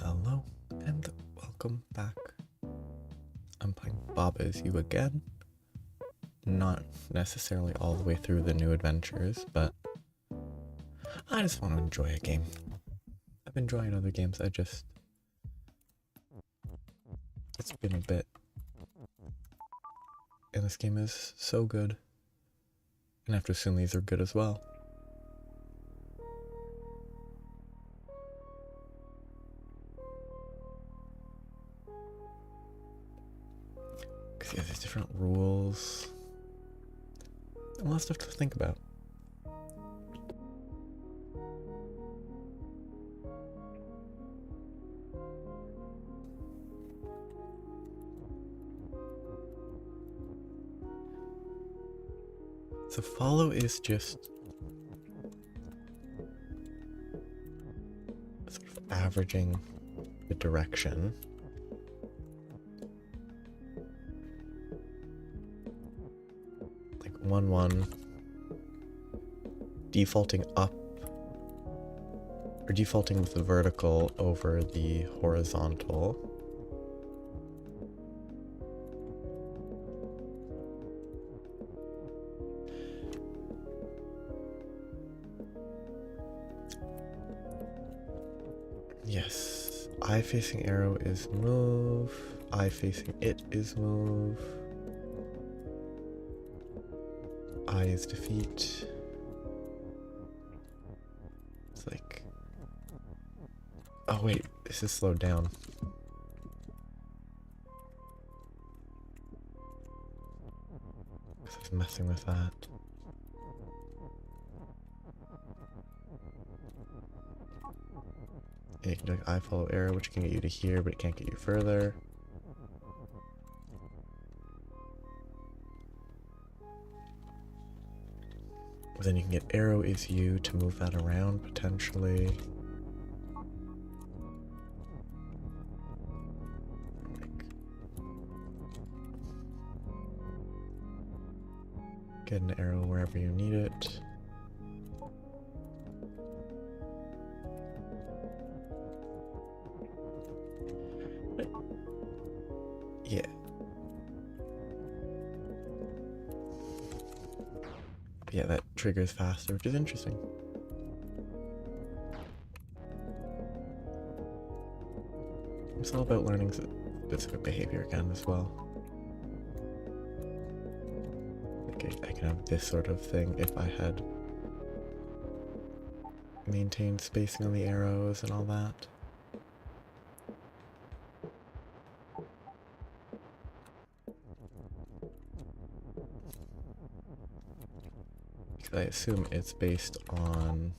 Hello and welcome back. I'm playing Baba Is You again. Not necessarily all the way through the new adventures, but I just want to enjoy a game. I've been enjoying other games, it's been a bit. And this game is so good. And I have to assume these are good as well. Because yeah, there's different rules. A lot of stuff to think about. So follow is just sort of averaging the direction. Like 1-1, defaulting up, or defaulting with the vertical over the horizontal. Yes, eye facing arrow is move, eye facing it is move, eye is defeat. It's like, oh wait, this is slowed down. Because I was messing with that. And you can do like eye follow arrow, which can get you to here, but it can't get you further. Then you can get arrow is you to move that around potentially. Get an arrow wherever you need it. Yeah. Yeah, that triggers faster, which is interesting. It's all about learning specific behavior again as well. Like I can have this sort of thing if I had maintained spacing on the arrows and all that. Because I assume it's based on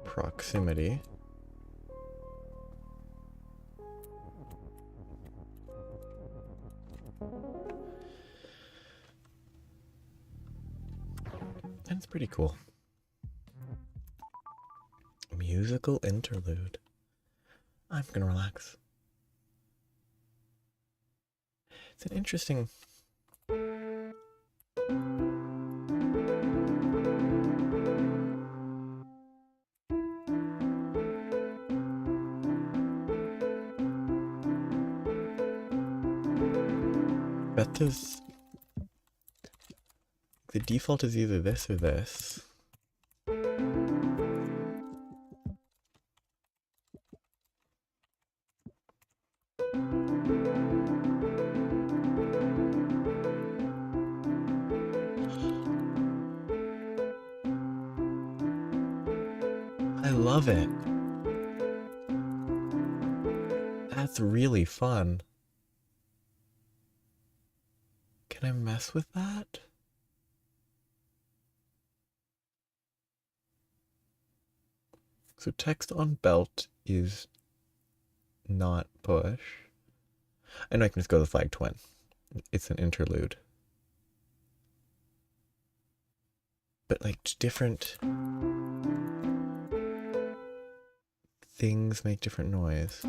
proximity. And it's pretty cool. Musical interlude. I'm gonna relax. It's an interesting... Bet there's... The default is either this or this. I love it. That's really fun. Can I mess with that? So text on belt is not push. I know I can just go to the flag twin. It's an interlude. But like different things make different noise.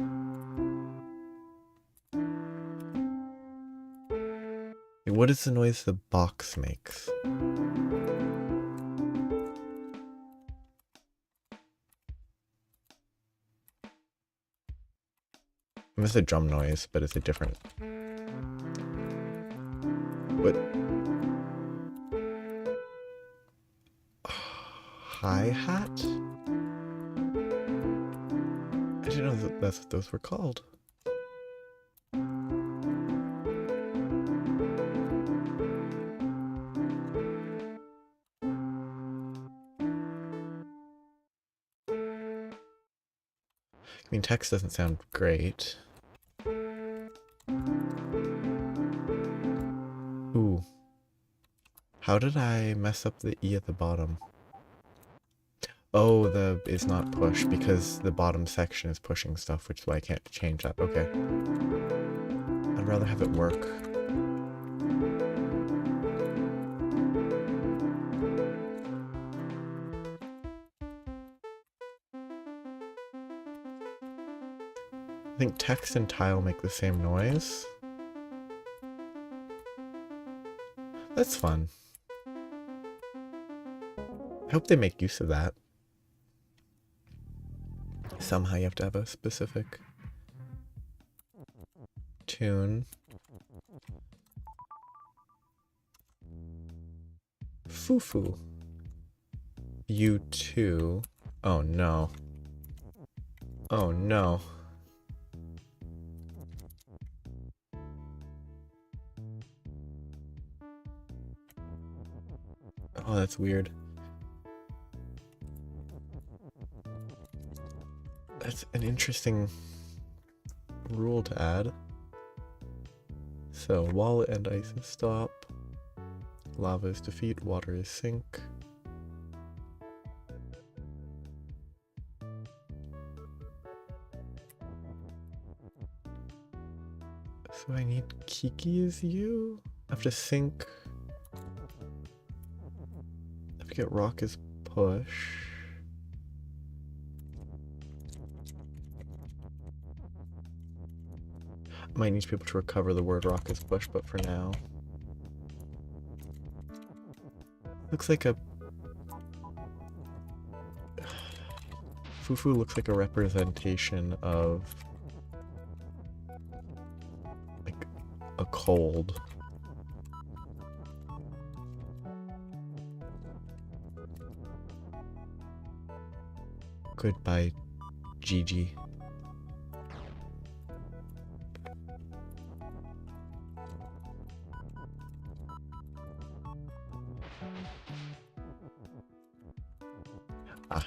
What is the noise the box makes? It's a drum noise, but it's a different... What? Hi-hat? I didn't know that's what those were called. I mean, text doesn't sound great. Ooh. How did I mess up the E at the bottom? Oh, the is not push because the bottom section is pushing stuff, which is why I can't change that. Okay. I'd rather have it work. I think text and tile make the same noise. That's fun. I hope they make use of that. Somehow you have to have a specific tune. Foo-foo. You too. Oh no. Oh no. Oh, that's weird. That's an interesting rule to add. So, wall and ice is stop. Lava is defeat, water is sink. So I need Kiki is you? I have to sink. I forget rock is push. I might need to be able to recover the word rock is push, but for now. Looks like a... Foo-foo looks like a representation of... like a cold. Goodbye, Gigi. Ah.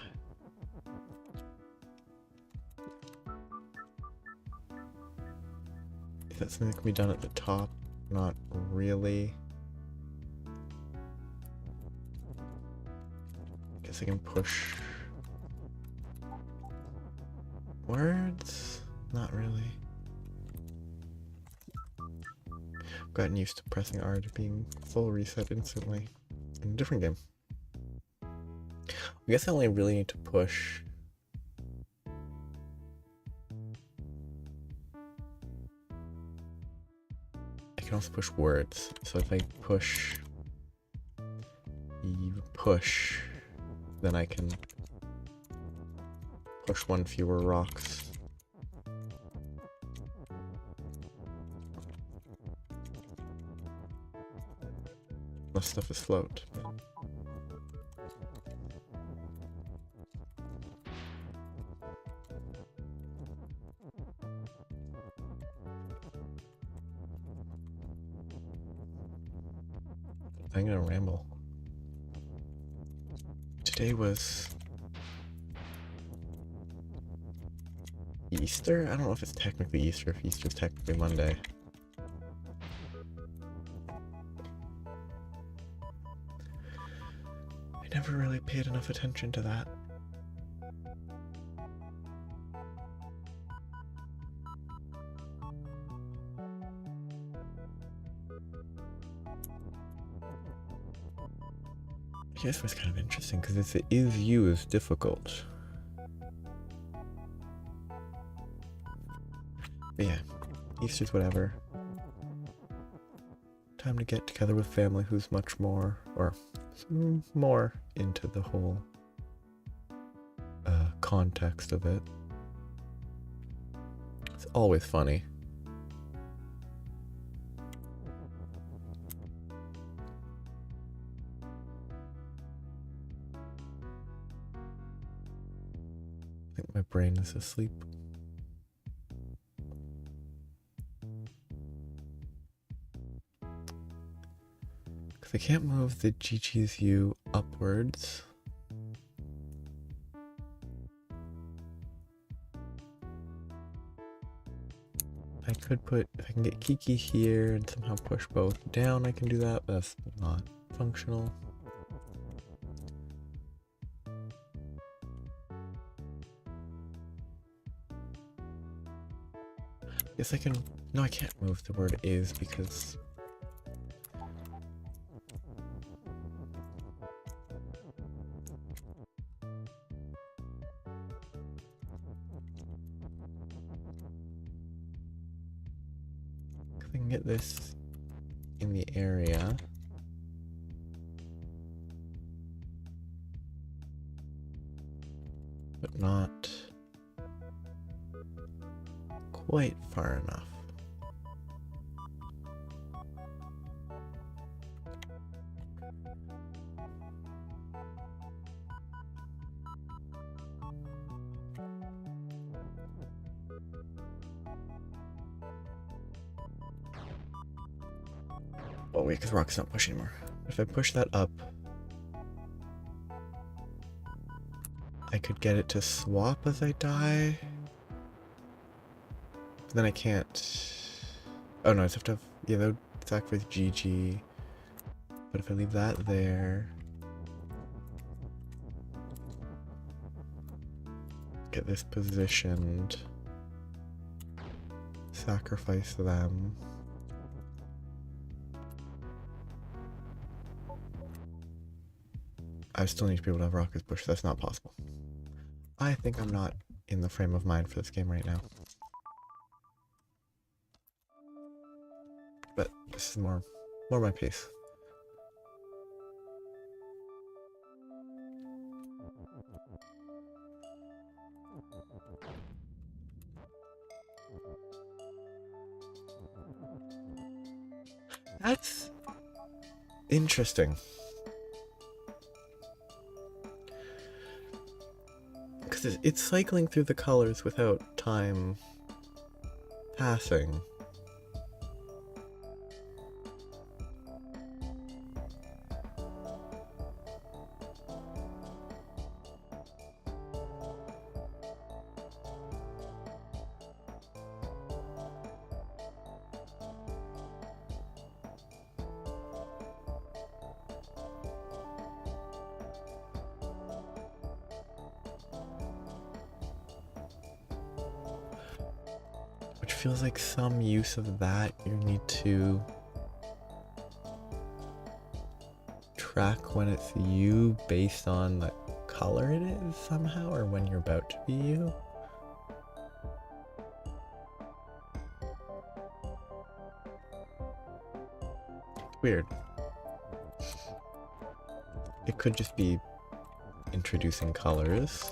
Is that something that can be done at the top? Not really. Guess I can push words? Not really. I've gotten used to pressing R to being full reset instantly in a different game. I guess I only really need to push I can also push words. So if I push push, then I can push one fewer rocks. Most stuff is float. I'm gonna ramble. Today was Easter? I don't know if it's technically Easter, if Easter's technically Monday. I never really paid enough attention to that. I guess it was kind of interesting because it's the is you is difficult. But yeah, Easter's whatever. Time to get together with family who's much more, or more into the whole context of it. It's always funny. I think my brain is asleep. Because I can't move the Gigi's U upwards. I could put, if I can get Kiki here and somehow push both down, I can do that, but that's not functional. Guess I can, no, I can't move the word is because I can get this in the area. But not quite far enough. Oh wait, because Rock's not pushing anymore. If I push that up, I could get it to swap as I die. But then I can't. Oh no, I just have to have, yeah, that would sacrifice Gigi. But if I leave that there, get this positioned, sacrifice them. I still need to be able to have Rocket's push, so that's not possible. I think I'm not in the frame of mind for this game right now. But this is more my pace. That's interesting. Because it's cycling through the colors without time passing. Which feels like some use of that. You need to track when it's you based on the color it is somehow, or when you're about to be you. Weird. It could just be introducing colors.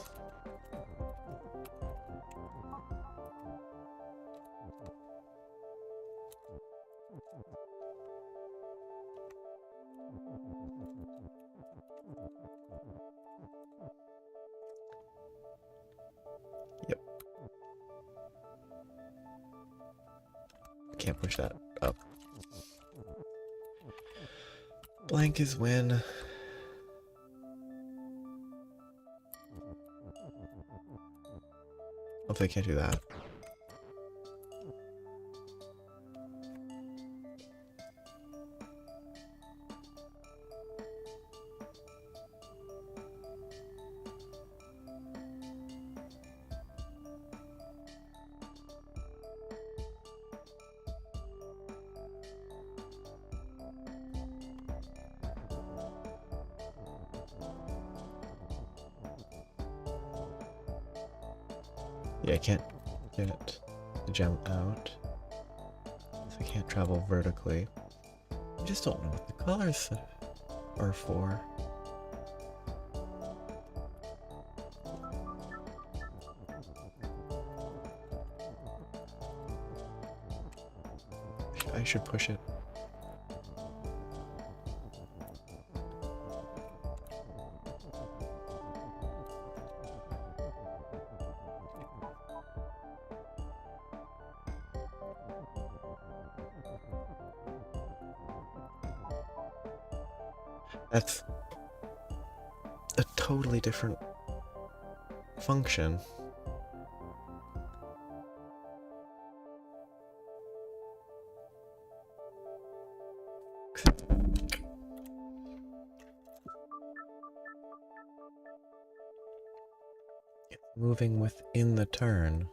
Yep. Can't push that up. Blank is when. Hopefully I can't do that. Yeah, I can't get the gem out, so I can't travel vertically. I just don't know what the colors are for. should push it. That's a totally different function. It's moving within the turn.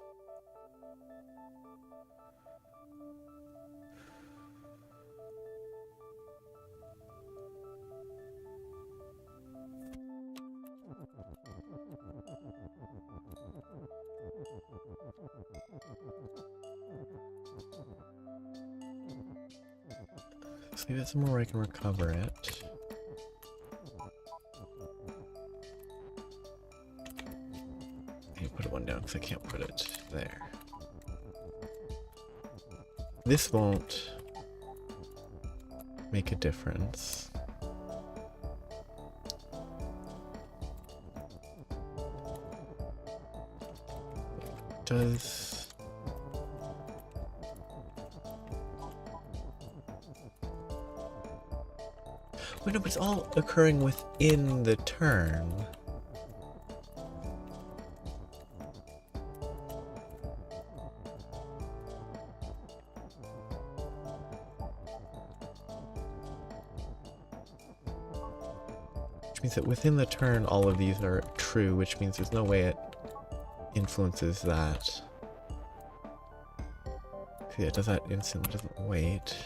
So maybe that's somewhere where I can recover it. I need to put one down because I can't put it there. This won't make a difference. Does... Wait, no, but it's all occurring within the turn. Which means that within the turn all of these are true, which means there's no way it influences that. See, it does that instantly, it doesn't wait.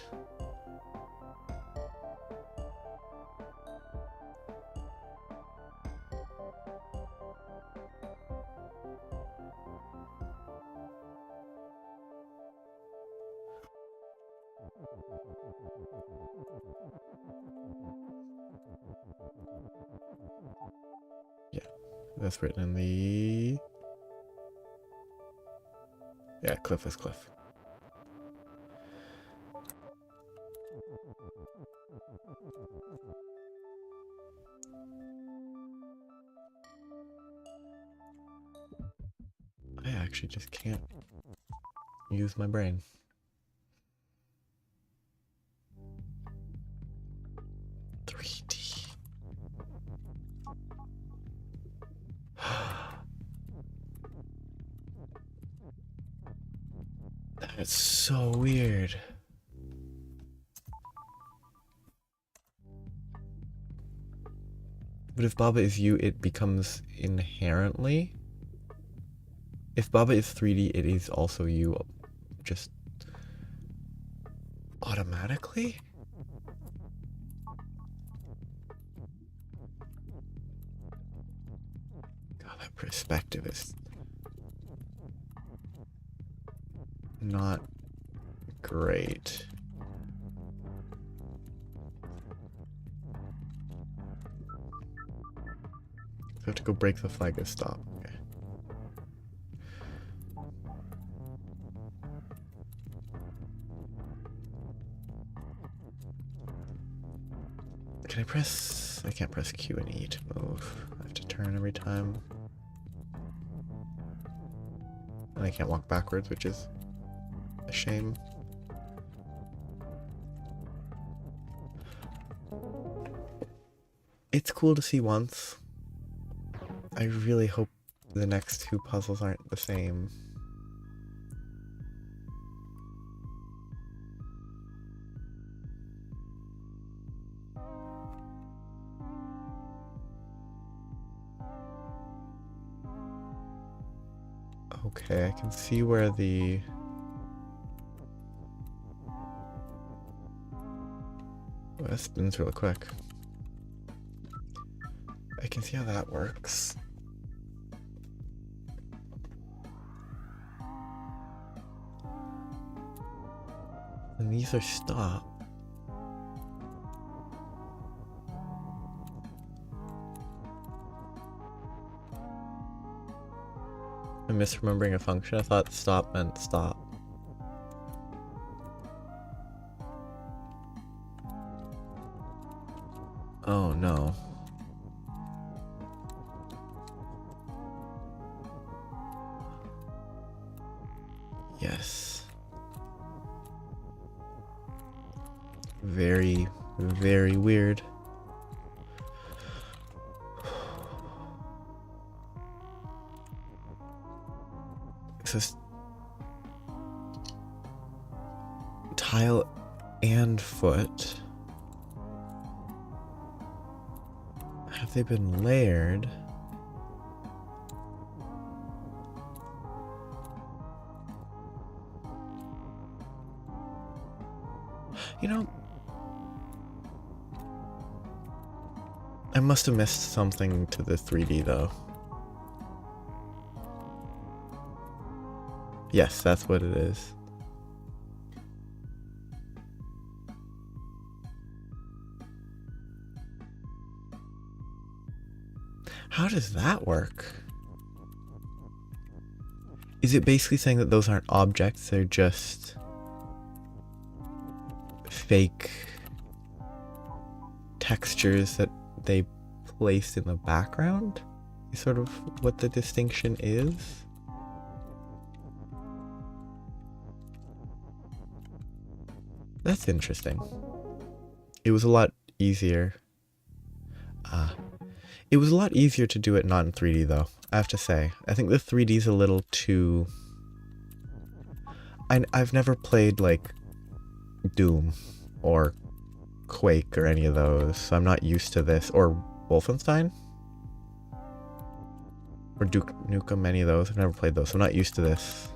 Yeah, that's written in the... Yeah, cliff is cliff. I actually just can't use my brain. That's so weird. But if Baba is you, it becomes inherently. If Baba is 3D, it is also you, just automatically? God, that perspective is not great. I have to go break the flag of stop. Okay. Can I press... I can't press Q and E to move. I have to turn every time. And I can't walk backwards, which is a shame. It's cool to see once. I really hope the next two puzzles aren't the same. Okay, I can see where the... Oh, that spins real quick. I can see how that works. And these are stop. I'm misremembering a function. I thought stop meant stop. Oh no. Yes. Very, very weird. It says tile and foot. Have they been layered? You know, I must have missed something to the 3D though. Yes, that's what it is. How does that work? Is it basically saying that those aren't objects, they're just fake textures that they placed in the background? Is sort of what the distinction is? That's interesting. It was a lot easier. It was a lot easier to do it not in 3D though, I have to say. I think the 3D is a little too... I've never played like Doom or Quake or any of those, so I'm not used to this. Or Wolfenstein? Or Duke Nukem, any of those. I've never played those, so I'm not used to this.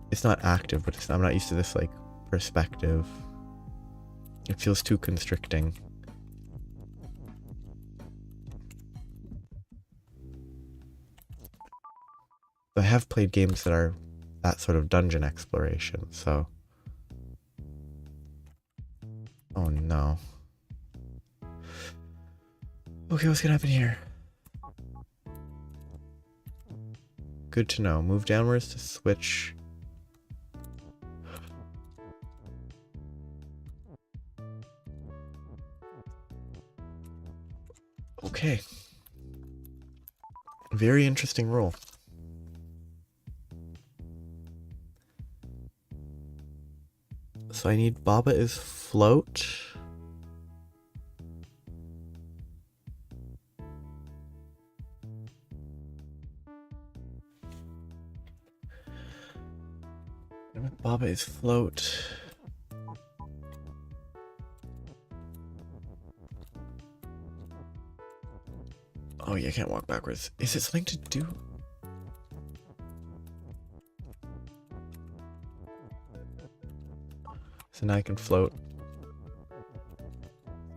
It's not active, but I'm not used to this like perspective. It feels too constricting. I have played games that are that sort of dungeon exploration, so... Oh no. Okay, what's gonna happen here? Good to know. Move downwards to switch. Okay. Very interesting rule. So I need Baba is float. Baba is float. Oh, you can't walk backwards. Is it something to do? So now I can float.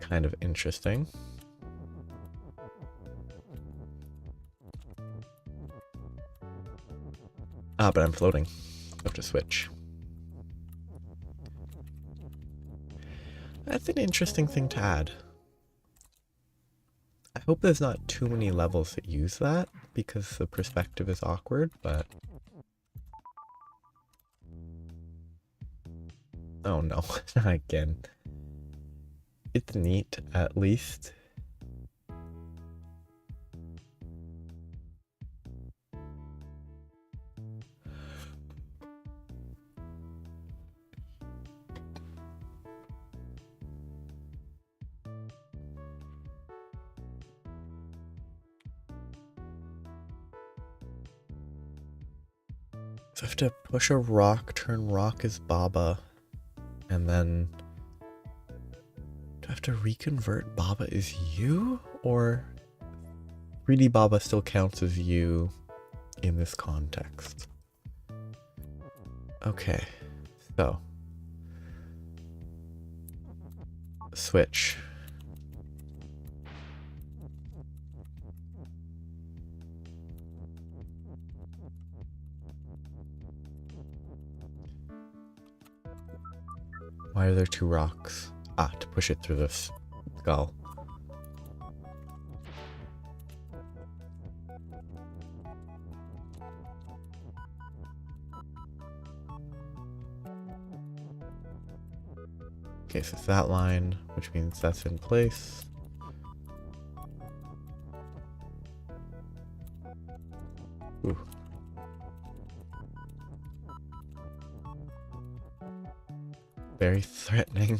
Kind of interesting. Ah, but I'm floating. I have to switch. That's an interesting thing to add. I hope there's not too many levels that use that, because the perspective is awkward, but... Oh no, not again. It's neat, at least. So I have to push a rock, turn rock as Baba, and then... Do I have to reconvert Baba as you? Or 3D Baba still counts as you in this context? Okay, so... Switch. Why are there two rocks? Ah, to push it through the skull. Okay, so it's that line, which means that's in place. Ooh. Very threatening.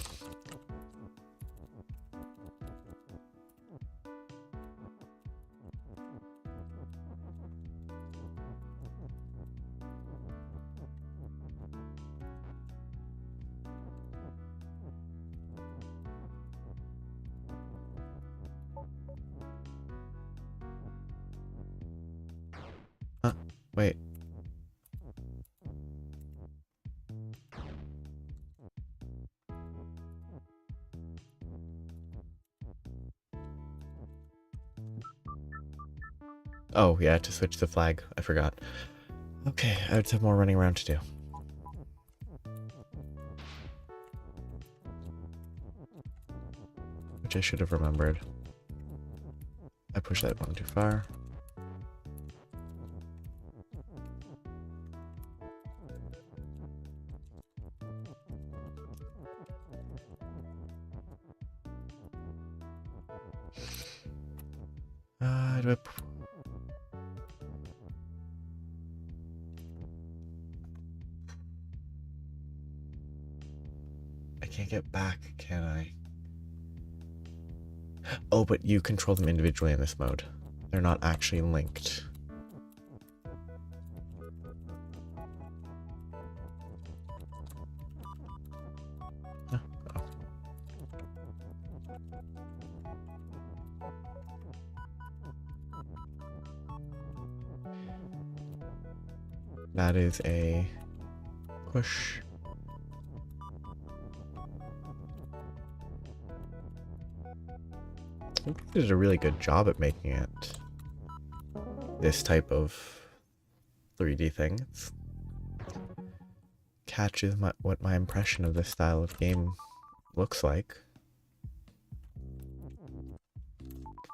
Wait. Oh, yeah, to switch the flag. I forgot. Okay, I have some more running around to do. Which I should have remembered. I pushed that one too far. Do I can't get back, can I? Oh, but you control them individually in this mode. They're not actually linked. Oh. That is a push. I think they did a really good job at making it this type of 3D thing. It catches what my impression of this style of game looks like.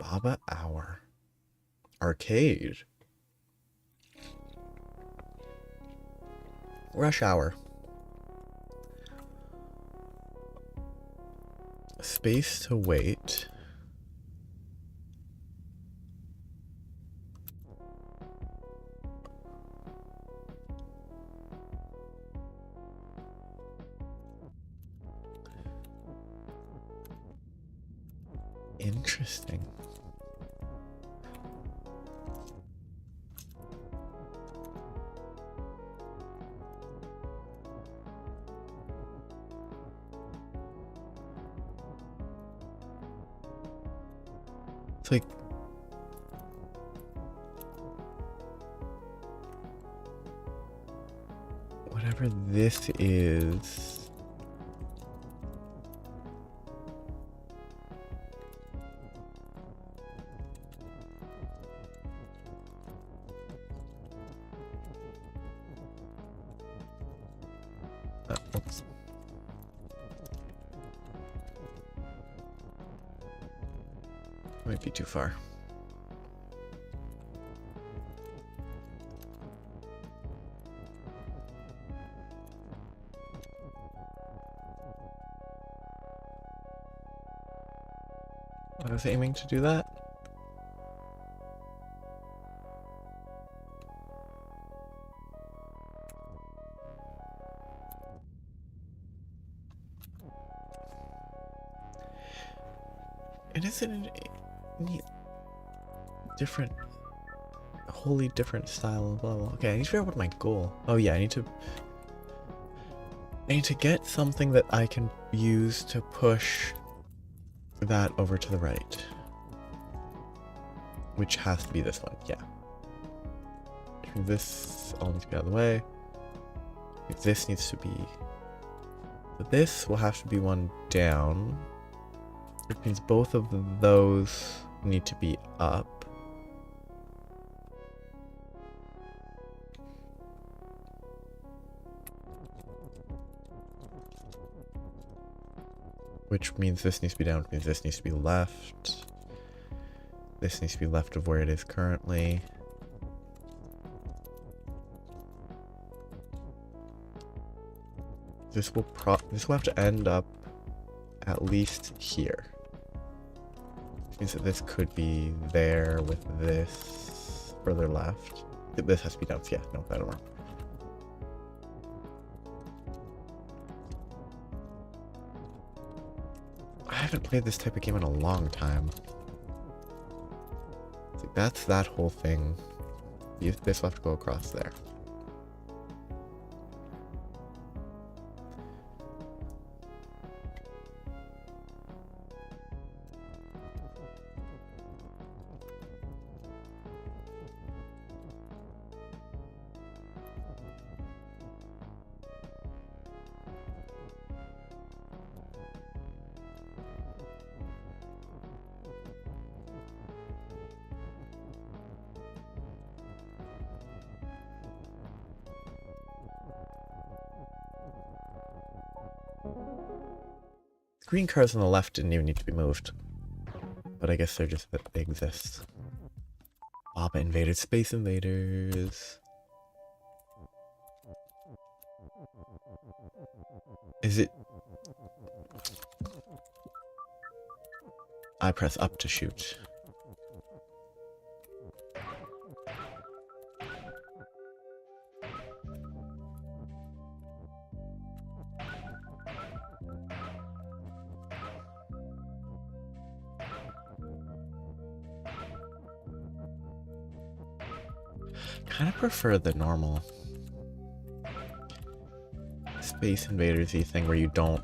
Baba Hour Arcade. Rush Hour. Space to wait. Interesting. It's like whatever this is. Oops. Might be too far. I was aiming to do that. And is it a neat, different, wholly different style of level? Okay, I need to figure out what my goal. Oh yeah, I need to get something that I can use to push that over to the right. Which has to be this one, yeah. This all needs to be out of the way. This needs to be... This will have to be one down. Which means both of those need to be up. Which means this needs to be down, which means this needs to be left. This needs to be left of where it is currently. This will have to end up at least here. Which means that this could be there with this further left. This has to be down. Yeah, no, that'll work. I haven't played this type of game in a long time. It's like, that's that whole thing. This will have to go across there. Green cars on the left didn't even need to be moved. But I guess they're just that they exist. Baba invaded Space Invaders. Is it... I press up to shoot. Kind of prefer the normal Space Invaders-y thing where you don't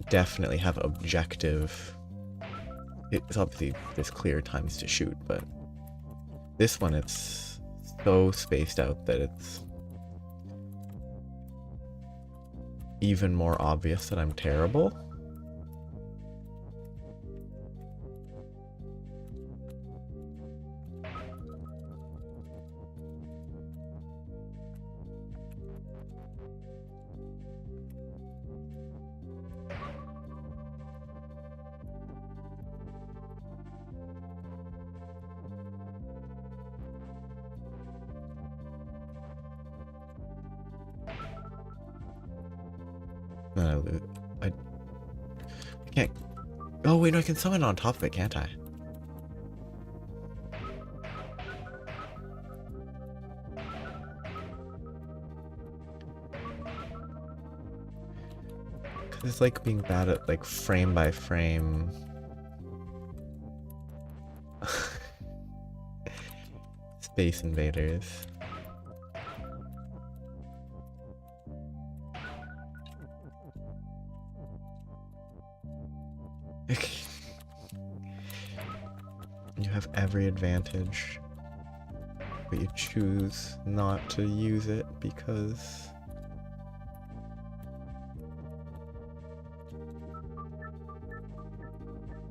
definitely have objective. It's obviously there's clear times to shoot, but this one it's so spaced out that it's even more obvious that I'm terrible. I can't. Oh wait, no, I can summon on top of it, can't I? Cause it's like being bad at like frame by frame. Space Invaders. You have every advantage, but you choose not to use it because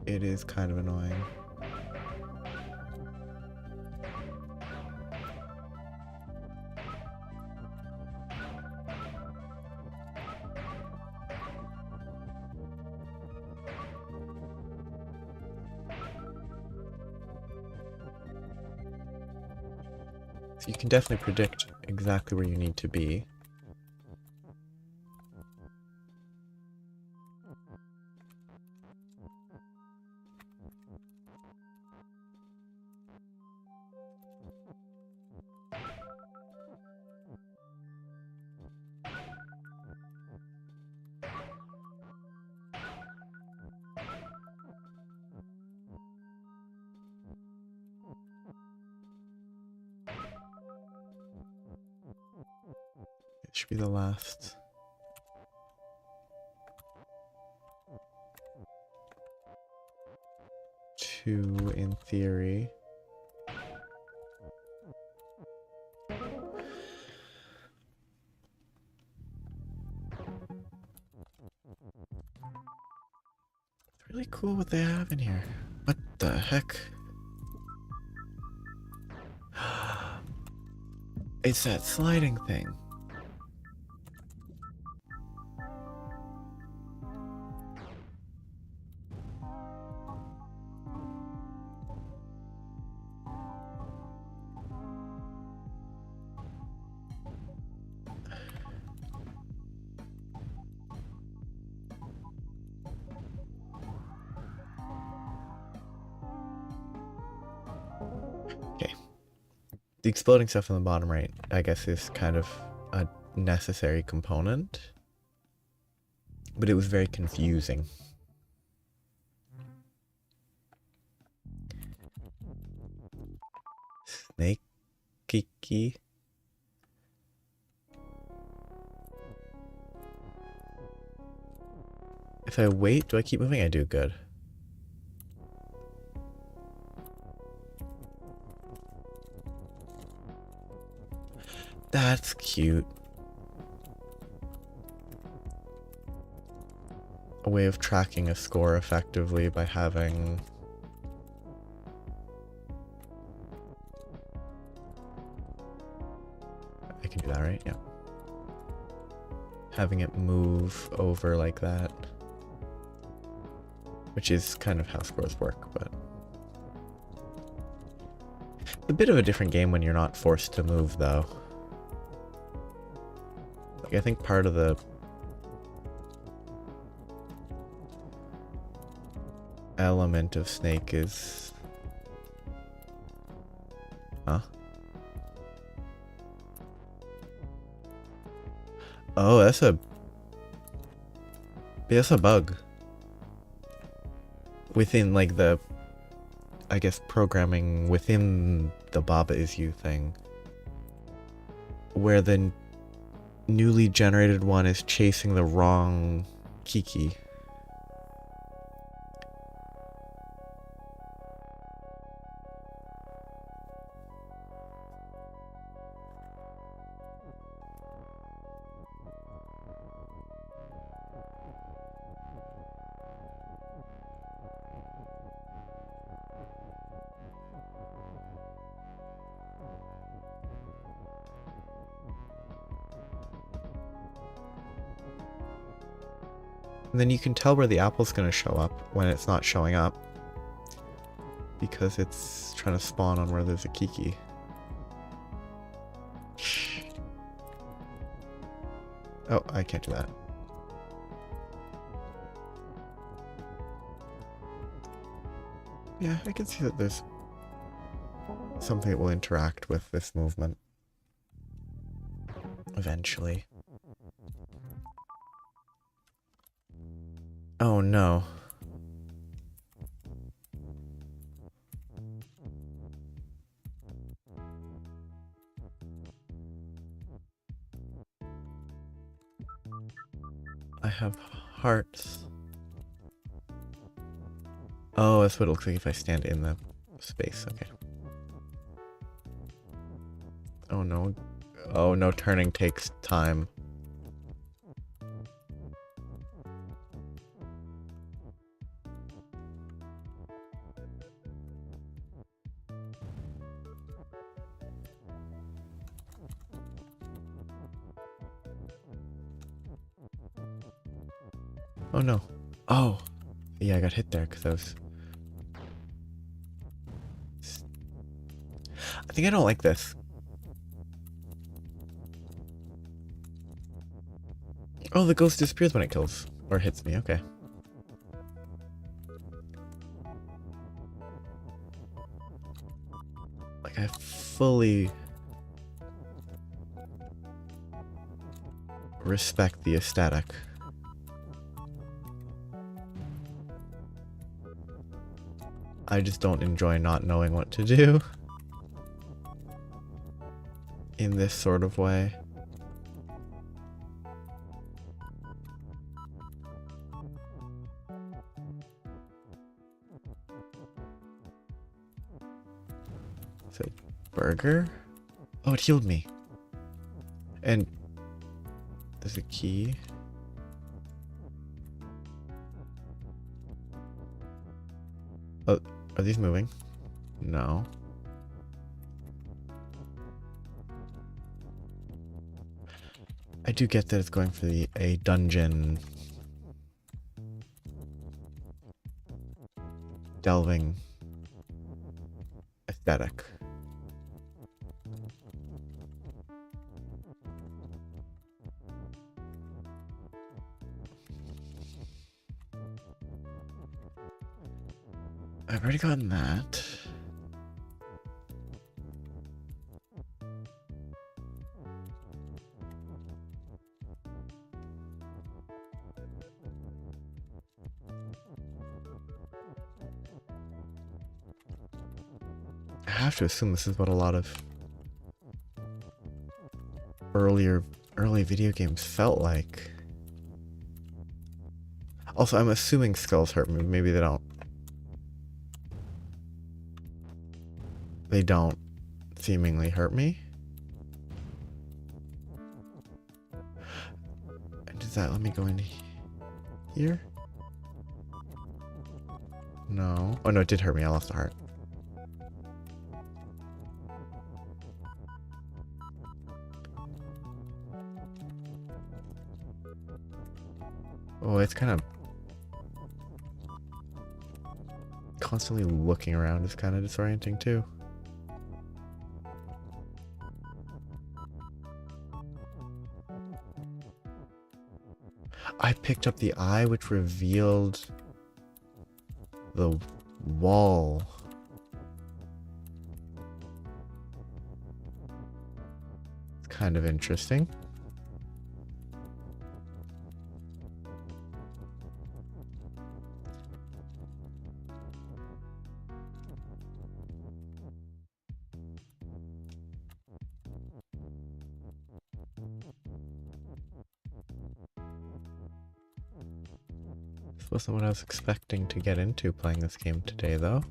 it is kind of annoying. So you can definitely predict exactly where you need to be. It should be the last. Two in theory. It's really cool what they have in here. What the heck? It's that sliding thing. The exploding stuff in the bottom right, I guess, is kind of a necessary component. But it was very confusing. Snake Kiki. If I wait, do I keep moving? I do, good. That's cute. A way of tracking a score effectively by having... I can do that, right? Yeah. Having it move over like that. Which is kind of how scores work, but... It's a bit of a different game when you're not forced to move, though. Like, I think part of the... element of Snake is... Huh? Oh, that's a bug. Within, like, the... I guess programming within the Baba Is You thing. Where the newly generated one is chasing the wrong Kiki. And then you can tell where the apple's going to show up when it's not showing up. Because it's trying to spawn on where there's a Kiki. Oh, I can't do that. Yeah, I can see that there's something that will interact with this movement. Eventually. Oh no. I have hearts. Oh, that's what it looks like if I stand in the space. Okay. Oh no. Oh no, turning takes time. Oh no. Oh. Yeah, I got hit there because I was... I think I don't like this. Oh, the ghost disappears when it kills. Or hits me, okay. Like, I fully... respect the aesthetic. I just don't enjoy not knowing what to do in this sort of way. Is it burger? Oh, it healed me. And there's a key. Oh, are these moving? No. I do get that it's going for a dungeon delving aesthetic. I've already gotten that. have to assume this is what a lot of early video games felt like. Also, I'm assuming skulls hurt me. Maybe they don't. They don't seemingly hurt me. And does that let me go in here? No. Oh no, it did hurt me. I lost a heart. Oh, it's kind of... Constantly looking around is kind of disorienting too. I picked up the eye, which revealed the wall. It's kind of interesting. This wasn't what I was expecting to get into playing this game today, though.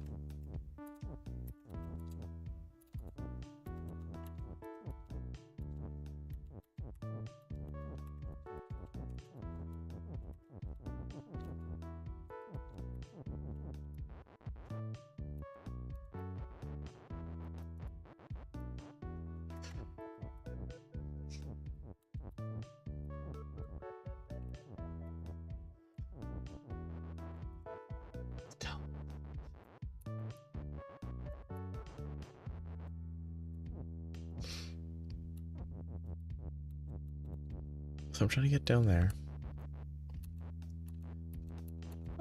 So I'm trying to get down there.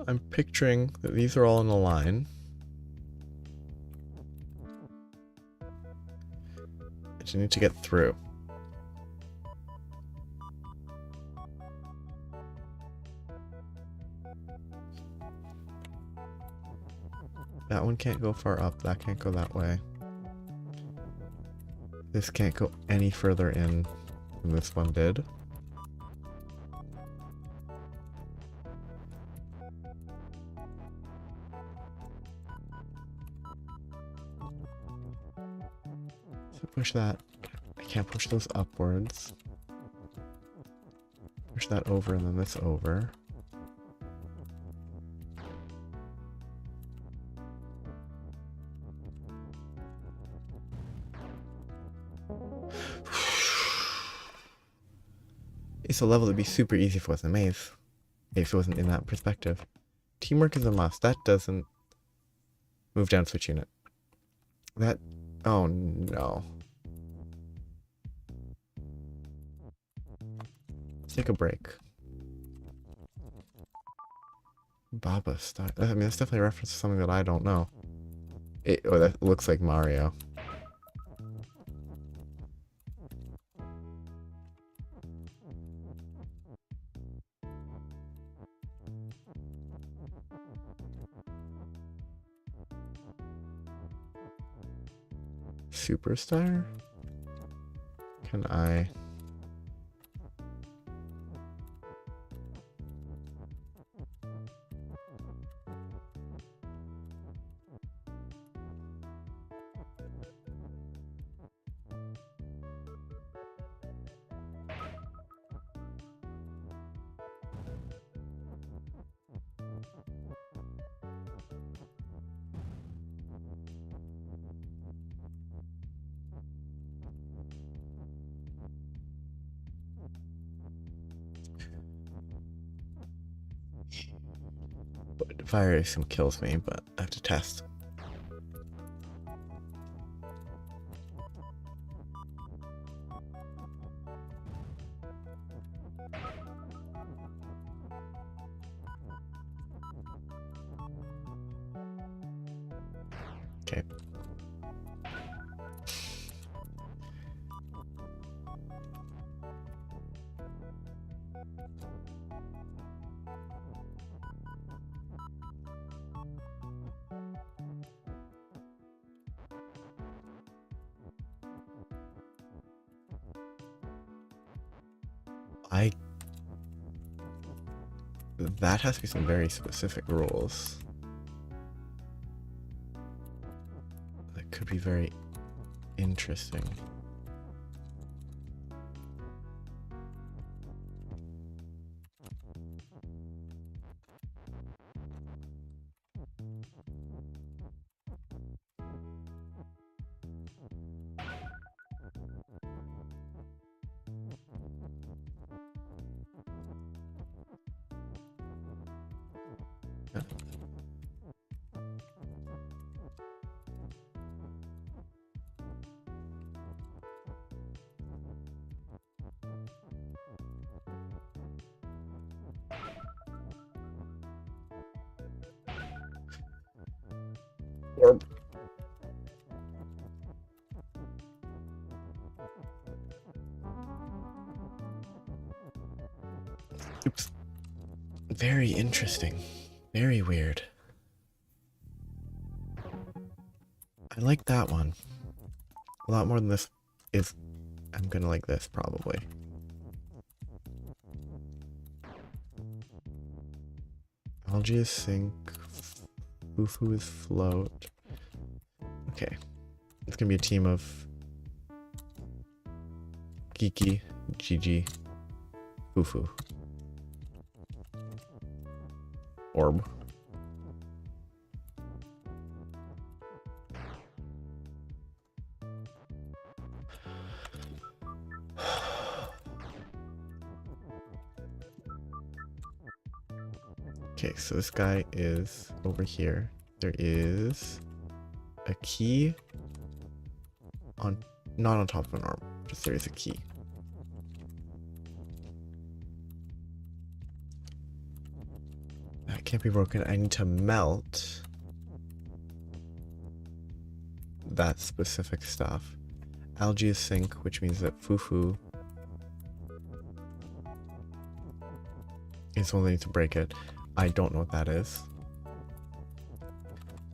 I'm picturing that these are all in a line. I just need to get through. That one can't go far up. That can't go that way. This can't go any further in than this one did. So push that. I can't push those upwards. Push that over and then this over. It's a level that'd be super easy if it wasn't a maze. If it wasn't in that perspective. Teamwork is a must. That doesn't... Move down switch unit. That... Oh no. Let's take a break. Baba style. I mean, that's definitely a reference to something that I don't know. Oh, that looks like Mario. Superstar? Can I... Fire Sim kills me, but I have to test. Okay. That has to be some very specific rules. That could be very interesting. Orb. Oops. Very interesting. Very weird. I like that one a lot more than this. I'm gonna like this probably. Algae is sink. Fufu is float. Okay. It's gonna be a team of Kiki, Gigi, Fufu. Orb. Okay, so this guy is over here. There is a key on, not on top of an orb, just there is a key. That can't be broken. I need to melt that specific stuff. Algae is sink, which means that Fufu is only to break it. I don't know what that is.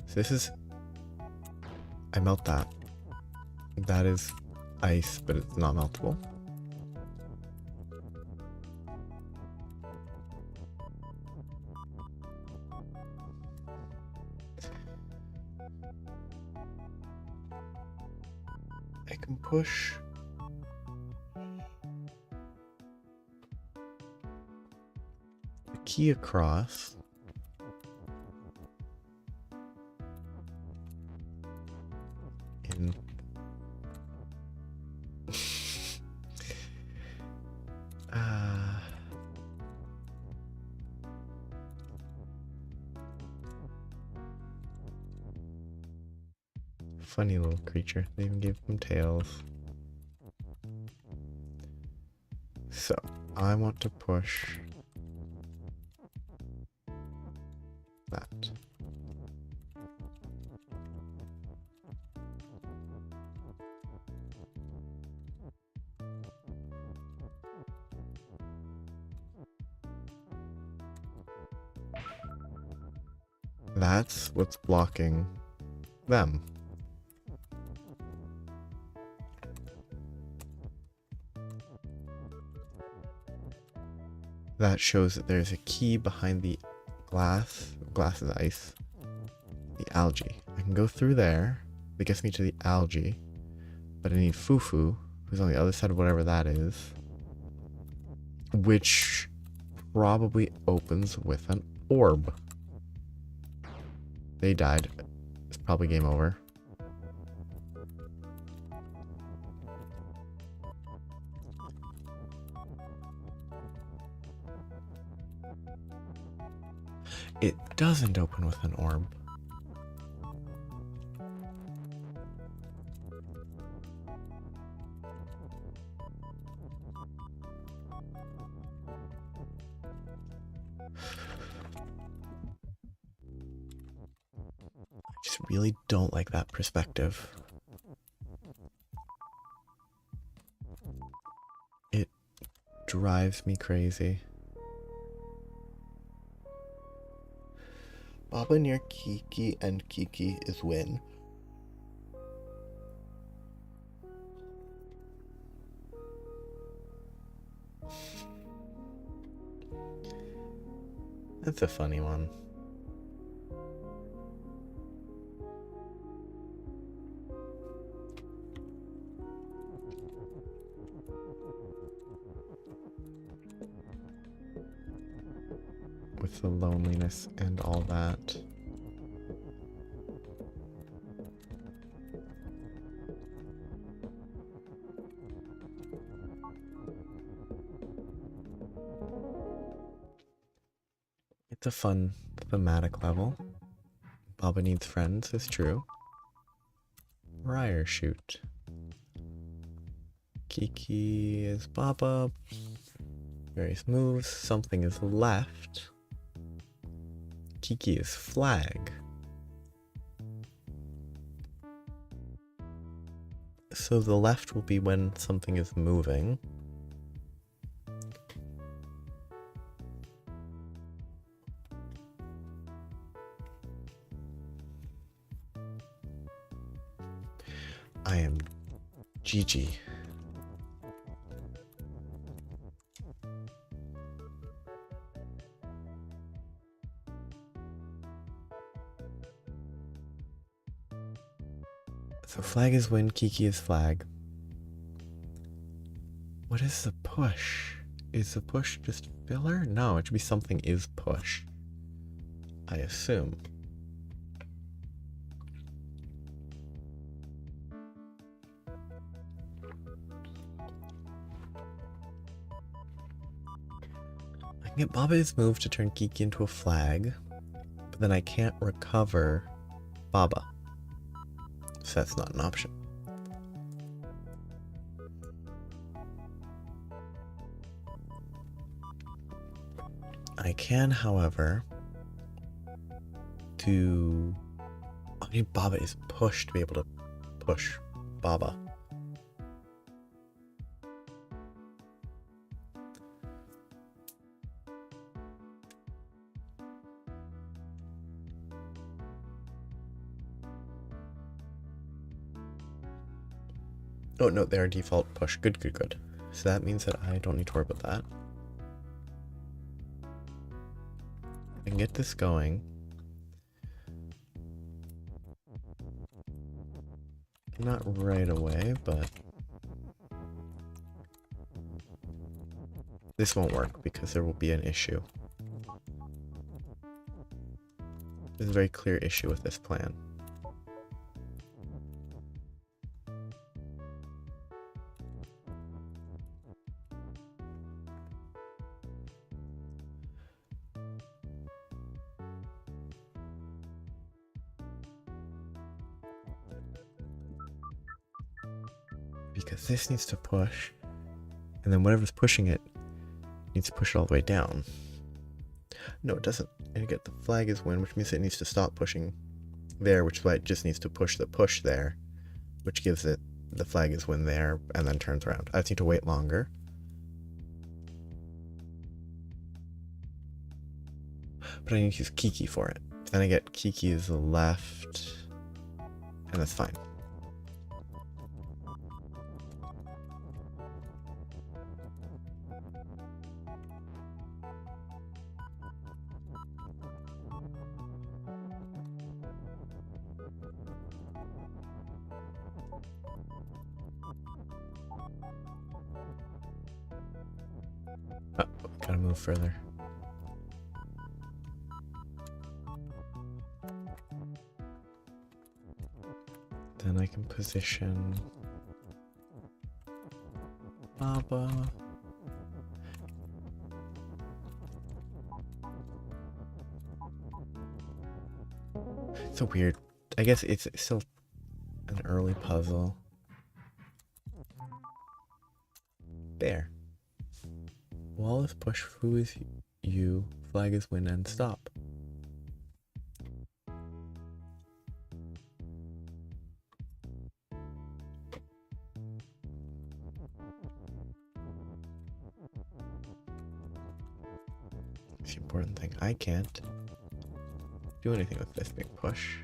So this is... I melt that. That is ice, but it's not meltable. I can push... the key across. And... funny little creature. They even gave them tails. So, I want to push that. That's what's blocking them. That shows that there's a key behind the glass. Glass is ice. The algae. I can go through there. That gets me to the algae. But I need Fufu, who's on the other side of whatever that is. Which probably opens with an orb. They died. It's probably game over. It doesn't open with an orb. I just really don't like that perspective. It drives me crazy. Baba near Kiki and Kiki is win. That's a funny one. With the loneliness and all that. It's a fun thematic level. Baba needs friends is true. Briar shoot. Kiki is Baba. Various moves. Something is left. Kiki is flag. So the left will be when something is moving. I am Gigi. So flag is win, Kiki is flag. What is the push? Is the push just filler? No, it should be something is push. I assume. I can get Baba's move to turn Kiki into a flag, but then I can't recover Baba. So that's not an option. I can, however, do... I need Baba is push to be able to push Baba. Oh no, they're default push. Good, good, good. So that means that I don't need to worry about that. I can get this going. Not right away, but this won't work because there will be an issue. There's a very clear issue with this plan. Because this needs to push, and then whatever's pushing it needs to push it all the way down. No, it doesn't. And you get the flag is win, which means it needs to stop pushing there, which is why it just needs to push the push there, which gives it the flag is win there, and then turns around. I just need to wait longer. But I need to use Kiki for it. Then I get Kiki is the left, and that's fine. Oh, gotta move further. Then I can position Baba. So weird. I guess it's still an early puzzle. There. Wall is push, who is you, flag is win and stop. It's the important thing. I can't do anything with this big push.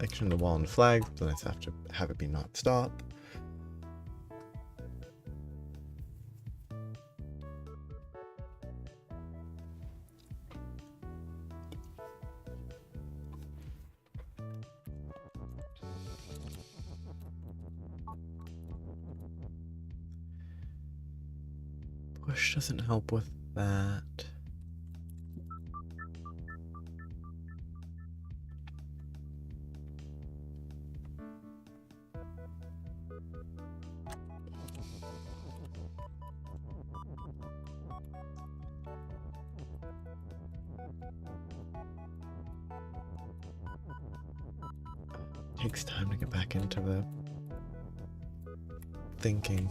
I can turn the wall and flag, then I just have to have it be not stop. Push doesn't help with that. Takes time to get back into the thinking.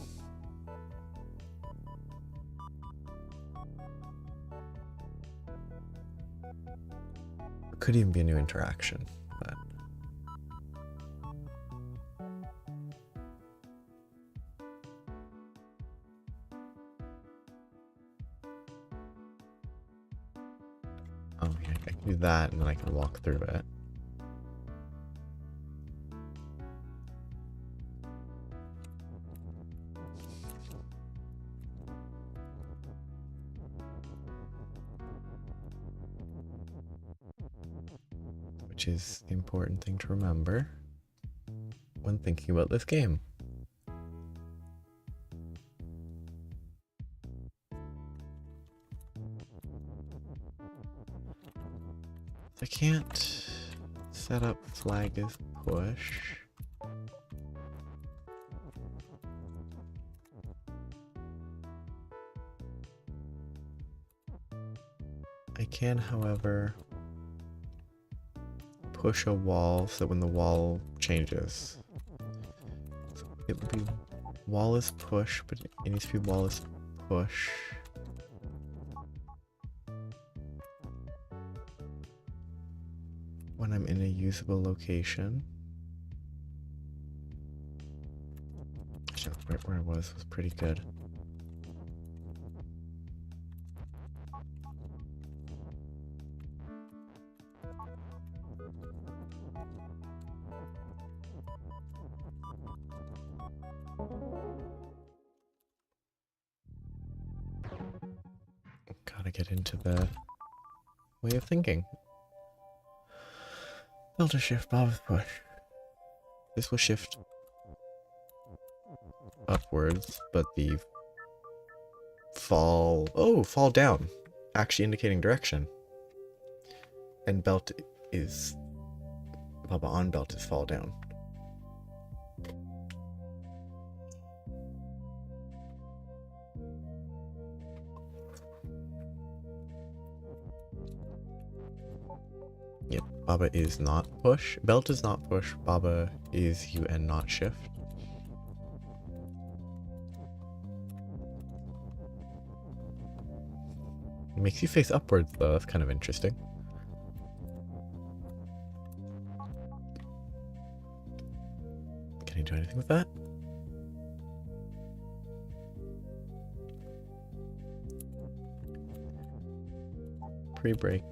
It could even be a new interaction, but oh yeah, I can do that and then I can walk through it. Which is the important thing to remember when thinking about this game. I can't set up flag as push. I can, however, push a wall so that when the wall changes, so it would be wall is push, but it needs to be wall is push. When I'm in a usable location. Actually, where I was pretty good. Gotta get into the way of thinking. Filter shift, Bob's push. This will shift upwards, but the fall down, actually indicating direction. And belt is Baba on belt is fall down. Yep, Baba is not push. Belt is not push. Baba is UN not shift. It makes you face upwards though, that's kind of interesting. Can you do anything with that? Pre-break.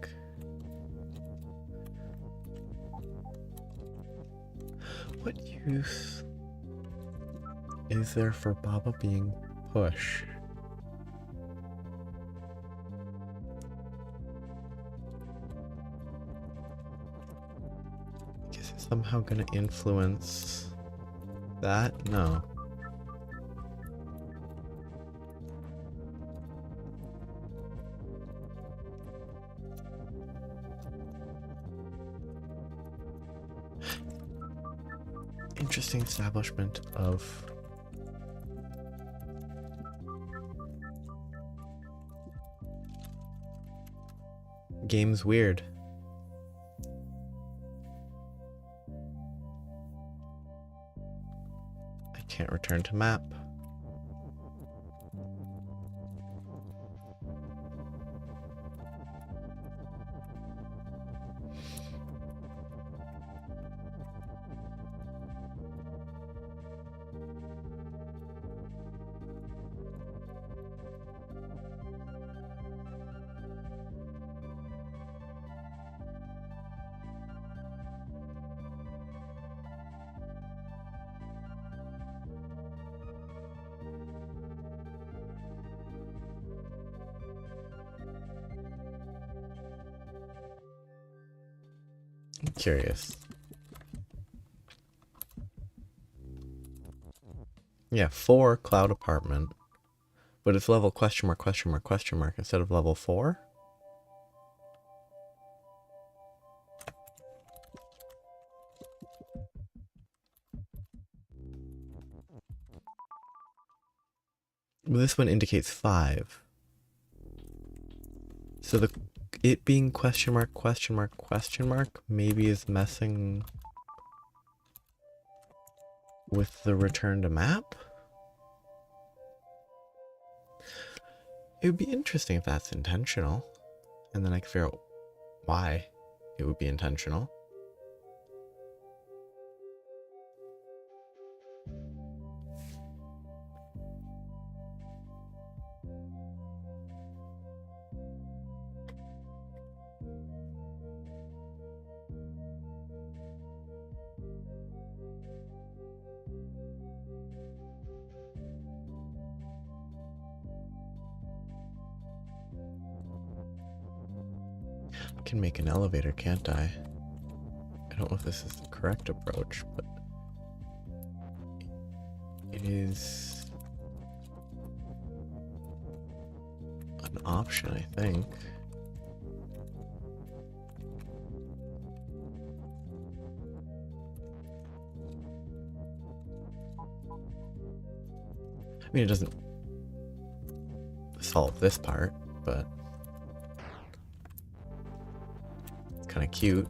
What use is there for Baba being push? Is it somehow gonna influence that? No. Interesting establishment of game's weird. I can't return to map. I'm curious. Yeah, 4 cloud apartment, But it's level question mark, question mark, question mark instead of level 4? Well, this one indicates 5. So it being question mark, question mark, question mark maybe is messing with the return to map? It would be interesting if that's intentional. And then I can figure out why it would be intentional. I can make an elevator, can't I? I don't know if this is the correct approach, but it is an option, I think. I mean, it doesn't solve this part, but it's kind of cute.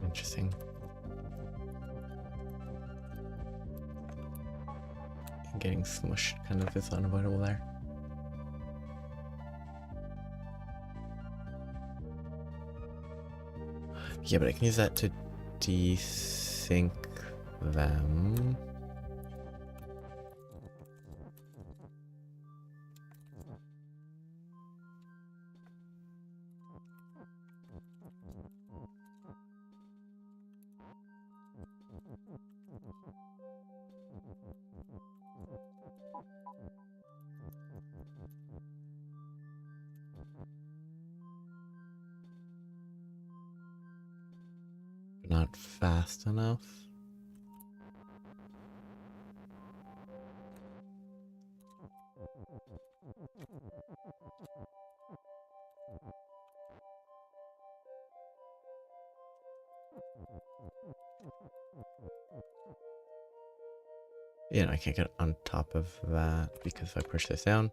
Interesting. Getting smushed kind of is unavoidable there. Yeah, but I can use that to desync them. Not fast enough. Yeah, no, I can't get on top of that because if I push this down,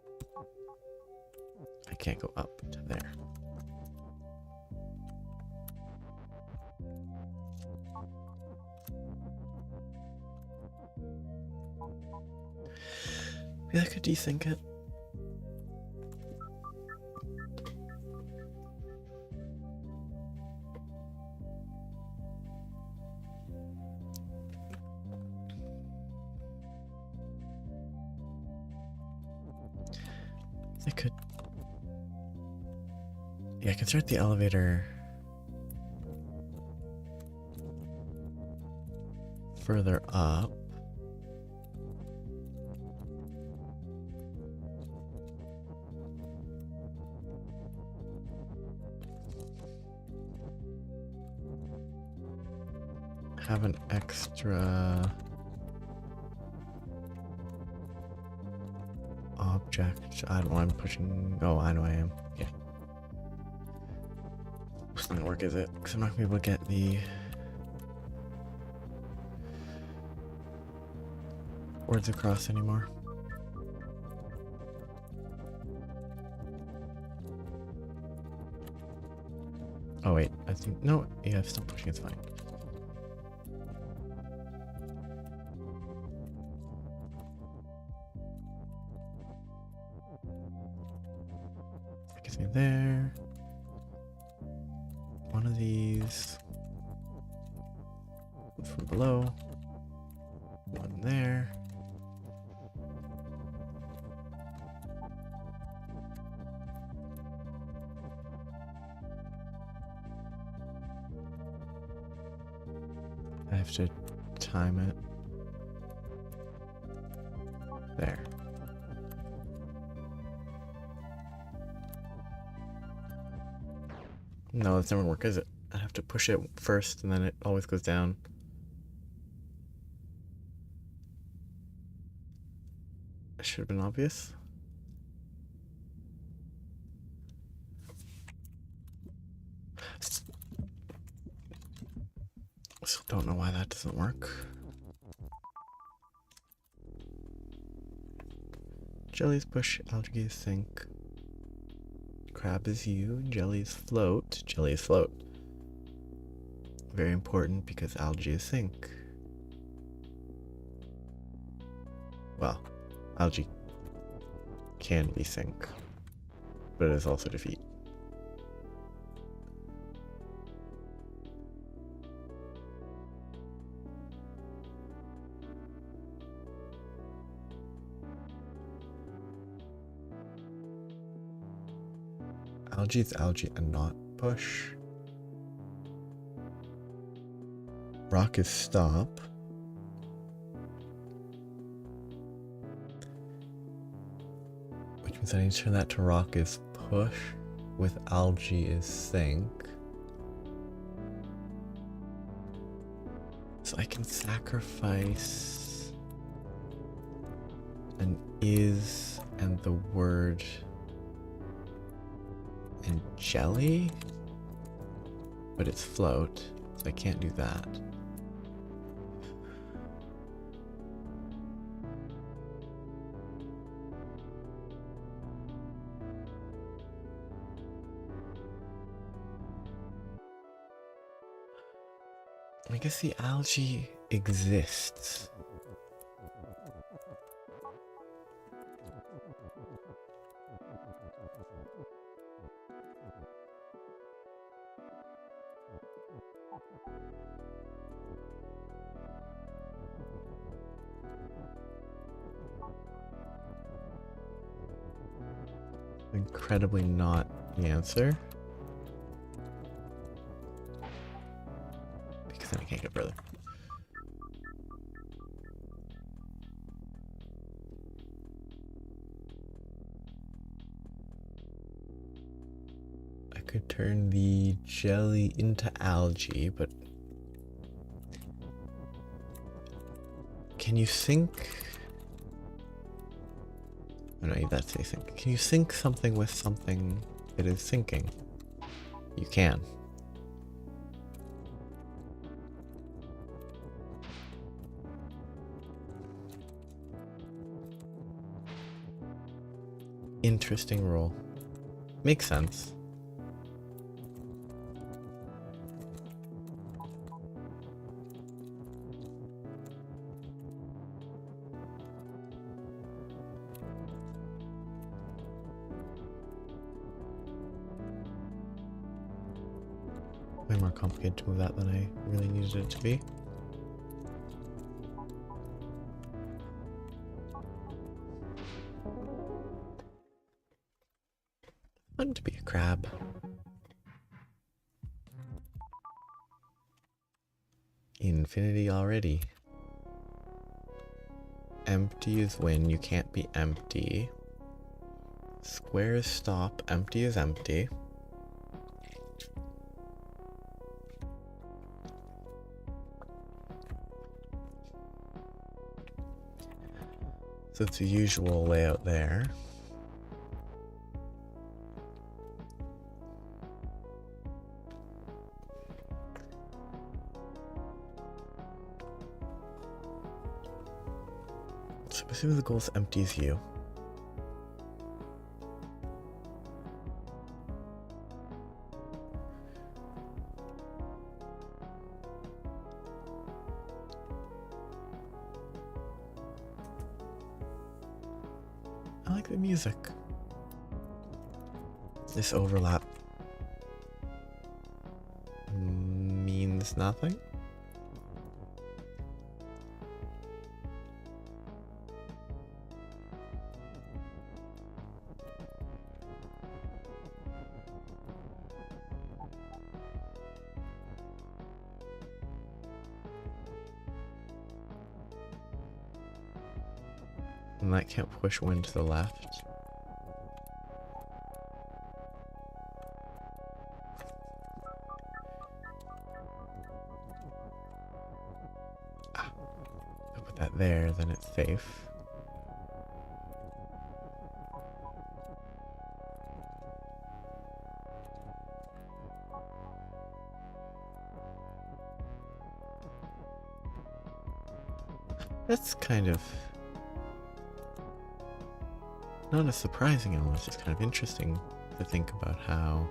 I can't go up to there. Maybe I could desync it. I could. Yeah, I can start the elevator further up. Have an extra object. I don't know, I'm pushing. Oh, I know I am. Yeah. It's not gonna work, is it? Because I'm not gonna be able to get the words across anymore. Oh wait, I think, no, yeah, stop pushing, it's fine. That gets me there. One of these. From below. One there. I have to time it. There. No, that's never gonna work, is it? I have to push it first and then it always goes down. It should have been obvious. Still don't know why that doesn't work. Jellies push, algae is sink. Crab is you, jellies float. Jellies float. Very important because algae is sink. Well, algae can be sink, but it is also defeat. Algae is algae and not push. Rock is stop. Which means I need to turn that to rock is push. With algae is sink. So I can sacrifice an is and the word and jelly, but it's float, so I can't do that. I guess the algae exists. Incredibly not the answer. Because then I can't get further. I could turn the jelly into algae, but can you sink? Oh no, that's async. Can you sync something with something that is sinking? You can. Interesting rule. Makes sense. Way more complicated to move that than I really needed it to be. Fun to be a crab. Infinity already. Empty is when you can't be empty. Square is stop, empty is empty. So it's the usual layout there. So basically the goal is empty is you. like the music. This overlap means nothing. And that can't push wind to the left. Ah, if I put that there, then it's safe. That's kind of not as surprising at all, it's just kind of interesting to think about how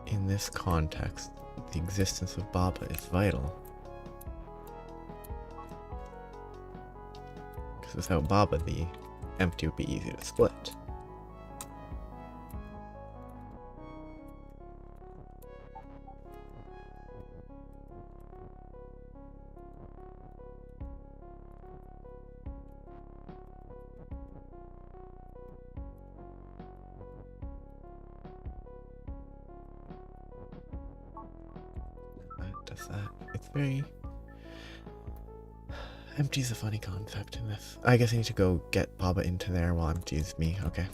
in this context the existence of Baba is vital. Because without Baba the empty would be easy to split. Does that. It's very... Empty's a funny concept in this. I guess I need to go get Baba into there while empty's me. Okay.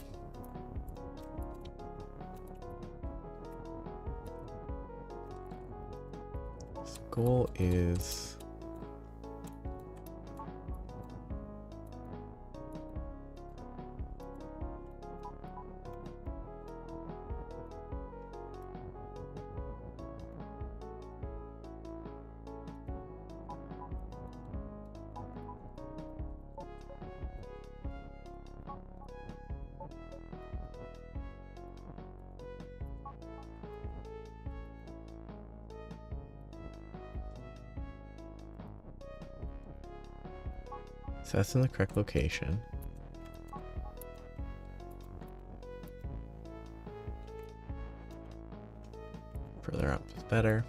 So goal is... So that's in the correct location. Further up is better.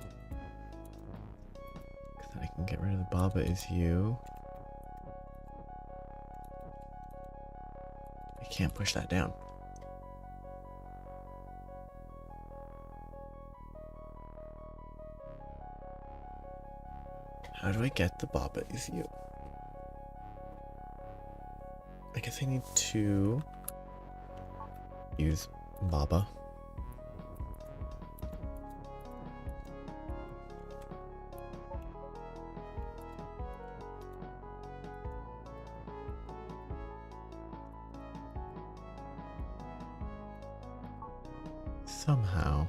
Because then I can get rid of the Baba is you. I can't push that down. How do I get the Baba is you? I guess I need to use Baba. Somehow.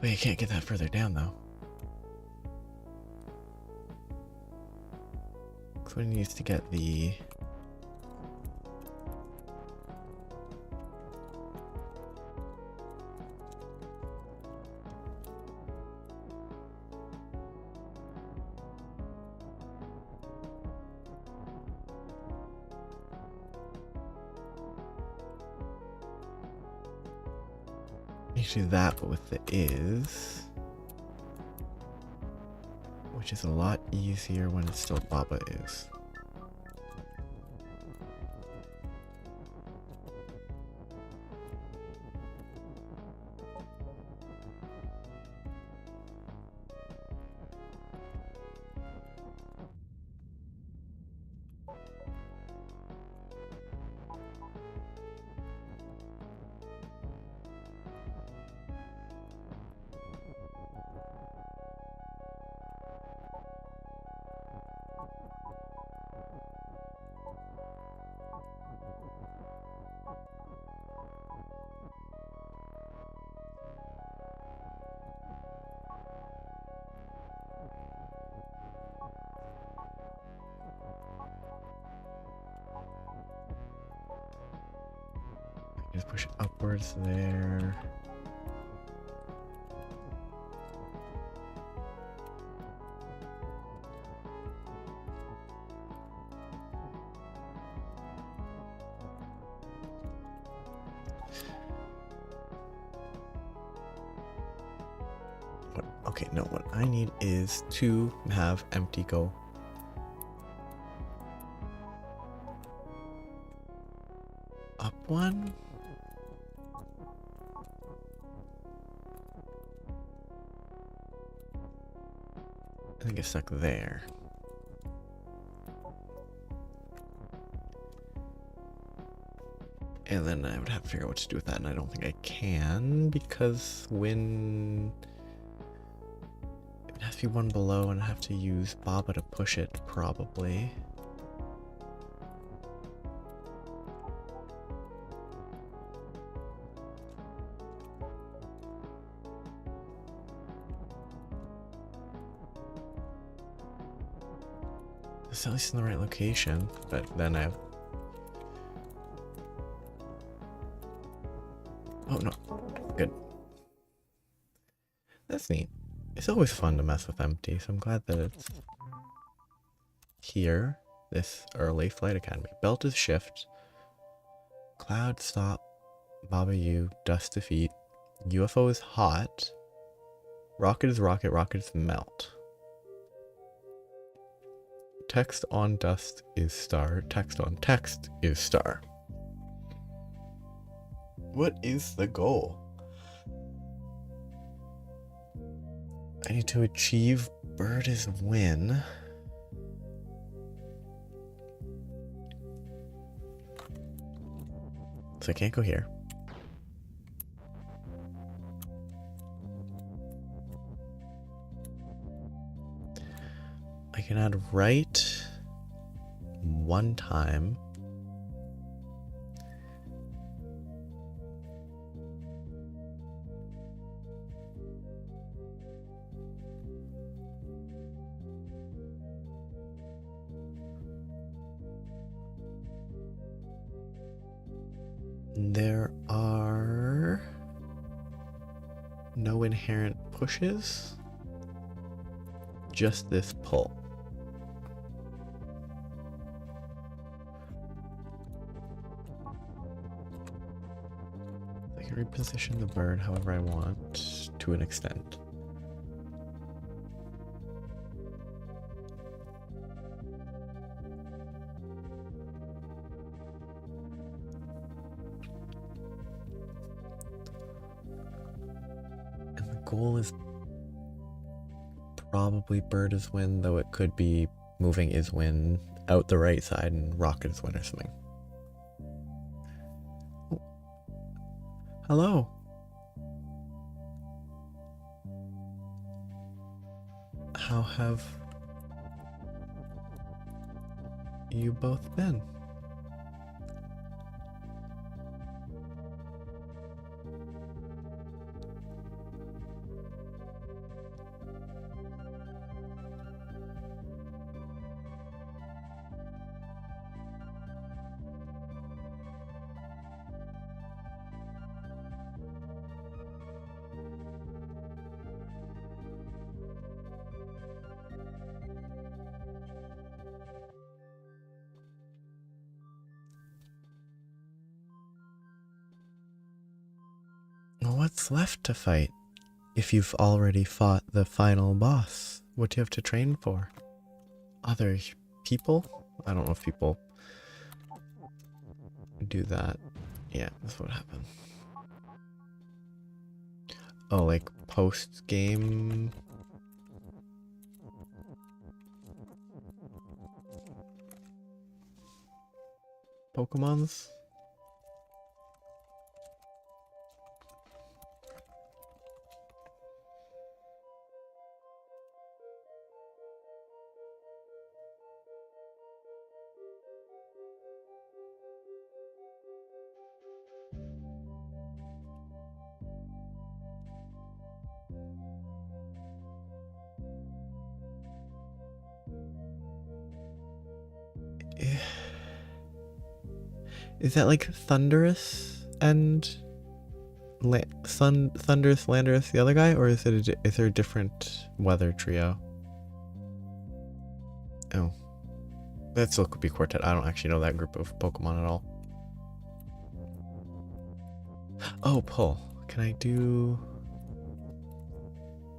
Wait, I can't get that further down though. So it needs to get the... Actually that, but with the is, which is a lot easier when it's still Baba is. push upwards there. Okay, no, what I need is to have empty go. Up one? I think it's stuck there. And then I would have to figure out what to do with that, and I don't think I can, because when it has to be one below, and I have to use Baba to push it, probably. It's at least in the right location, but then I have... Oh no, good. That's neat. It's always fun to mess with empty, so I'm glad that it's here. This early Flight Academy. Belt is shift. Cloud stop. Baba U. Dust defeat. UFO is hot. Rocket is rocket. Rocket is melt. Text on dust is star. Text on text is star. What is the goal? I need to achieve bird is win. So I can't go here. I can add right one time. There are no inherent pushes, just this pull. I can reposition the bird however I want to an extent. Goal is probably bird is win, though it could be moving is win out the right side and rocket is win or something. Oh. Hello. How have you both been? What's left to fight? If you've already fought the final boss, what do you have to train for? Other people? I don't know if people do that. Yeah, that's what happened. Oh, like post-game? Pokemons? Is that like thunderous? and Thunderous Landorus the other guy, or is there a different weather trio? Oh, that still could be Quartet. I don't actually know that group of Pokemon at all. Oh, pull. Can I do...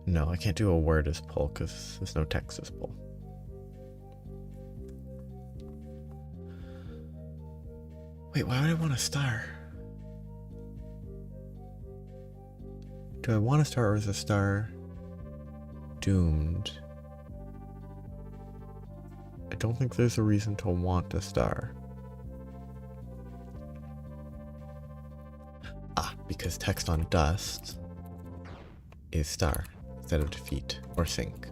No, I can't do a word as pull because there's no text as pull. Wait, why would I want a star? Do I want a star, or is a star doomed? I don't think there's a reason to want a star. Ah, because text on dust is star instead of defeat or sink.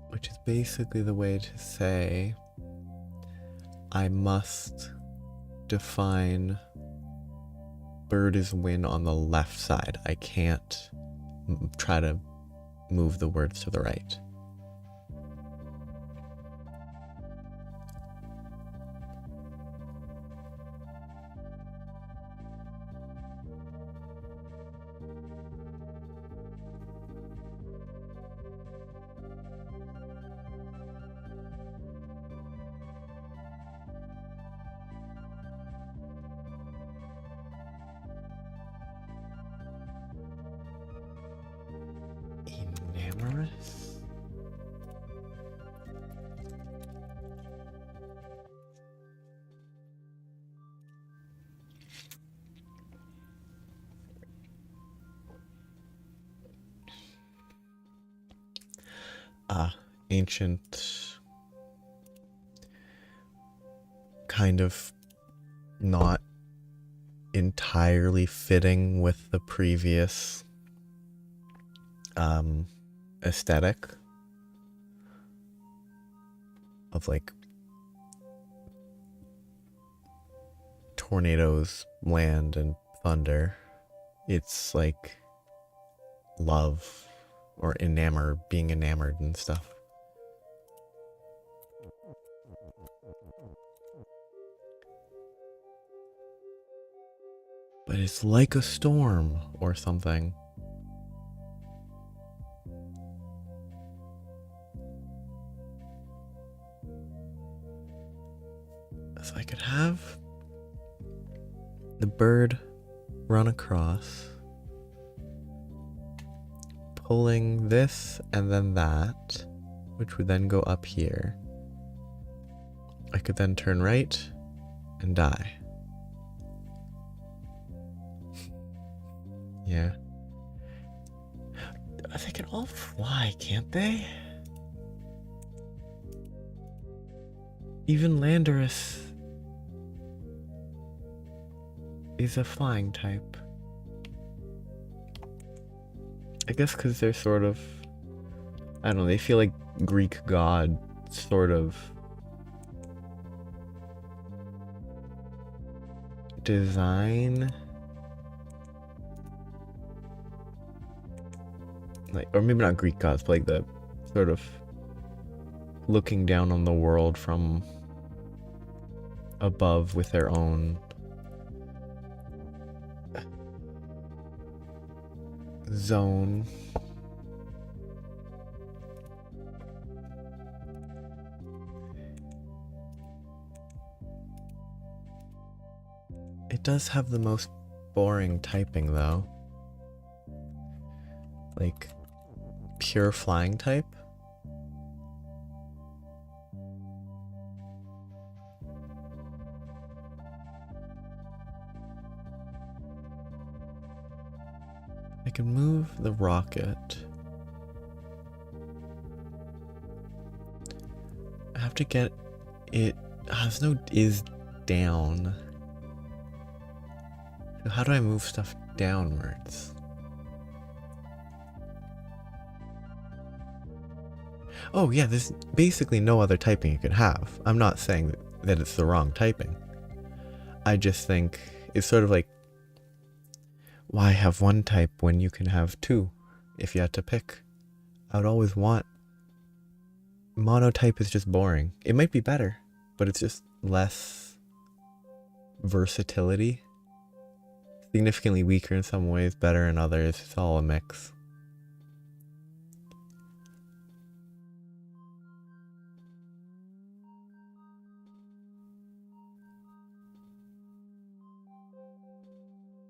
Which is basically the way to say I must define bird is win on the left side. I can't try to move the words to the right. Enamorous? Ancient, kind of not entirely fitting with the previous aesthetic of like tornadoes, land, and thunder. It's like love or being enamored and stuff. But it's like a storm or something. So I could have the bird run across, pulling this and then that, which would then go up here. I could then turn right and die. Yeah. They can all fly, can't they? Even Landorus is a flying type. I guess because they're sort of, I don't know, they feel like Greek god sort of design. Like, or maybe not Greek gods, but like the sort of looking down on the world from above with their own zone. It does have the most boring typing though. Like pure flying type. I can move the rocket. I have to get it. There's no is down. So how do I move stuff downwards? Oh yeah, there's basically no other typing you could have. I'm not saying that it's the wrong typing. I just think it's sort of like, why have one type when you can have two if you had to pick? I would always want... Monotype is just boring. It might be better, but it's just less versatility. Significantly weaker in some ways, better in others. It's all a mix.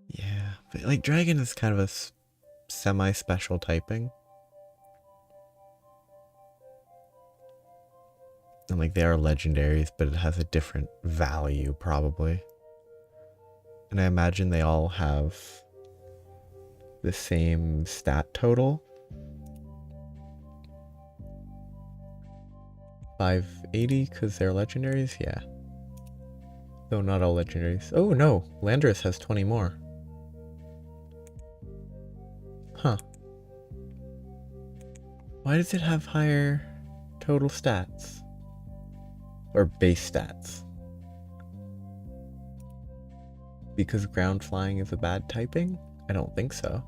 Yeah, but like dragon is kind of a semi-special typing. And like they are legendaries, but it has a different value probably. And I imagine they all have the same stat total. 580 because they're legendaries? Yeah. Though not all legendaries. Oh no, Landorus has 20 more. Huh. Why does it have higher total stats? Or base stats? Because ground flying is a bad typing? I don't think so.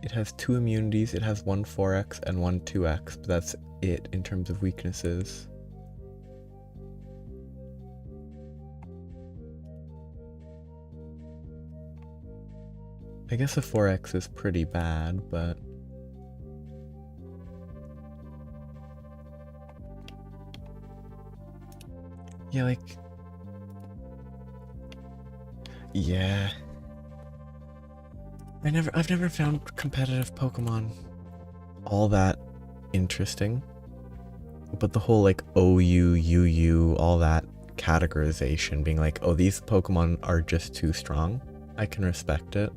It has 2 immunities, it has one 4x and one 2x, but that's it in terms of weaknesses. I guess a 4x is pretty bad, but... yeah, like... yeah. I've never found competitive Pokemon all that interesting. But the whole like OU, UU, all that categorization being like, oh, these Pokemon are just too strong. I can respect it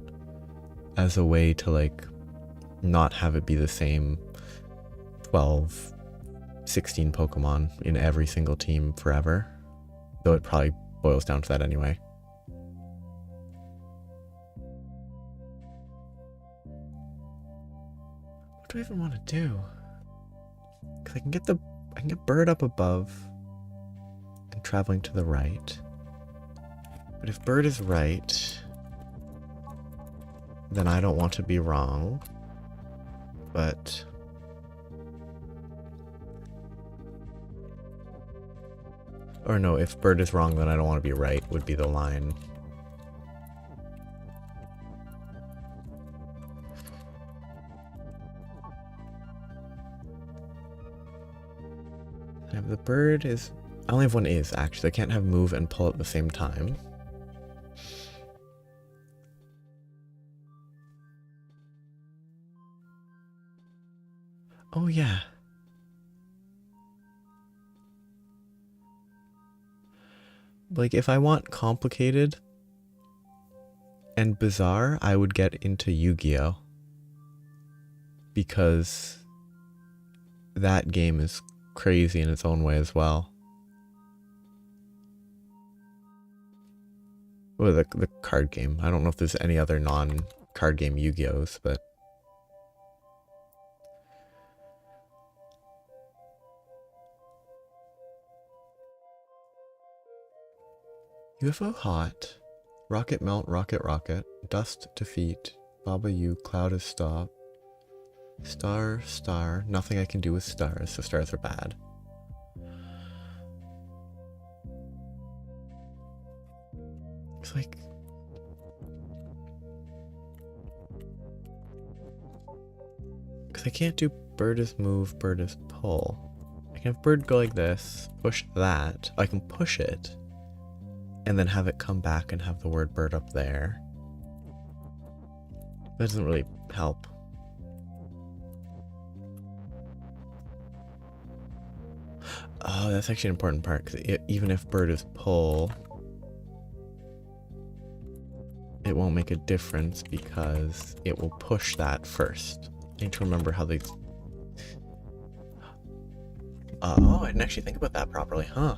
as a way to like not have it be the same 12, 16 Pokemon in every single team forever. Though it probably boils down to that anyway. What do I even want to do? Because I can get Bird up above and traveling to the right. But if Bird is right, then I don't want to be wrong. But... or no, if Bird is wrong, then I don't want to be right, would be the line. And the Bird is... I only have one is, actually. I can't have move and pull at the same time. Oh, yeah. Like, if I want complicated and bizarre, I would get into Yu-Gi-Oh! Because that game is crazy in its own way as well. Well, the card game. I don't know if there's any other non-card game Yu-Gi-Ohs, but... UFO hot. Rocket melt, rocket rocket. Dust defeat. Baba U, cloud is stop. Star, star. Nothing I can do with stars, so stars are bad. It's like... because I can't do bird is move, bird is pull. I can have bird go like this, push that. I can push it, and then have it come back and have the word bird up there. That doesn't really help. Oh, that's actually an important part, because even if bird is pull, it won't make a difference because it will push that first. I need to remember how they... oh, I didn't actually think about that properly, huh?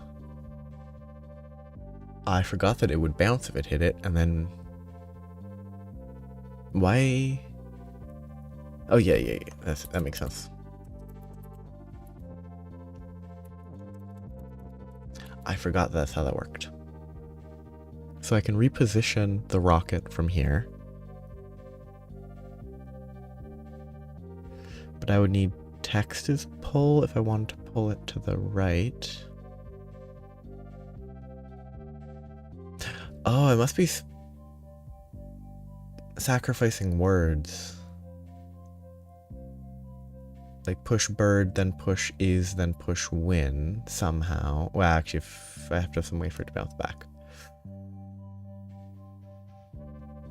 I forgot that it would bounce if it hit it, and then... why... oh, yeah. That makes sense. I forgot that's how that worked. So I can reposition the rocket from here. But I would need text as pull if I wanted to pull it to the right. Oh, I must be sacrificing words. Like push bird, then push is, then push win somehow. Well, actually, if I have to have some way for it to bounce back.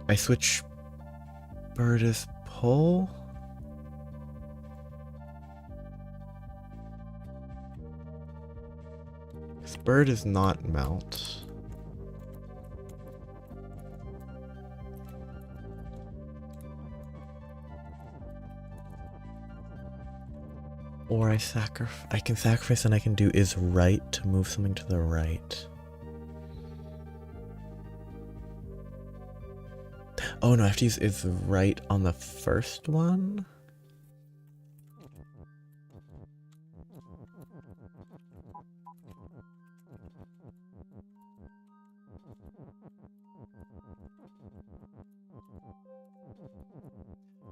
I switch bird as pull. This bird is not melt. Or I can sacrifice and I can do is right to move something to the right. Oh no, I have to use is right on the first one?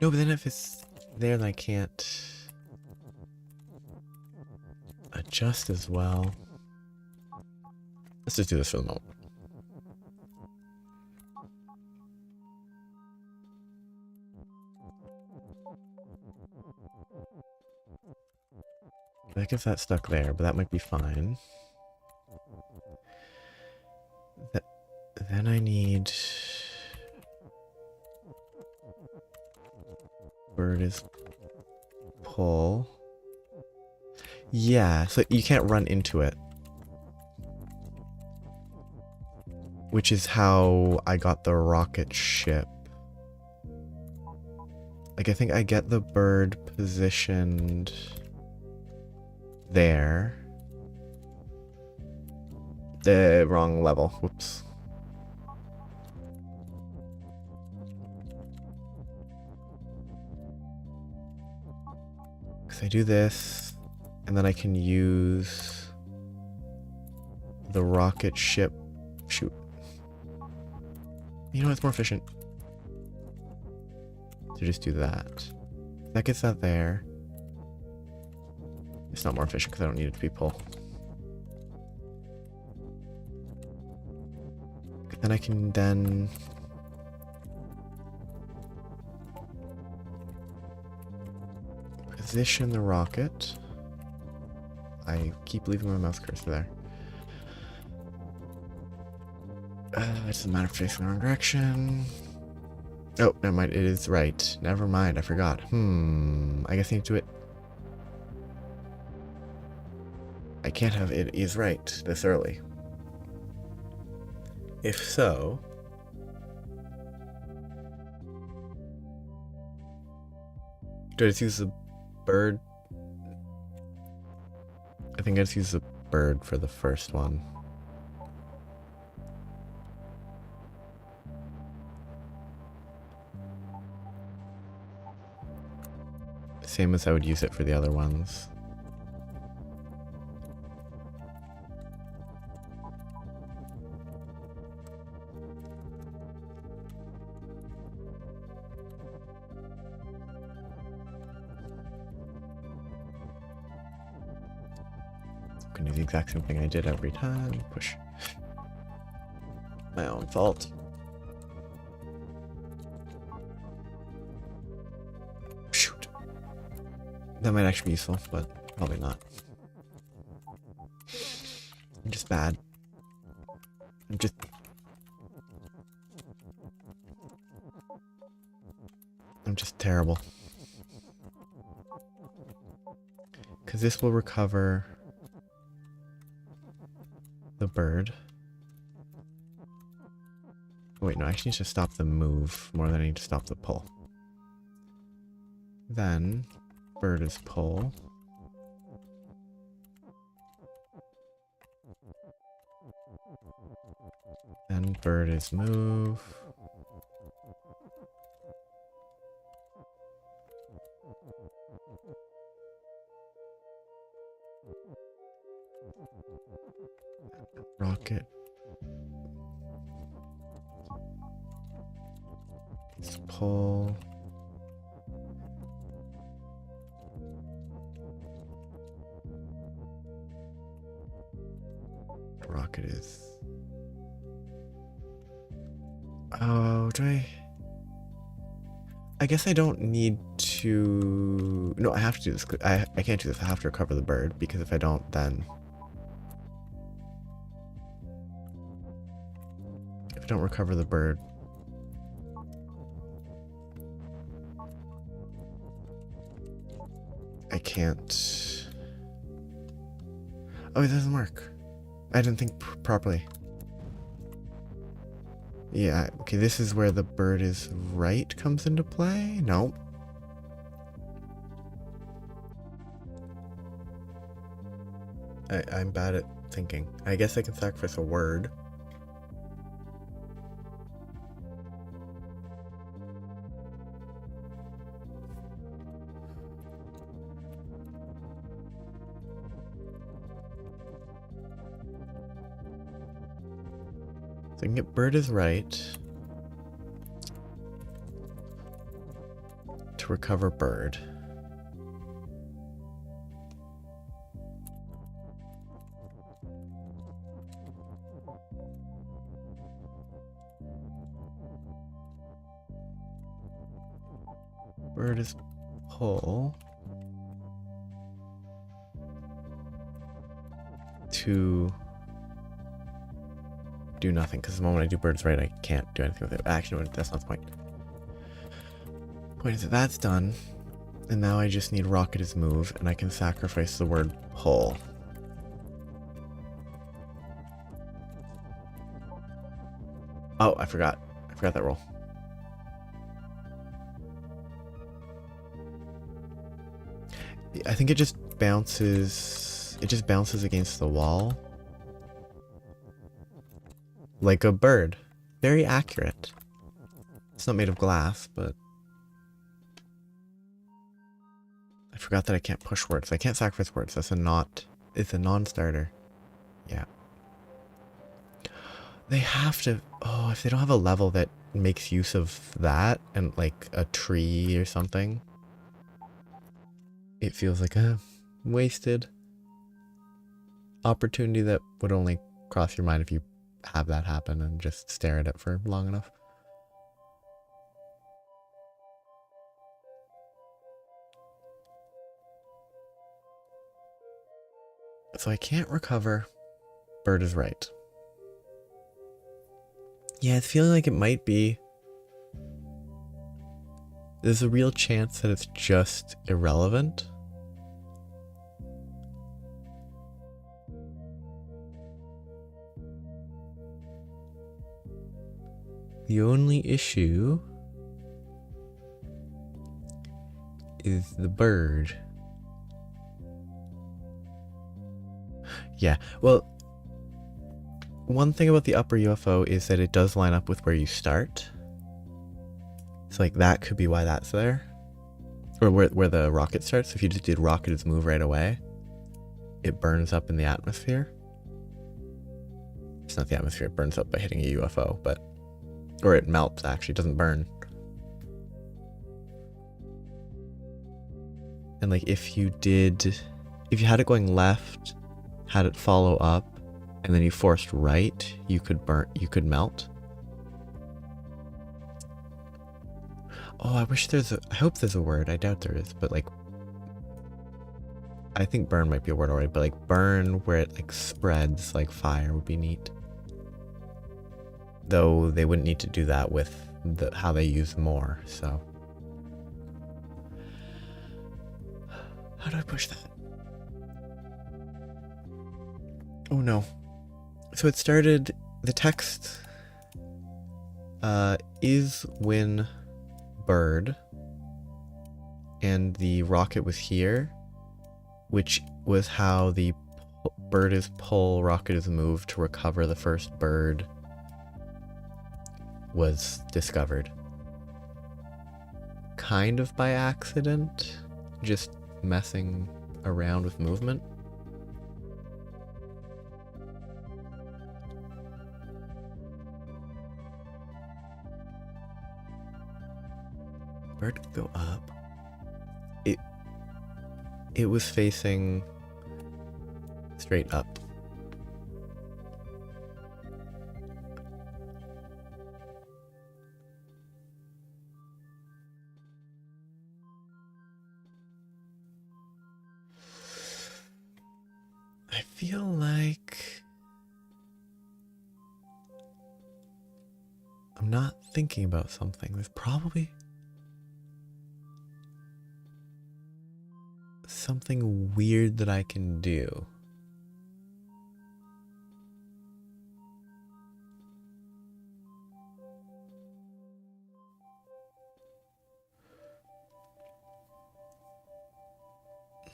No, but then if it's there, then I can't adjust as well. Let's just do this for the moment. I guess that's stuck there, but that might be fine. Then I need bird is pull. Yeah, so you can't run into it. Which is how I got the rocket ship. Like, I think I get the bird positioned there. The wrong level. Whoops. Because I do this, and then I can use the rocket ship. Shoot. You know, it's more efficient to just do that. That gets that there. It's not more efficient because I don't need it to be pull. Then I can then position the rocket. I keep leaving my mouse cursor there. It doesn't matter if it's facing the wrong direction. Oh, never mind. It is right. Never mind. I forgot. I guess I need to do it. I can't have it is right this early. If so, do I just use the bird? I think I just use the bird for the first one. Same as I would use it for the other ones. I'm gonna do the exact same thing I did every time. Push. My own fault. Shoot. That might actually be useful, but probably not. I'm just bad. I'm just terrible. Because this will recover the bird. Wait, no, I actually need to stop the move more than I need to stop the pull. Then, bird is pull. Then bird is move. Rocket. Let's pull. Rocket is. Oh, do I guess I don't need to. No, I have to do this. I can't do this. I have to recover the bird because if I don't, then. If I don't recover the bird. I can't. Oh, it doesn't work. I didn't think properly. Yeah, okay, this is where the bird is right comes into play? Nope. I'm bad at thinking. I guess I can sacrifice a word. So I can get bird is right to recover bird. Bird is pull to do nothing, because the moment I do birds right, I can't do anything with it. Actually, no, that's not the point. Point is that that's done, and now I just need rocket is move, and I can sacrifice the word pull. Oh, I forgot that roll. I think it just bounces against the wall. Like a bird. Very accurate. It's not made of glass, but... I forgot that I can't push words. I can't sacrifice words. That's a not... It's a non-starter. Yeah. They have to... Oh, if they don't have a level that makes use of that, and like a tree or something, it feels like a wasted opportunity that would only cross your mind if you have that happen and just stare at it for long enough. So I can't recover. Bird is right. Yeah, it's feeling like it might be. There's a real chance that it's just irrelevant. The only issue is the bird. Yeah, well, one thing about the upper UFO is that it does line up with where you start. So like that could be why that's there. Or where the rocket starts. If you just did rocket's move right away, it burns up in the atmosphere. It's not the atmosphere, it burns up by hitting a UFO, but... Or it melts, actually, it doesn't burn. And like if you had it going left, had it follow up, and then you forced right, you could melt. Oh, I hope there's a word. I doubt there is, but like, I think burn might be a word already, but like burn where it like spreads like fire would be neat. Though they wouldn't need to do that with how they use more, so. How do I push that? Oh no. So it started, the text is when bird, and the rocket was here, which was how the bird is pull, rocket is move to recover the first bird was discovered. Kind of by accident, just messing around with movement. Bird could go up. It was facing straight up. I feel like I'm not thinking about something. There's probably something weird that I can do.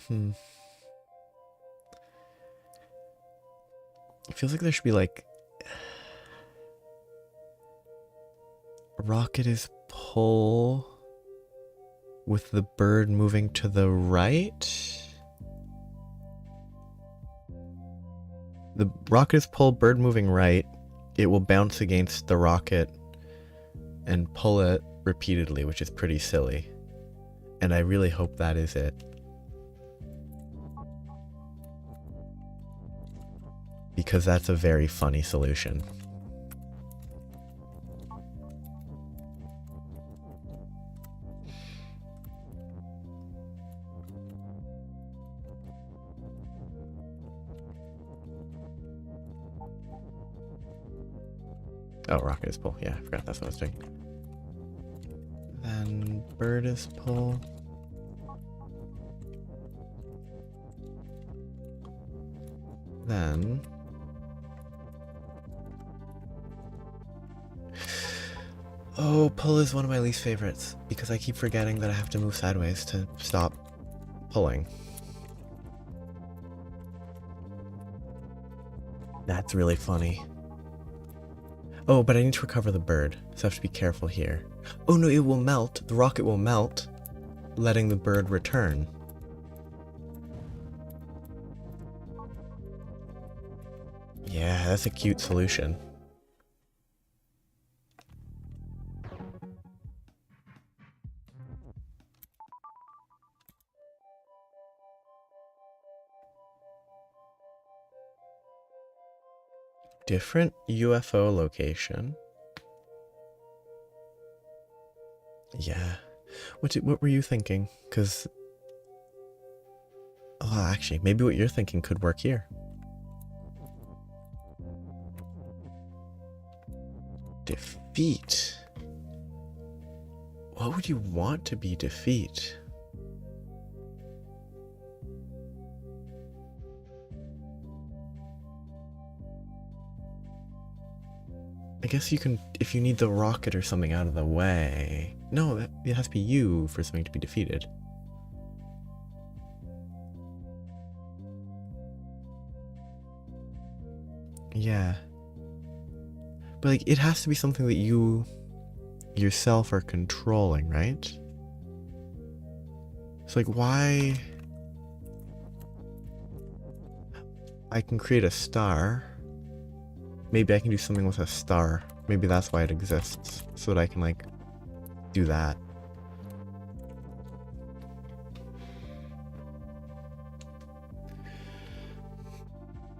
It feels like there should be like rocket is pull with the bird moving to the right. The rocket is pull, bird moving right. It will bounce against the rocket and pull it repeatedly, which is pretty silly. And I really hope that is it. Because that's a very funny solution. Oh, rocket is pull. Yeah, I forgot that's what I was doing. Then bird is pull. Then oh, pull is one of my least favorites because I keep forgetting that I have to move sideways to stop pulling. That's really funny. Oh, but I need to recover the bird, so I have to be careful here. Oh no, it will melt. The rocket will melt, letting the bird return. Yeah, that's a cute solution. Different UFO location. Yeah. What were you thinking? Because... oh, actually, maybe what you're thinking could work here. Defeat. What would you want to be defeat? I guess you can, if you need the rocket or something out of the way. No, it has to be you for something to be defeated. Yeah. But like, it has to be something that you yourself are controlling, right? So like, why... I can create a star. Maybe I can do something with a star. Maybe that's why it exists. So that I can, like, do that.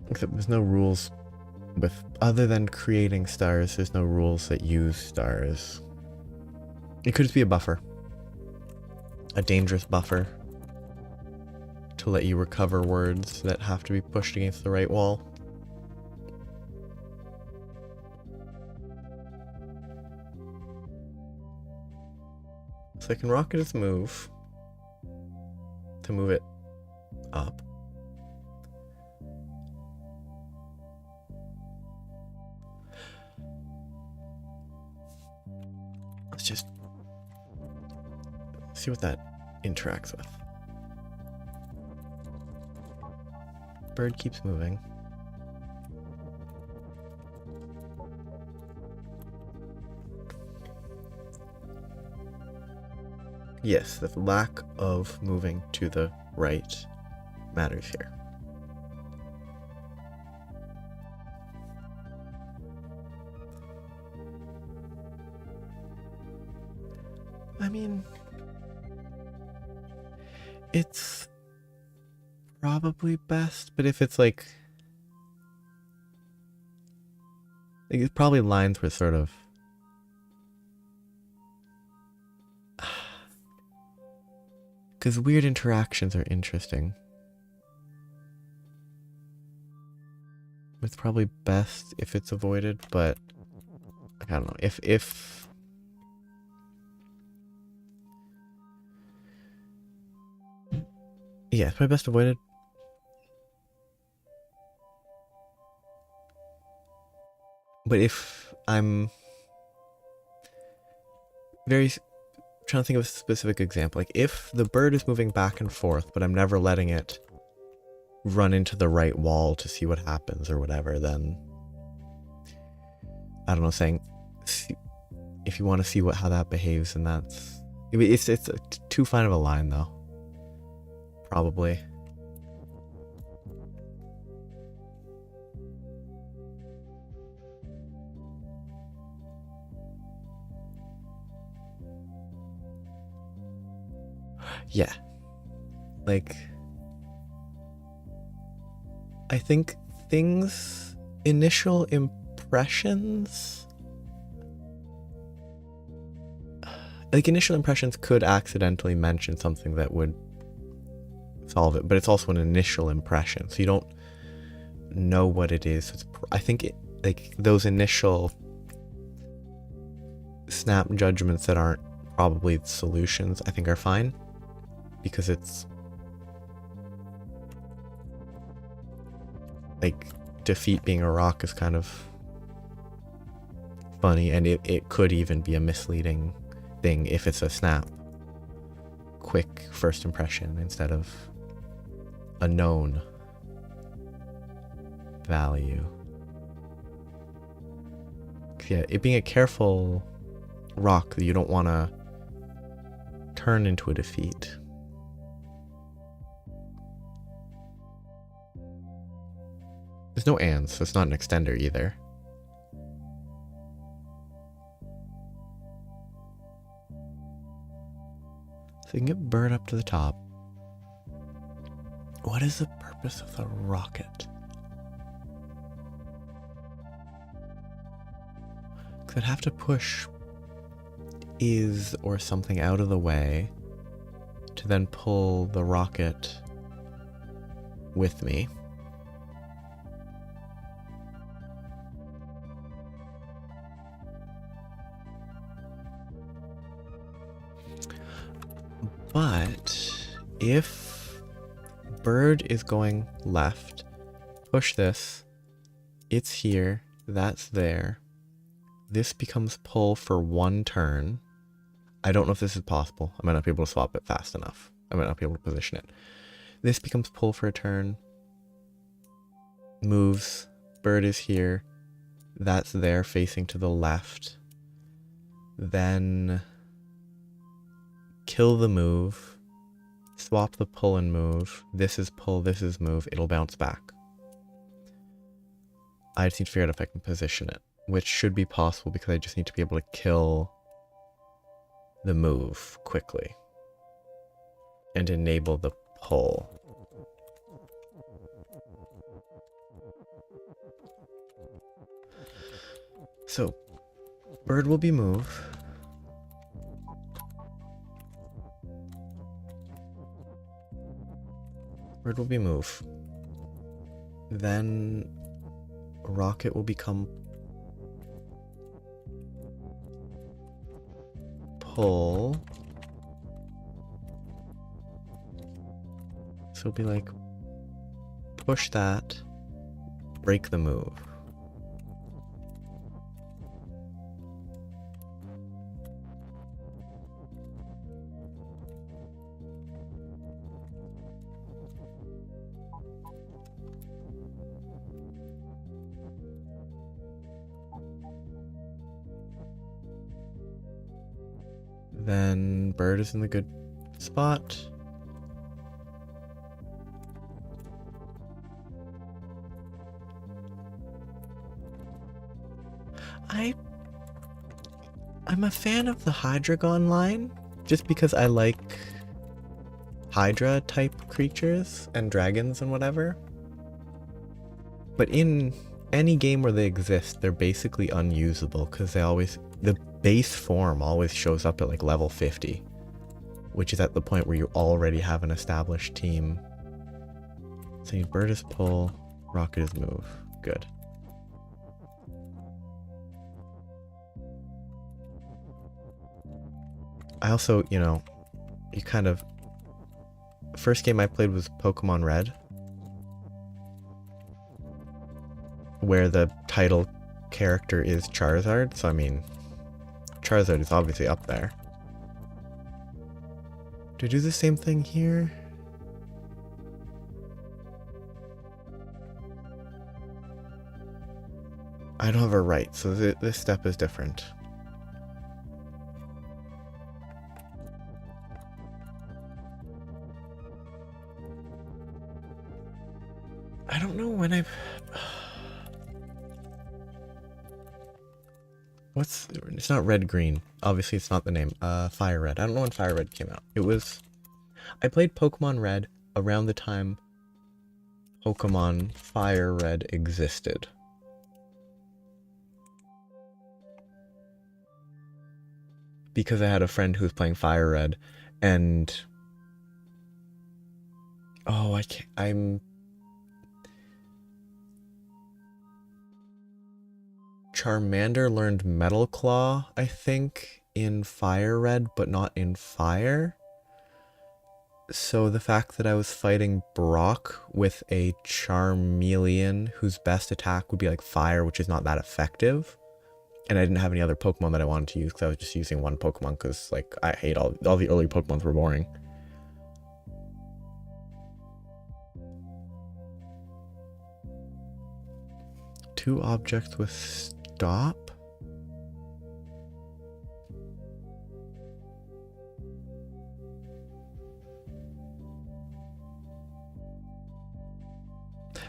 Except there's no rules with... other than creating stars, there's no rules that use stars. It could just be a buffer. A dangerous buffer. To let you recover words that have to be pushed against the right wall. So I can rocket its move to move it up. Let's just see what that interacts with. Bird keeps moving. Yes, the lack of moving to the right matters here. I mean, It's probably best, but if it's like it's probably lines were sort of because weird interactions are interesting. It's probably best if it's avoided, but I don't know. If yeah, it's probably best avoided. But if I'm very trying to think of a specific example, like if the bird is moving back and forth, but I'm never letting it run into the right wall to see what happens or whatever, then I don't know, saying if you want to see how that behaves, and it's too fine of a line though. Probably. Yeah. Like, I think initial impressions, could accidentally mention something that would solve it, but it's also an initial impression, so you don't know what it is. So I think those initial snap judgments that aren't probably solutions, I think are fine, because it's like defeat being a rock is kind of funny, and it could even be a misleading thing if it's a snap quick first impression instead of a known value. Yeah, it being a careful rock that you don't want to turn into a defeat. There's no ands, so it's not an extender either. So you can get bird up to the top. What is the purpose of the rocket? Because I'd have to push is or something out of the way to then pull the rocket with me. But if bird is going left, push this, it's here, that's there. This becomes pull for one turn. I don't know if this is possible. I might not be able to swap it fast enough. I might not be able to position it. This becomes pull for a turn. Moves. Bird is here. That's there facing to the left. Then kill the move. Swap the pull and move. This is pull, this is move. It'll bounce back. I just need to figure out if I can position it, which should be possible because I just need to be able to kill the move quickly and enable the pull. So, bird will be move. Bird will be move. Then rocket will become pull. So it'll be like push that, break the move. Then bird is in the good spot. I'm a fan of the Hydreigon line, just because I like Hydra type creatures and dragons and whatever. But in any game where they exist, they're basically unusable because the base form always shows up at like level 50, which is at the point where you already have an established team. So bird is pull, rocket is move. Good. I also, first game I played was Pokemon Red, where the title character is Charizard, so I mean, Charizard is obviously up there. Do I do the same thing here? I don't have a right, so this step is different. I don't know when I've... It's not red green. Obviously it's not the name. Fire Red. I don't know when Fire Red came out. I played Pokemon Red around the time Pokemon Fire Red existed. Because I had a friend who was playing Fire Red, and... Oh, Charmander learned Metal Claw, I think, in Fire Red, but not in Fire. So the fact that I was fighting Brock with a Charmeleon whose best attack would be like Fire, which is not that effective, and I didn't have any other Pokemon that I wanted to use because I was just using one Pokemon because, like, I hate all the early Pokemons were boring. Two objects with stop?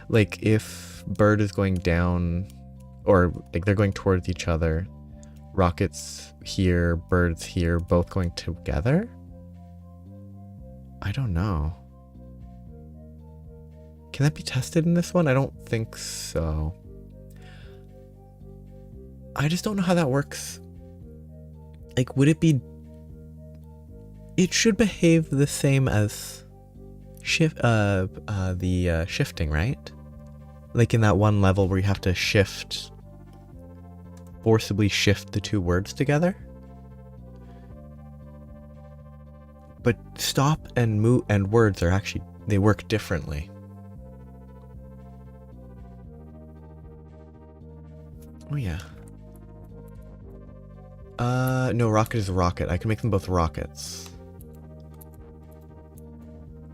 Like, if bird is going down, or like they're going towards each other, rockets here, birds here, both going together? I don't know. Can that be tested in this one? I don't think so. I just don't know how that works. Like, would it be... It should behave the same as shifting, right? Like in that one level where you have to forcibly shift the two words together. But stop and move and words are actually, they work differently. Oh yeah. No, rocket is a rocket. I can make them both rockets.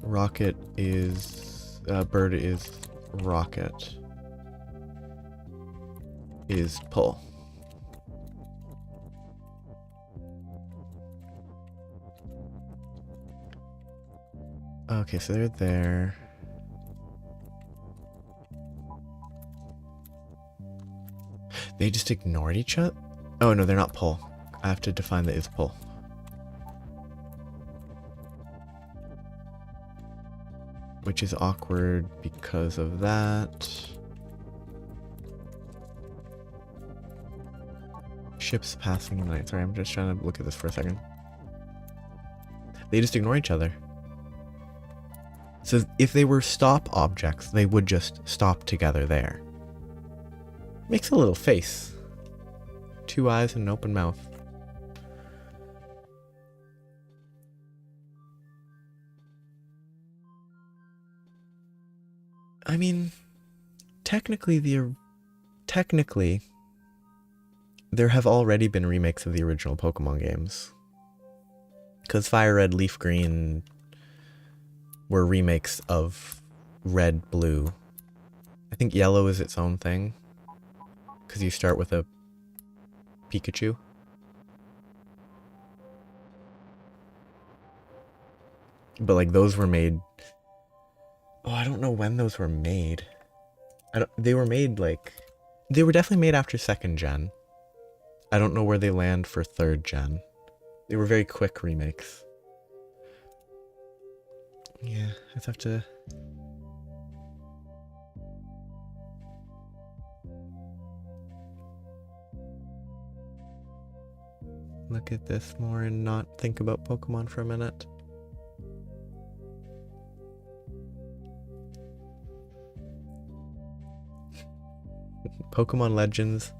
Rocket is, bird is rocket. Is pull. Okay, so they're there. They just ignored each other? Oh no, they're not pull. I have to define the is pull. Which is awkward because of that. Ships passing in the night. Sorry, I'm just trying to look at this for a second. They just ignore each other. So if they were stop objects, they would just stop together there. Makes a little face. 2 eyes and an open mouth. I mean, technically there have already been remakes of the original Pokemon games. Because Fire Red, Leaf Green were remakes of Red, Blue. I think Yellow is its own thing. Because you start with a Pikachu. But like those were made... Oh, I don't know when those were made. They were made like... They were definitely made after 2nd gen. I don't know where they land for 3rd gen. They were very quick remakes. Yeah, I just have to... look at this more and not think about Pokemon for a minute. Pokemon Legends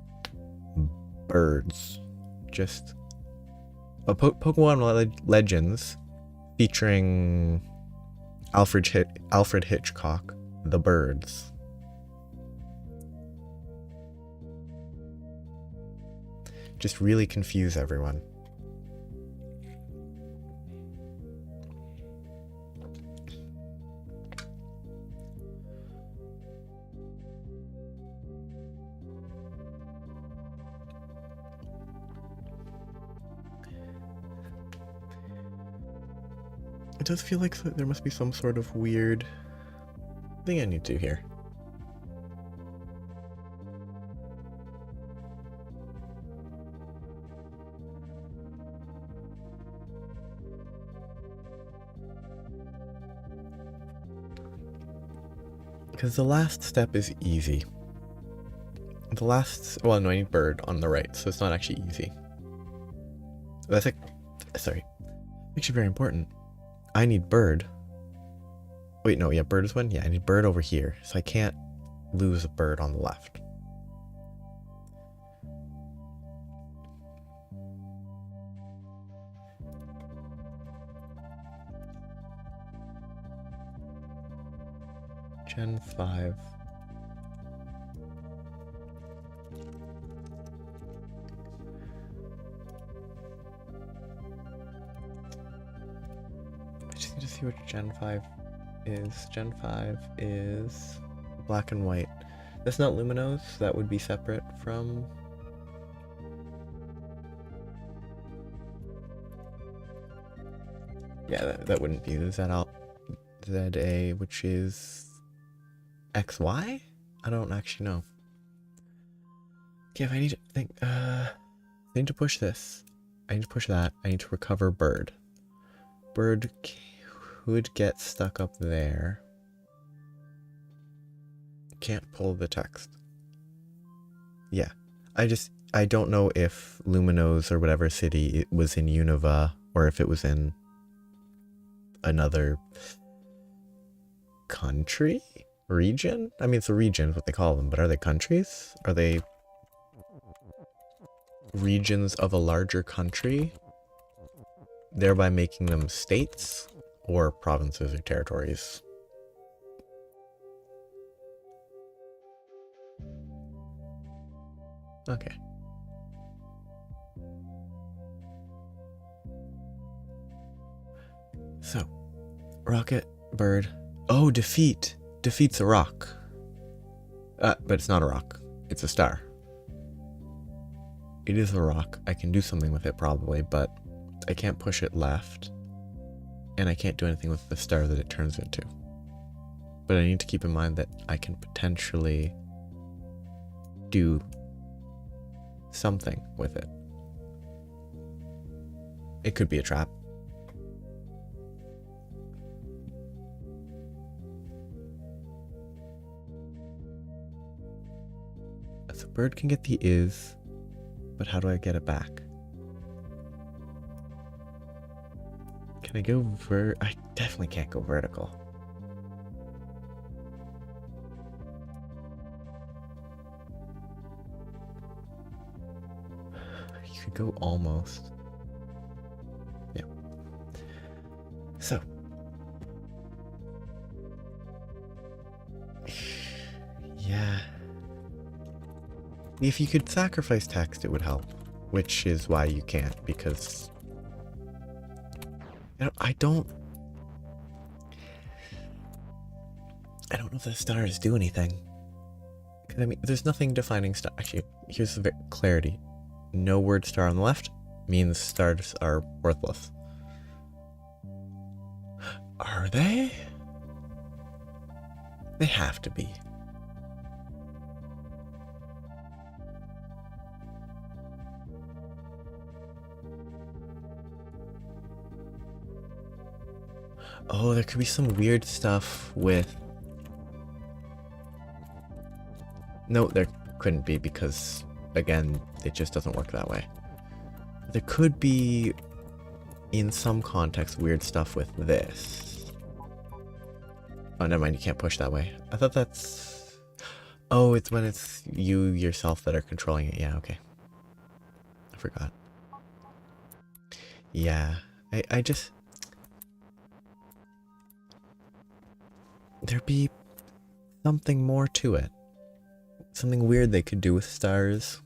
birds. Just Pokemon Legends featuring Alfred Hitchcock, The Birds. Just really confuse everyone. It does feel like there must be some sort of weird thing I need to do here. Because the last step is easy. Well, no, I need bird on the right, so it's not actually easy. That's sorry. Actually very important. I need bird. Wait, no, yeah, bird is one? Yeah, I need bird over here, so I can't lose a bird on the left. Gen 5. I just need to see what Gen 5 is. Gen 5 is black and white. That's not Luminos, that would be separate from... yeah, that wouldn't be the ZA, which is XY? I don't actually know. Okay, if I need to think, I need to push this. I need to push that. I need to recover bird. Bird could get stuck up there. Can't pull the text. Yeah. I don't know if Luminos or whatever city it was in Unova or if it was in another country? Region? I mean, it's a region, is what they call them, but are they countries? Are they regions of a larger country, thereby making them states or provinces or territories? Okay. So, rocket, bird. Oh, defeat. Defeat's a rock. But it's not a rock. It's a star. It is a rock. I can do something with it probably, but I can't push it left. And I can't do anything with the star that it turns into. But I need to keep in mind that I can potentially do something with it. It could be a trap. So bird can get the is, but how do I get it back? Can I go I definitely can't go vertical. You could go almost. Yeah. So. Yeah. If you could sacrifice text, it would help. Which is why you can't, because... I don't know if the stars do anything. I mean, there's nothing defining star. Actually, here's the clarity. No word star on the left means stars are worthless. Are they? They have to be. Oh, there could be some weird stuff with... No, there couldn't be because, again, it just doesn't work that way. There could be, in some context, weird stuff with this. Oh, never mind, you can't push that way. I thought that's... Oh, it's when it's you yourself that are controlling it. Yeah, okay. I forgot. Yeah, I just... There'd be something more to it. Something weird they could do with stars.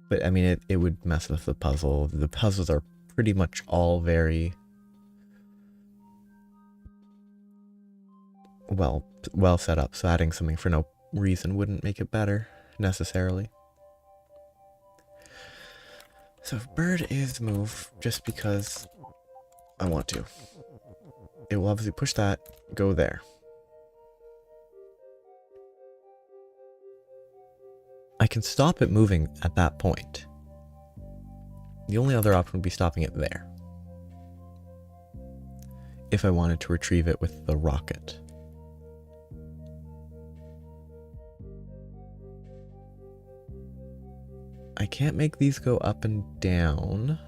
But, I mean, it would mess with the puzzle. The puzzles are pretty much all very... well set up, so adding something for no reason wouldn't make it better, necessarily. So if bird is move, just because I want to. It will obviously push that, go there. I can stop it moving at that point. The only other option would be stopping it there. If I wanted to retrieve it with the rocket. I can't make these go up and down.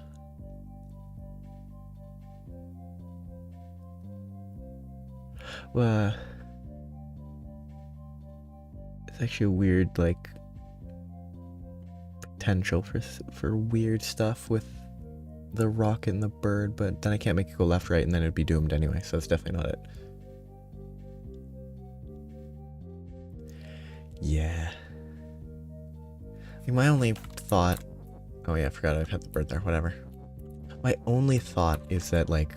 Well, it's actually a weird, like, potential for weird stuff with the rocket and the bird, but then I can't make it go left, right, and then it'd be doomed anyway, so it's definitely not it. Yeah. My only thought... Oh yeah, I forgot I'd had the bird there, whatever. My only thought is that, like,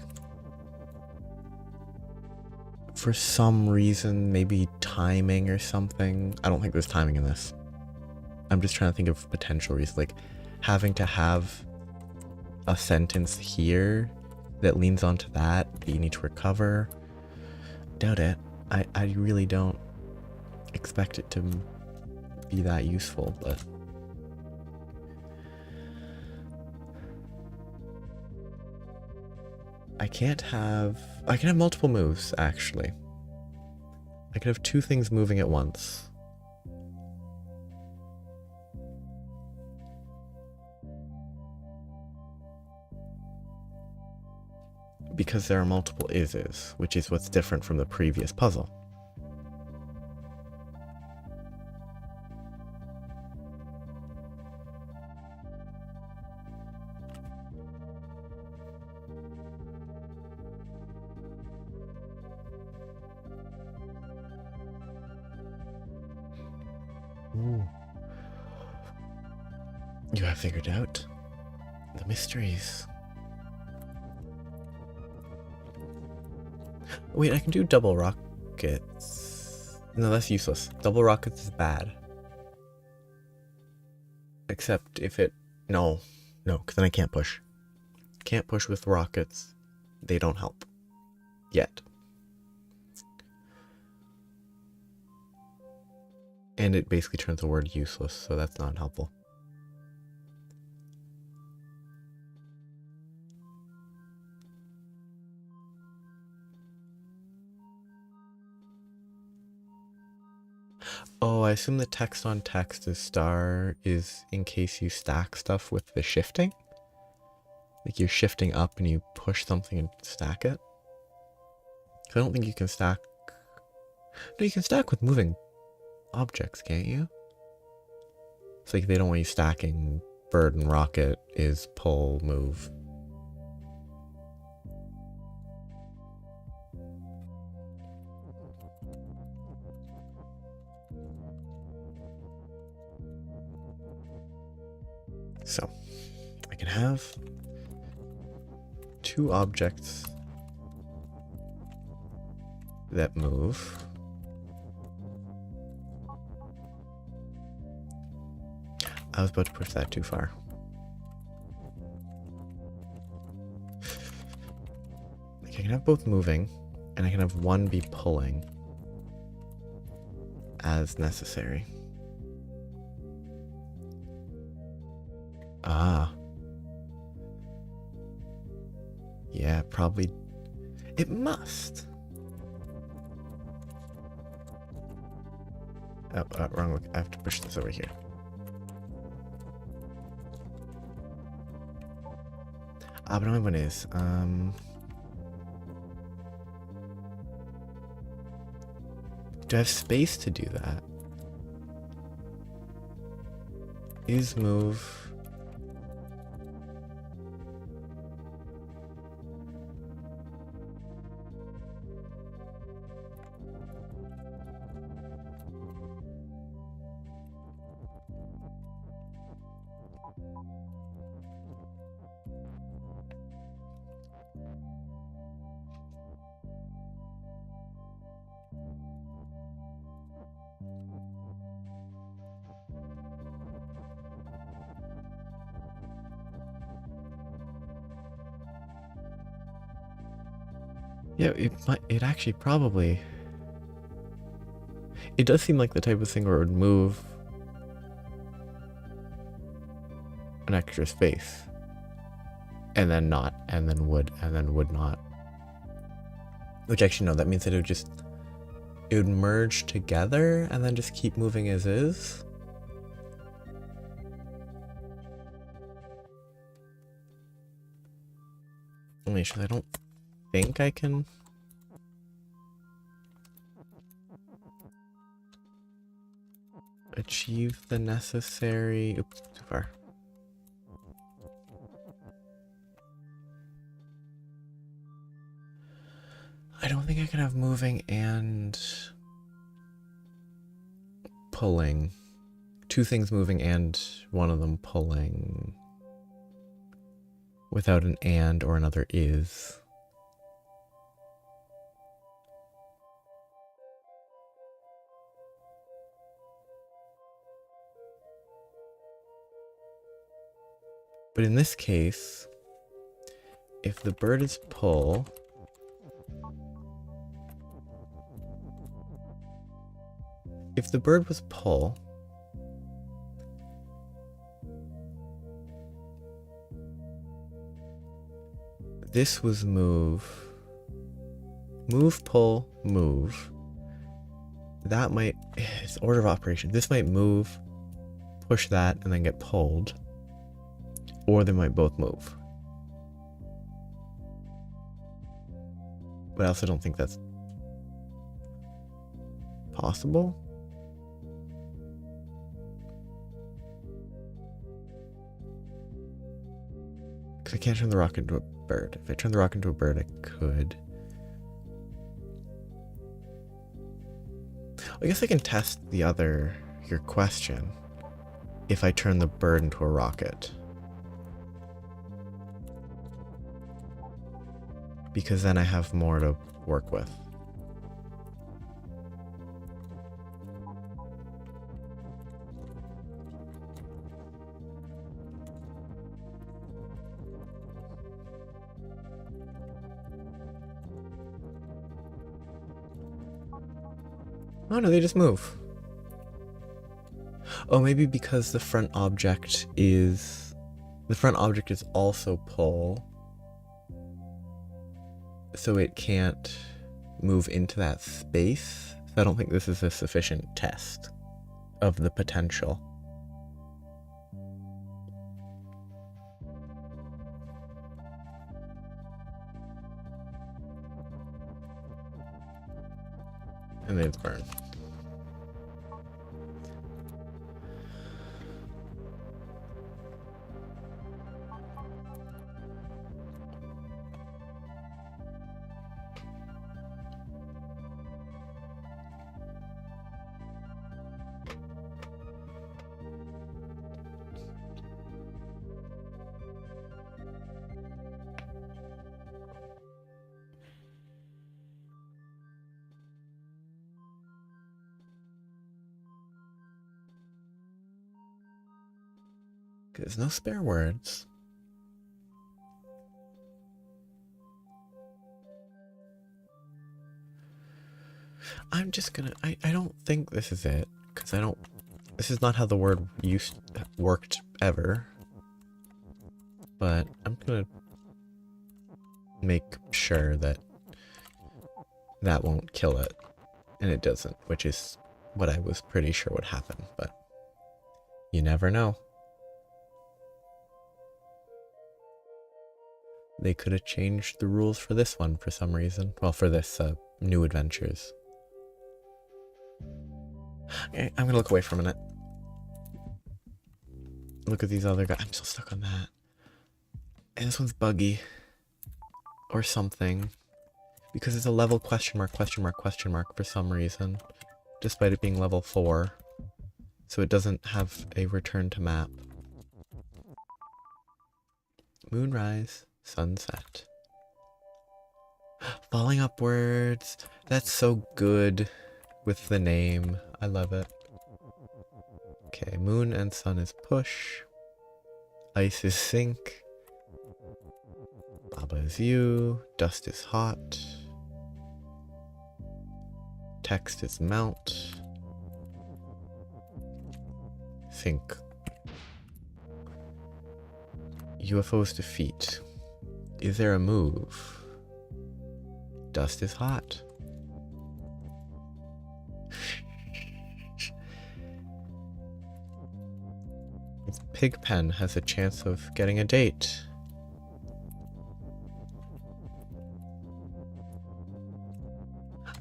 for some reason, maybe timing or something. I don't think there's timing in this. I'm just trying to think of potential reasons, like having to have a sentence here that leans onto that you need to recover. Doubt it. I really don't expect it to be that useful, but... I can have multiple moves, actually. I can have two things moving at once. Because there are multiple is, which is what's different from the previous puzzle. Ooh. You have figured out the mysteries. Wait, I can do double rockets. No, that's useless. Double rockets is bad. Except if it... No, because then I can't push. Can't push with rockets. They don't help. Yet. And it basically turns the word useless, so that's not helpful. Oh, I assume the text on text is star is in case you stack stuff with the shifting? Like you're shifting up and you push something and stack it? 'Cause I don't think you can stack... No, you can stack with moving objects, can't you? It's like they don't want you stacking bird and rocket is pull, move. So, I can have two objects that move. I was about to push that too far. Like I can have both moving, and I can have one be pulling as necessary. Ah. Yeah, probably. It must. Oh, wrong look. I have to push this over here. But no one is. Do I have space to do that? Is move. Yeah, it actually probably. It does seem like the type of thing where it would move an extra space. And then not, and then would not. Which actually, no, that means that it would merge together and then just keep moving as is. Because I don't think I can. Achieve the necessary. Oops, too far. I don't think I can have moving and pulling. Two things moving and one of them pulling without an and or another is. But in this case, if the bird is pull, if the bird was pull, this was move, pull, move. That might, it's order of operation. This might move, push that, and then get pulled. Or they might both move. But I also don't think that's possible. Because I can't turn the rock into a bird. If I turn the rock into a bird, I could. I guess I can test your question, if I turn the bird into a rocket. Because then I have more to work with. Oh no, they just move. Oh, maybe because the front object is also pull. So it can't move into that space. So I don't think this is a sufficient test of the potential. And then it's burned. There's no spare words. I'm just gonna, I don't think this is it, because this is not how the word worked ever. But I'm gonna make sure that that won't kill it. And it doesn't, which is what I was pretty sure would happen, but you never know. They could have changed the rules for this one for some reason. Well, for this new adventures. Okay, I'm gonna look away for a minute. Look at these other guys. I'm still stuck on that. And this one's buggy. Or something. Because it's a level question mark for some reason. Despite it being level 4. So it doesn't have a return to map. Moonrise. Sunset. Falling upwards. That's so good with the name. I love it. Okay, moon and sun is push. Ice is sink. Baba is you. Dust is hot. Text is melt. Think. UFO's defeat. Is there a move? Dust is hot. Pigpen has a chance of getting a date.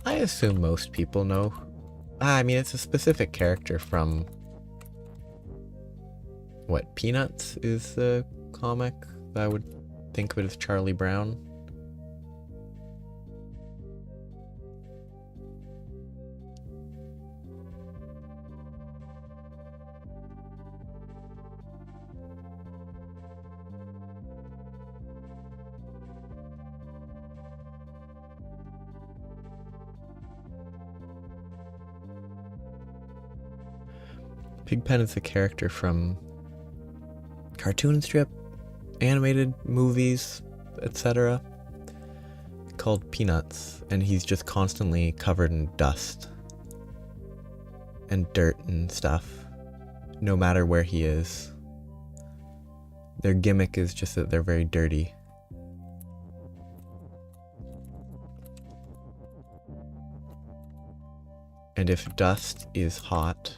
I assume most people know. I mean, it's a specific character from... What, Peanuts is the comic? I would think of it as Charlie Brown. Pigpen is a character from cartoon strip, animated movies, etc. called Peanuts, and he's just constantly covered in dust and dirt and stuff, no matter where he is. Their gimmick is just that they're very dirty. And if dust is hot,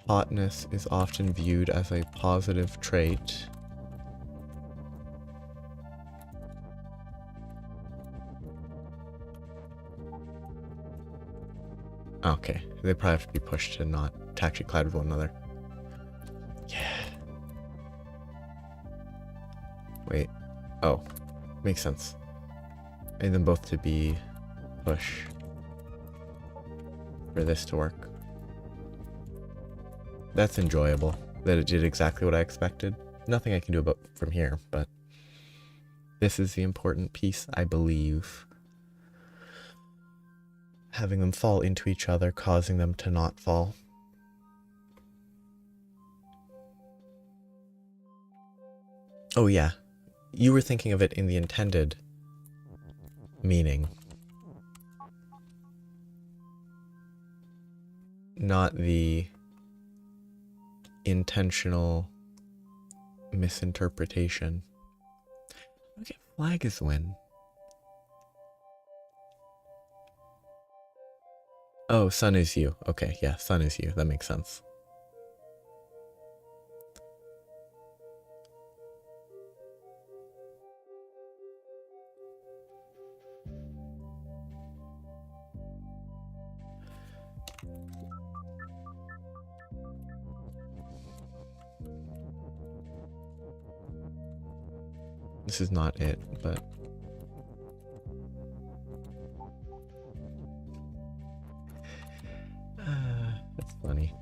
hotness is often viewed as a positive trait. Okay, they probably have to be pushed to not actually collide with one another. Yeah. Wait. Oh, makes sense. I need them both to be push for this to work. That's enjoyable, that it did exactly what I expected. Nothing I can do about from here, but this is the important piece, I believe. Having them fall into each other, causing them to not fall. Oh yeah, you were thinking of it in the intended meaning. Not the intentional misinterpretation. Okay, flag is win. Oh, sun is you. Okay, yeah, sun is you. That makes sense. This is not it, but... that's funny.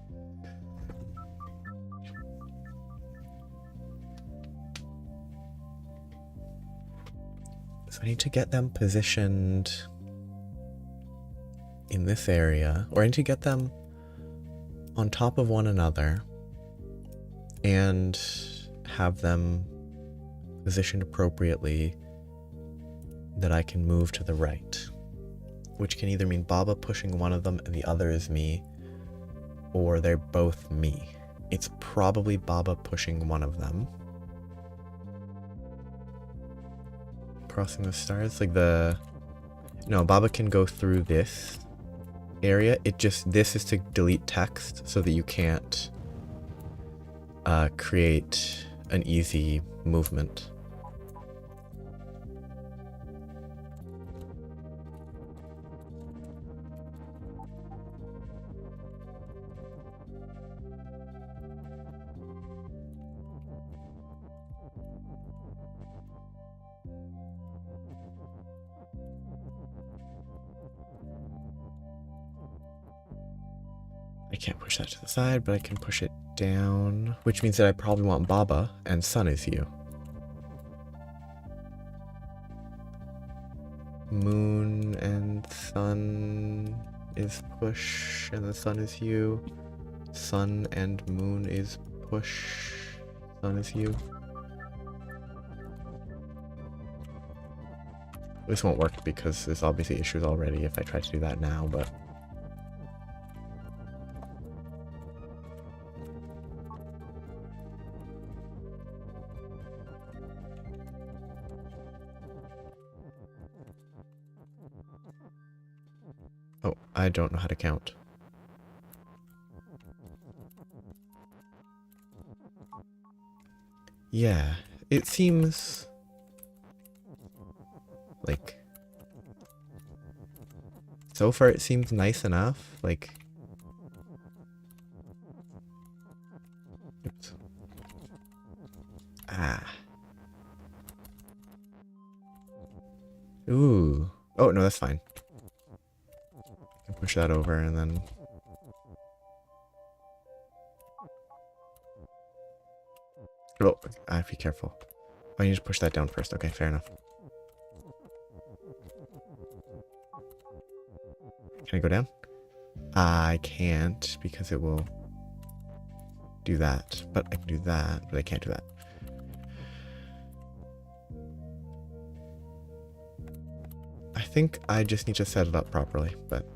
So I need to get them positioned in this area, or I need to get them on top of one another and have them positioned appropriately that I can move to the right, which can either mean Baba pushing one of them and the other is me, or they're both me. It's probably Baba pushing one of them. crossing the stars? Like the... No, Baba can go through this area. This is to delete text so that you can't create an easy movement. I can't push that to the side, but I can push it down, which means that I probably want Baba, and Sun is you. Moon and Sun is push, and the Sun is you. Sun and Moon is push, Sun is you. This won't work because there's obviously issues already if I try to do that now, but... Oh, I don't know how to count. Yeah, it seems like so far it seems nice enough. Like, oops. Ooh. Oh no, that's fine. I can push that over and then. Oh, I have to be careful. Oh, you need to push that down first. Okay, fair enough. Can I go down? I can't because it will do that. But I can do that, but I can't do that. I think I just need to set it up properly, but...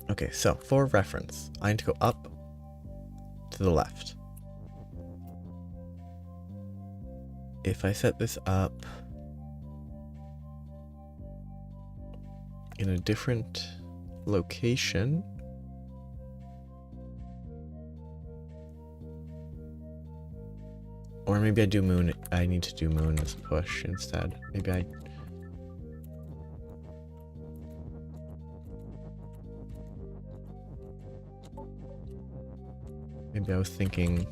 Okay, so for reference, I need to go up to the left. If I set this up in a different location, or maybe I do moon, I need to do moon as push instead. Maybe I was thinking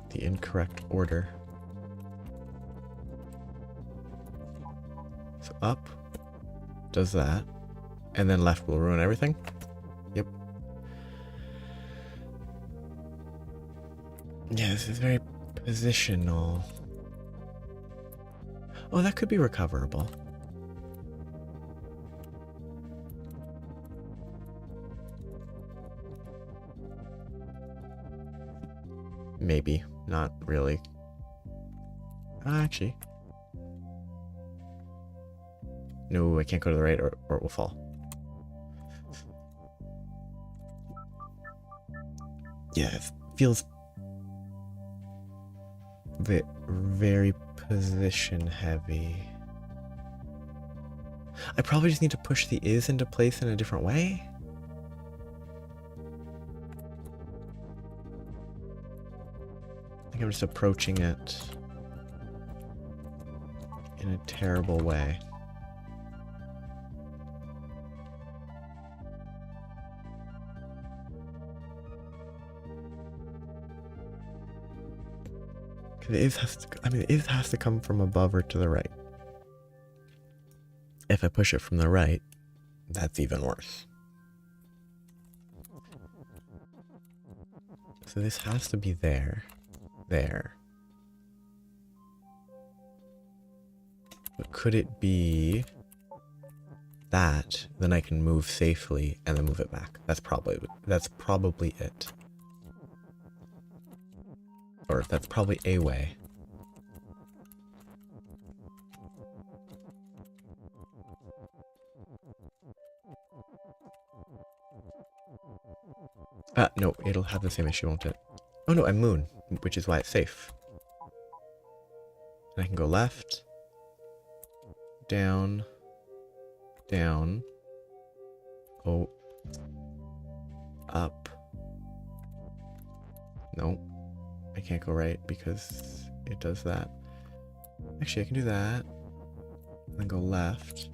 the incorrect order. So up does that, and then left will ruin everything. Yep. Yeah, this is very positional. Oh, that could be recoverable. Maybe. Not really. Actually. No, I can't go to the right or it will fall. Yeah, it feels very position heavy. I probably just need to push the is into place in a different way. I think I'm just approaching it in a terrible way. The is has to, I mean, the is has to come from above or to the right. If I push it from the right, that's even worse. So this has to be there. There. But could it be that? Then I can move safely and then move it back. That's probably it. Or that's probably a way. No, it'll have the same issue, won't it? Oh no, I'm moon, which is why it's safe. And I can go left, down, down, oh, up. Nope, I can't go right because it does that. Actually, I can do that, and then go left.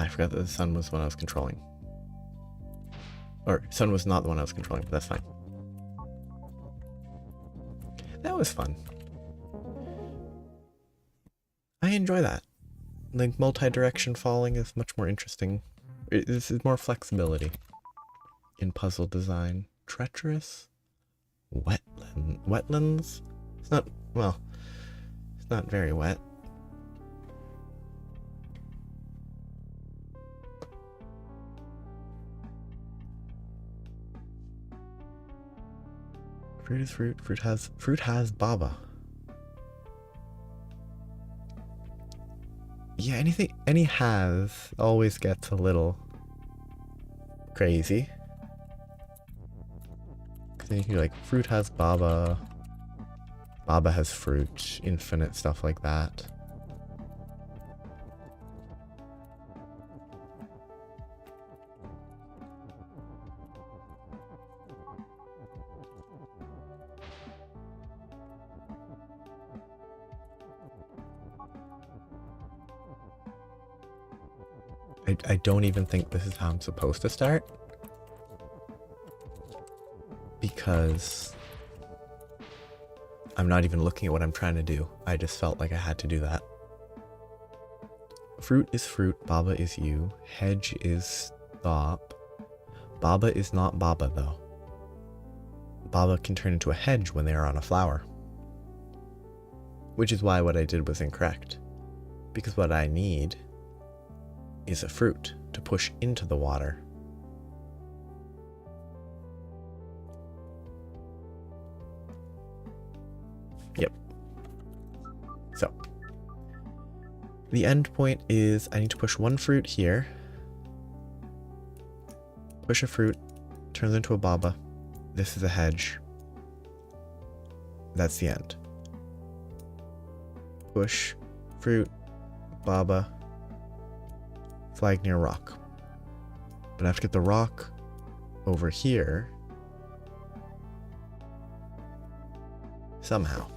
I forgot that the sun was the one I was controlling. Or, sun was not the one I was controlling, but that's fine. That was fun. I enjoy that. Like, multi-direction falling is much more interesting. This is more flexibility in puzzle design. Treacherous? Wetlands? It's not, well, it's not very wet. Fruit is fruit. Fruit has baba. Yeah, any has always gets a little crazy. Cause then you can be like, fruit has baba. Baba has fruit. Infinite stuff like that. I don't even think this is how I'm supposed to start. Because I'm not even looking at what I'm trying to do. I just felt like I had to do that. Fruit is fruit, baba is you. Hedge is stop. Baba is not baba though. Baba can turn into a hedge when they are on a flower. Which is why what I did was incorrect. Because what I need is a fruit to push into the water. Yep. So, the end point is I need to push one fruit here. Push a fruit, turns into a baba. This is a hedge. That's the end. Push, fruit, baba, flag near rock. But I have to get the rock over here somehow.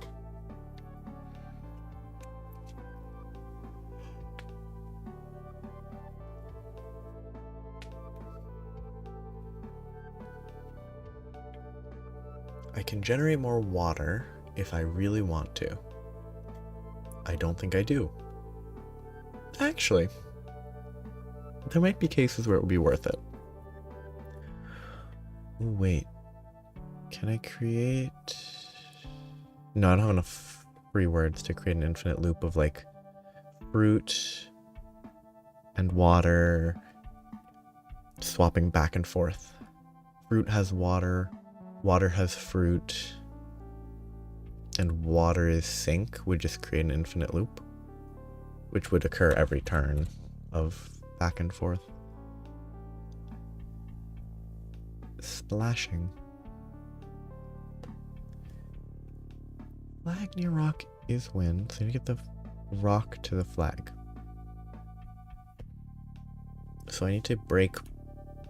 I can generate more water if I really want to. I don't think I do. Actually, there might be cases where it would be worth it. Ooh, wait. Can I create... No, I don't have enough free words to create an infinite loop of like fruit and water swapping back and forth. Fruit has water, water has fruit, and water is sink would just create an infinite loop, which would occur every turn of back and forth. Splashing. Flag near rock is win, so you get the rock to the flag. So I need to break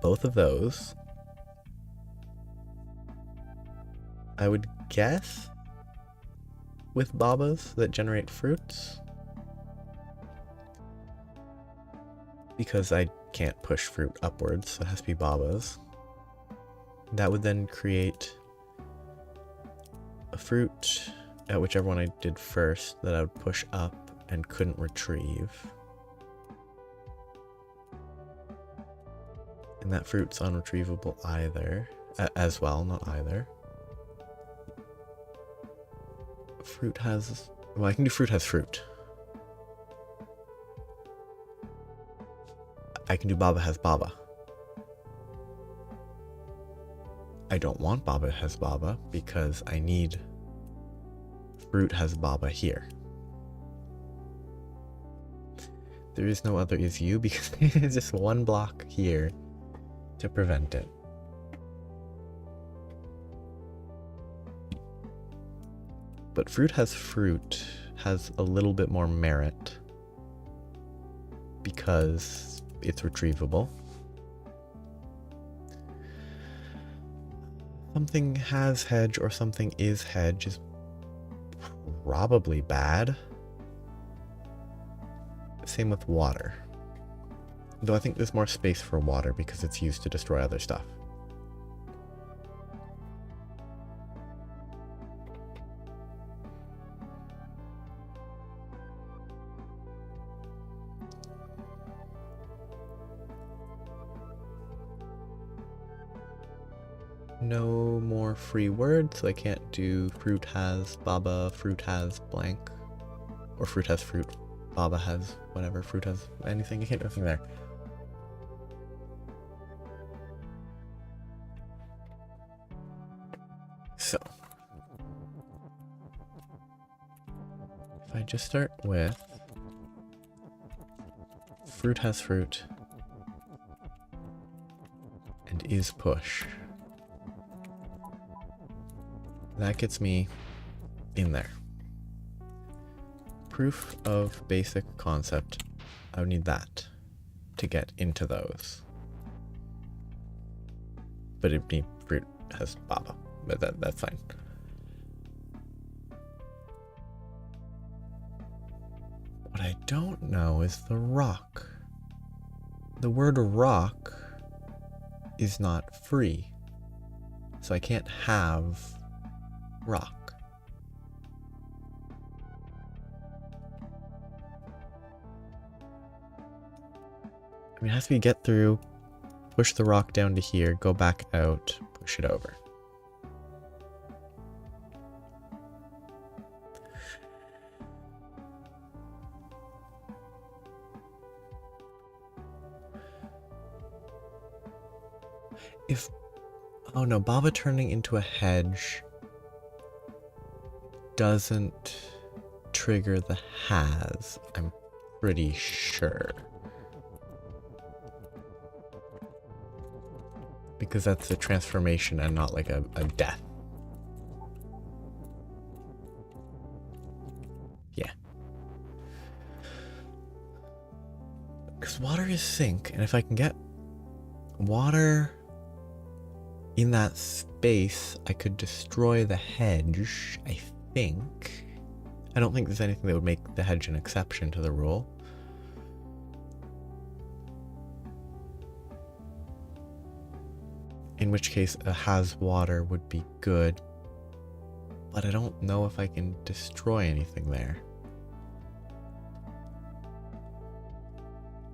both of those. I would guess with babas that generate fruits, because I can't push fruit upwards, so it has to be babas. That would then create a fruit at whichever one I did first that I would push up and couldn't retrieve. And that fruit's unretrievable either, as well, not either. Fruit has, well, I can do fruit has fruit. I can do baba has baba. I don't want baba has baba because I need fruit has baba here. There is no other is you because there's just one block here to prevent it. But fruit has a little bit more merit because it's retrievable. Something has hedge or something is hedge is probably bad. Same with water. Though I think there's more space for water because it's used to destroy other stuff. No more free words, so I can't do fruit has Baba, fruit has blank, or fruit has fruit, Baba has whatever, fruit has anything. I can't do anything there. So, if I just start with fruit has fruit and is push. That gets me in there. Proof of basic concept. I would need that to get into those. But it'd be fruit has Baba. But that's fine. What I don't know is the rock. The word rock is not free. So I can't have rock. I mean, it has to be get through, push the rock down to here, go back out, push it over. Oh no, Baba turning into a hedge doesn't trigger the has, I'm pretty sure. Because that's a transformation and not like a death. Yeah. Because water is sink, and if I can get water in that space, I could destroy the hedge, I think. I don't think there's anything that would make the hedge an exception to the rule. In which case, a has water would be good. But I don't know if I can destroy anything there.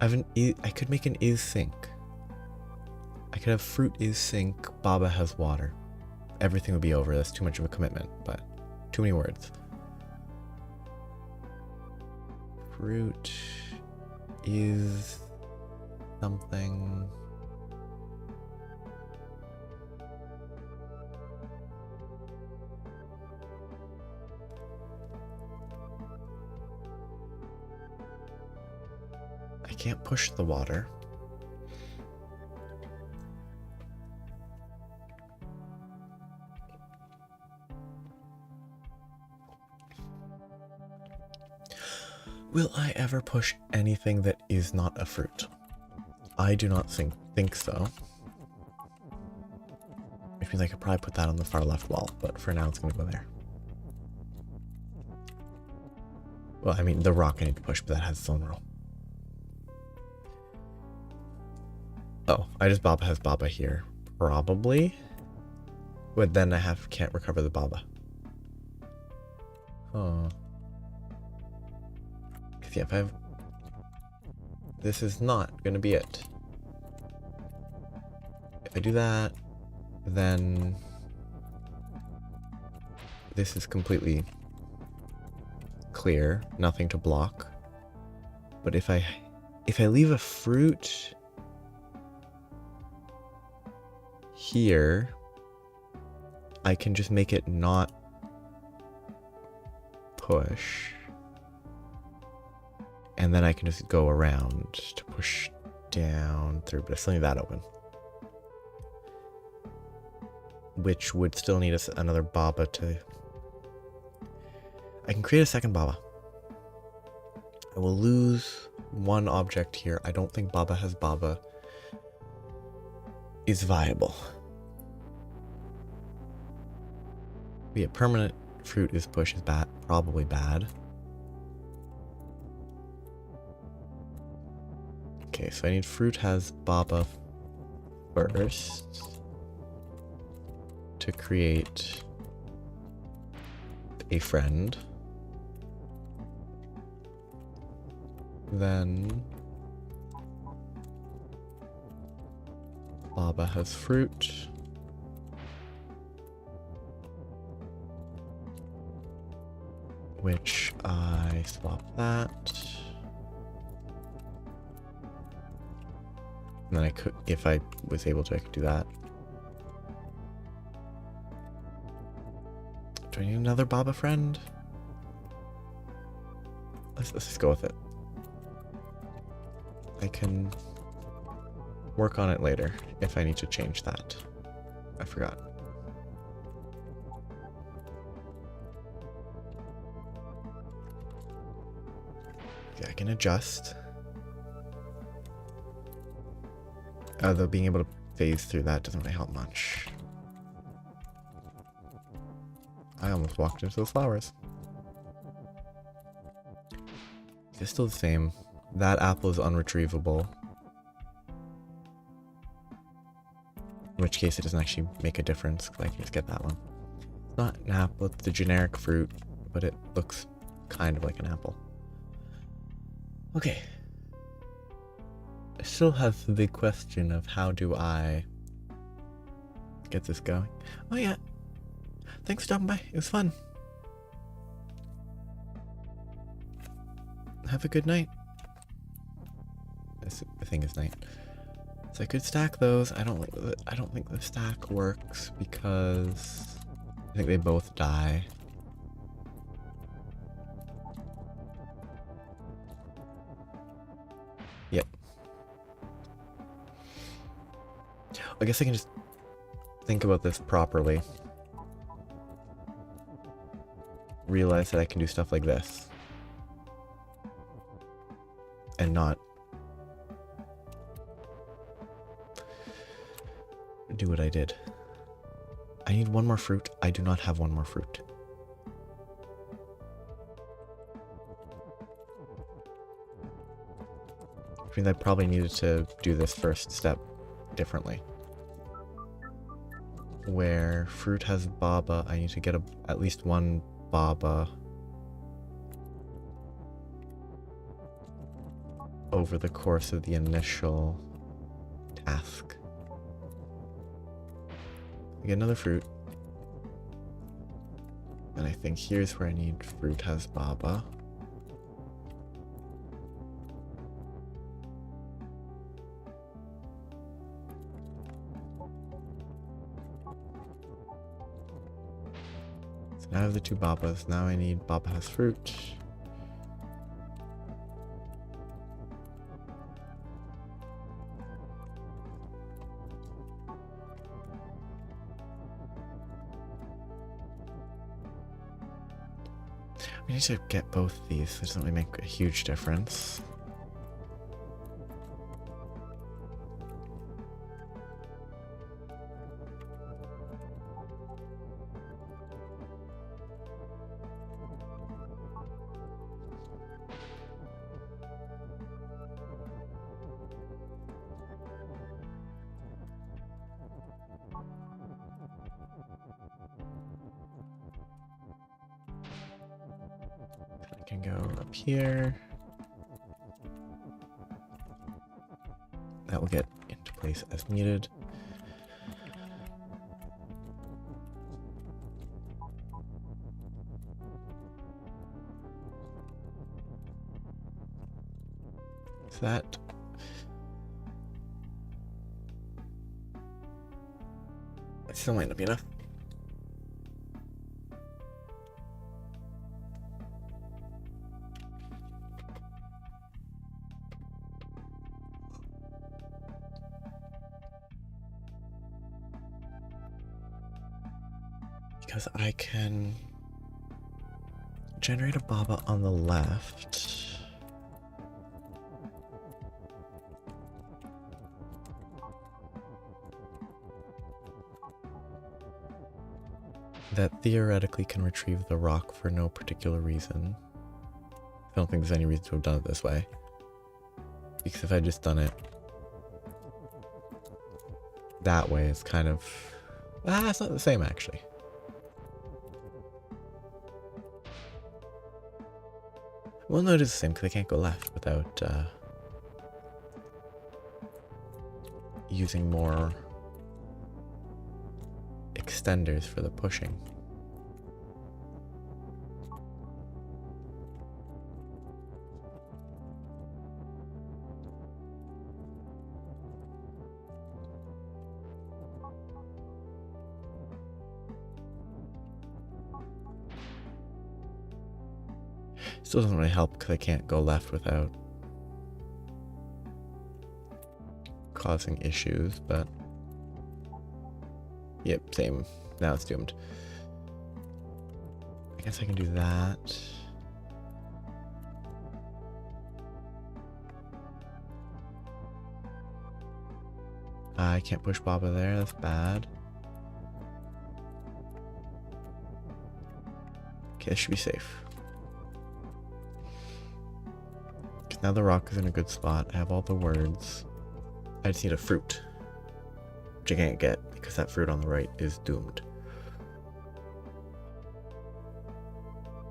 I could make an is sink. I could have fruit is sink, Baba has water. Everything would be over. That's too much of a commitment, but too many words. Fruit is something. I can't push the water. Will I ever push anything that is not a fruit? I do not think so. Which means I could probably put that on the far left wall, but for now it's going to go there. Well, I mean, the rock I need to push, but that has its own rule. Oh, I just Baba has Baba here. Probably. But then I can't recover the Baba. Oh. Because yeah, if I have... This is not going to be it. If I do that, then... This is completely clear. Nothing to block. But if I leave a fruit... here, I can just make it not push. And then I can just go around to push down through, but I still need that open. Which would still need us another Baba to... I can create a second Baba. I will lose one object here. I don't think Baba has Baba is viable. But yeah, permanent fruit is push is bad, probably bad. Okay, so I need fruit has Baba first to create a friend. Then Baba has fruit. Which I swap that. And then I could, if I was able to, I could do that. Do I need another Baba friend? Let's just go with it. I can work on it later if I need to change that. I forgot. Yeah, I can adjust. Although being able to phase through that doesn't really help much. I almost walked into those flowers. It's still the same. That apple is unretrievable. In which case it doesn't actually make a difference, because I can just get that one. It's not an apple, it's the generic fruit, but it looks kind of like an apple. Okay. I still have the question of how do I get this going. Oh yeah. Thanks for stopping by. It was fun. Have a good night. I think it's night. So I could stack those. I don't think the stack works because I think they both die. Yep. I guess I can just think about this properly. Realize that I can do stuff like this. And not do what I did. I need one more fruit. I do not have one more fruit. Which means I probably needed to do this first step differently. Where fruit has Baba, I need to get at least one Baba over the course of the initial task. I get another fruit. And I think here's where I need fruit has Baba. So now I have the two Babas. Now I need Baba has fruit. We need to get both of these. It doesn't really make a huge difference. I can go up here. That will get into place as needed. So that still might not be enough. Because I can generate a Baba on the left. That theoretically can retrieve the rock for no particular reason. I don't think there's any reason to have done it this way. Because if I just done it that way, it's kind of... it's not the same actually. Well, no, it is the same because I can't go left without using more extenders for the pushing. Still doesn't really help because I can't go left without causing issues, but yep, same. Now it's doomed. I guess I can do that. I can't push Baba there, that's bad. Okay, this should be safe. Now the rock is in a good spot. I have all the words. I just need a fruit, which I can't get because that fruit on the right is doomed.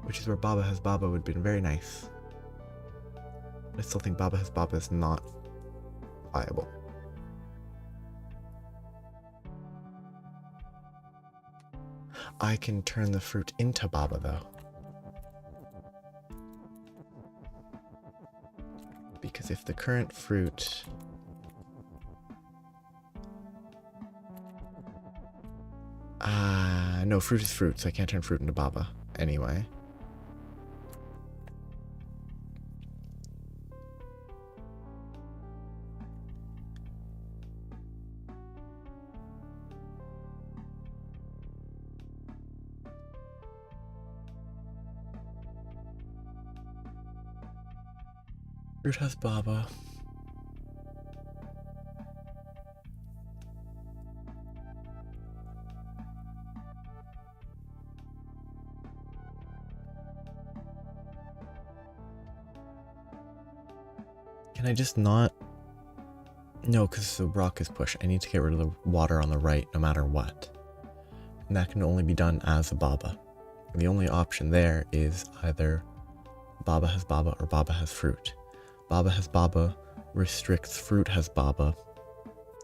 Which is where Baba Has Baba would have been very nice. I still think Baba Has Baba is not viable. I can turn the fruit into Baba though. Because if the current fruit... no, fruit is fruit, so I can't turn fruit into Baba anyway. Fruit has Baba. Can I just not? No, because the rock is pushed. I need to get rid of the water on the right no matter what. And that can only be done as a Baba. The only option there is either Baba Has Baba or Baba Has Fruit. Baba Has Baba restricts Fruit Has Baba,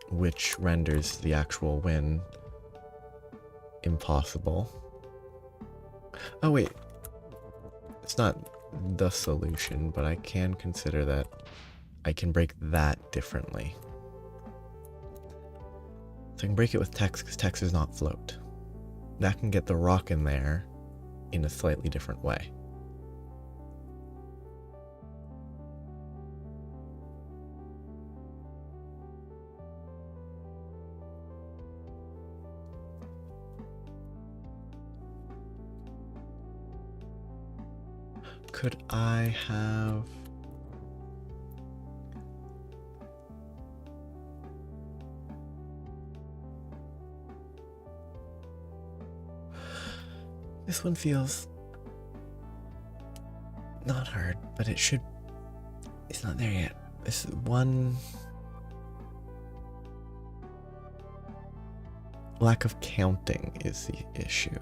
which renders the actual win impossible. Oh wait, it's not the solution, but I can consider that I can break that differently. So I can break it with text because text is not float. That can get the rock in there in a slightly different way. Could I have... This one feels not hard, but it should... It's not there yet. This one... Lack of counting is the issue.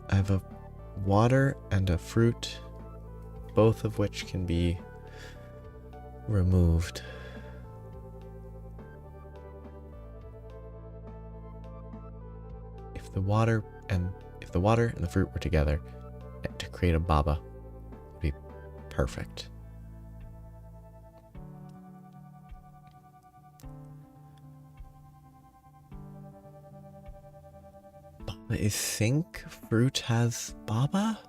I have a water and a fruit, both of which can be removed. If the water and the fruit were together to create a Baba, it would be perfect. Baba is sync? Fruit has Baba?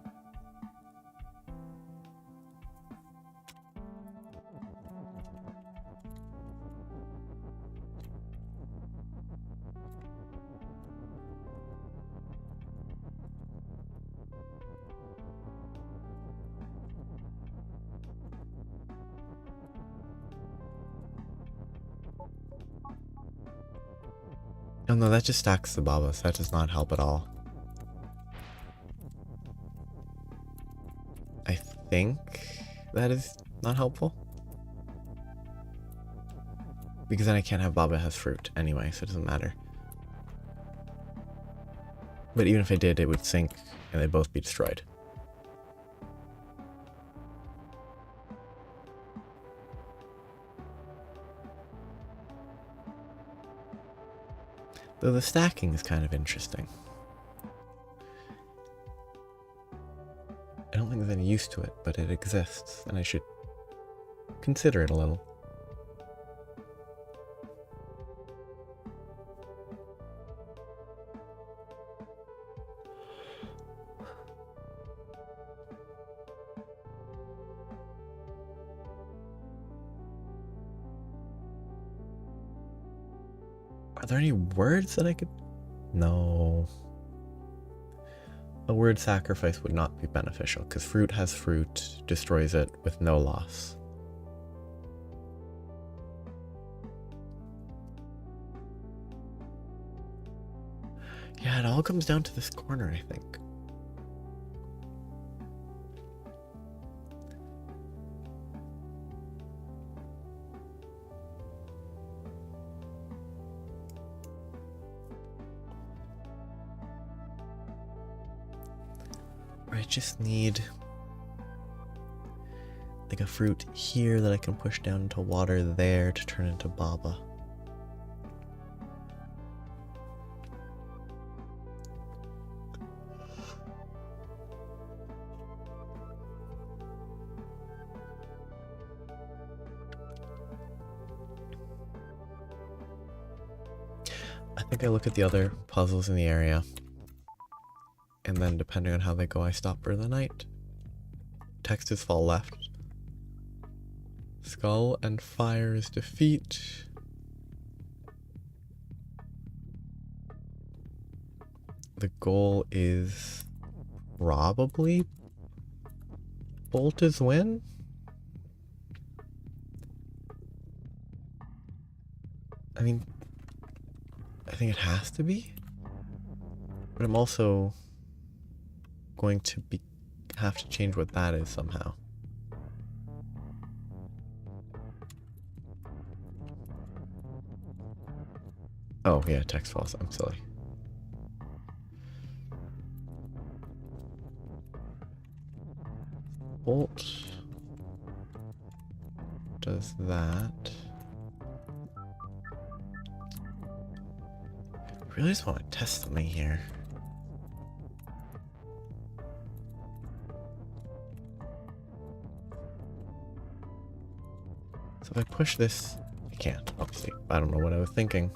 Oh no, that just stacks the Baba, so that does not help at all. I think that is not helpful. Because then I can't have Baba has fruit anyway, so it doesn't matter. But even if I did, it would sink and they'd both be destroyed. Though the stacking is kind of interesting. I don't think there's any use to it, but it exists, and I should consider it a little. Are there any words that I could... No. A word sacrifice would not be beneficial, because fruit has fruit, destroys it with no loss. Yeah, it all comes down to this corner, I think. I just need like a fruit here that I can push down into water there to turn into Baba. I think I look at the other puzzles in the area, and then depending on how they go, I stop for the night. Text is fall left. Skull and Fire's defeat. The goal is probably Bolt's win. I mean, I think it has to be, but I'm also going to have to change what that is somehow. Oh yeah, text false. I'm silly. Bolt does that. I really just want to test something here. So if I push this, I can't, obviously. I don't know what I was thinking.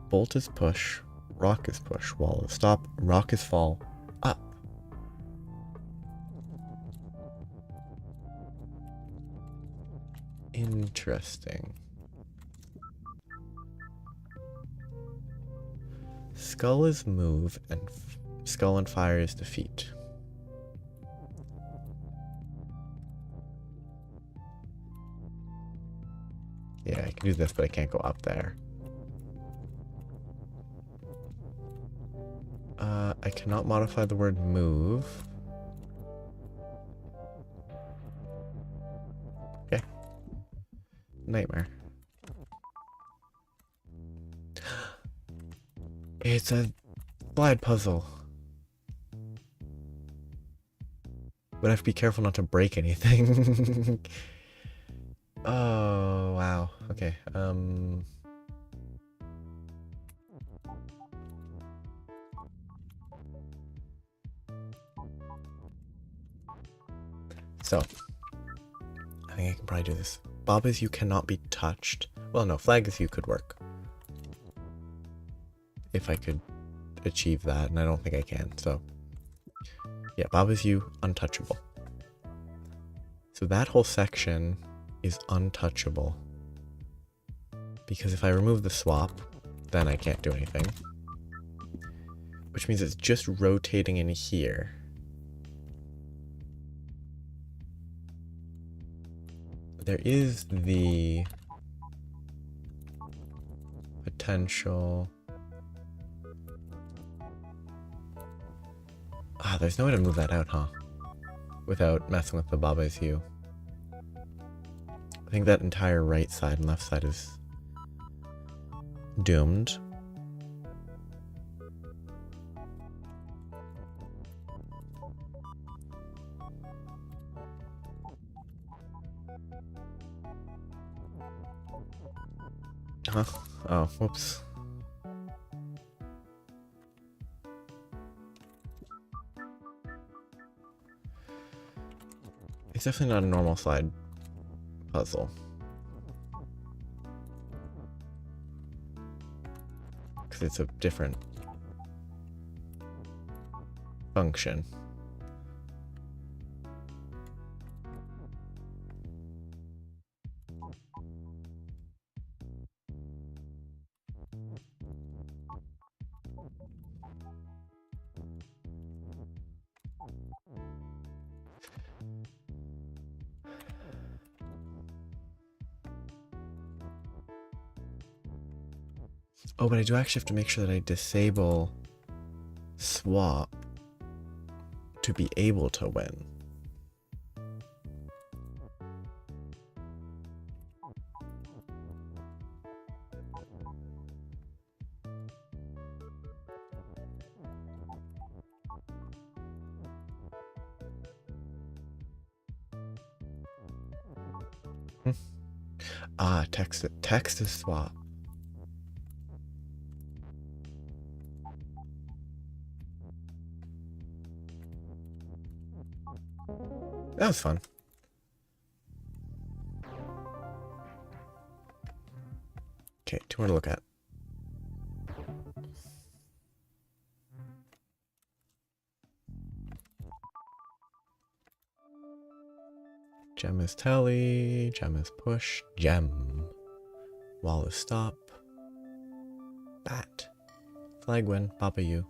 Bolt is push, rock is push, wall is stop, rock is fall, up. Interesting. Skull is move, and Skull and Fire is defeat. Yeah, I can do this, but I can't go up there. I cannot modify the word move. Okay. Nightmare. It's a slide puzzle. But I have to be careful not to break anything. Oh, wow. Okay, so, I think I can probably do this. Bob is you cannot be touched. Well, no, flag is you could work. If I could achieve that, and I don't think I can, so. Yeah, Bob is you, untouchable. So that whole section is untouchable. Because if I remove the swap, then I can't do anything. Which means it's just rotating in here. There is the potential. Ah, there's no way to move that out, huh? Without messing with the Baba Is You. I think that entire right side and left side is doomed. Huh? Oh, whoops. It's definitely not a normal slide puzzle. Because it's a different function. Oh, but I do actually have to make sure that I disable swap to be able to win. Ah, text to swap. That was fun. Okay, two more to look at. Gem is telly, gem is push, gem. Wall is stop. Bat. Flag win, Papa you.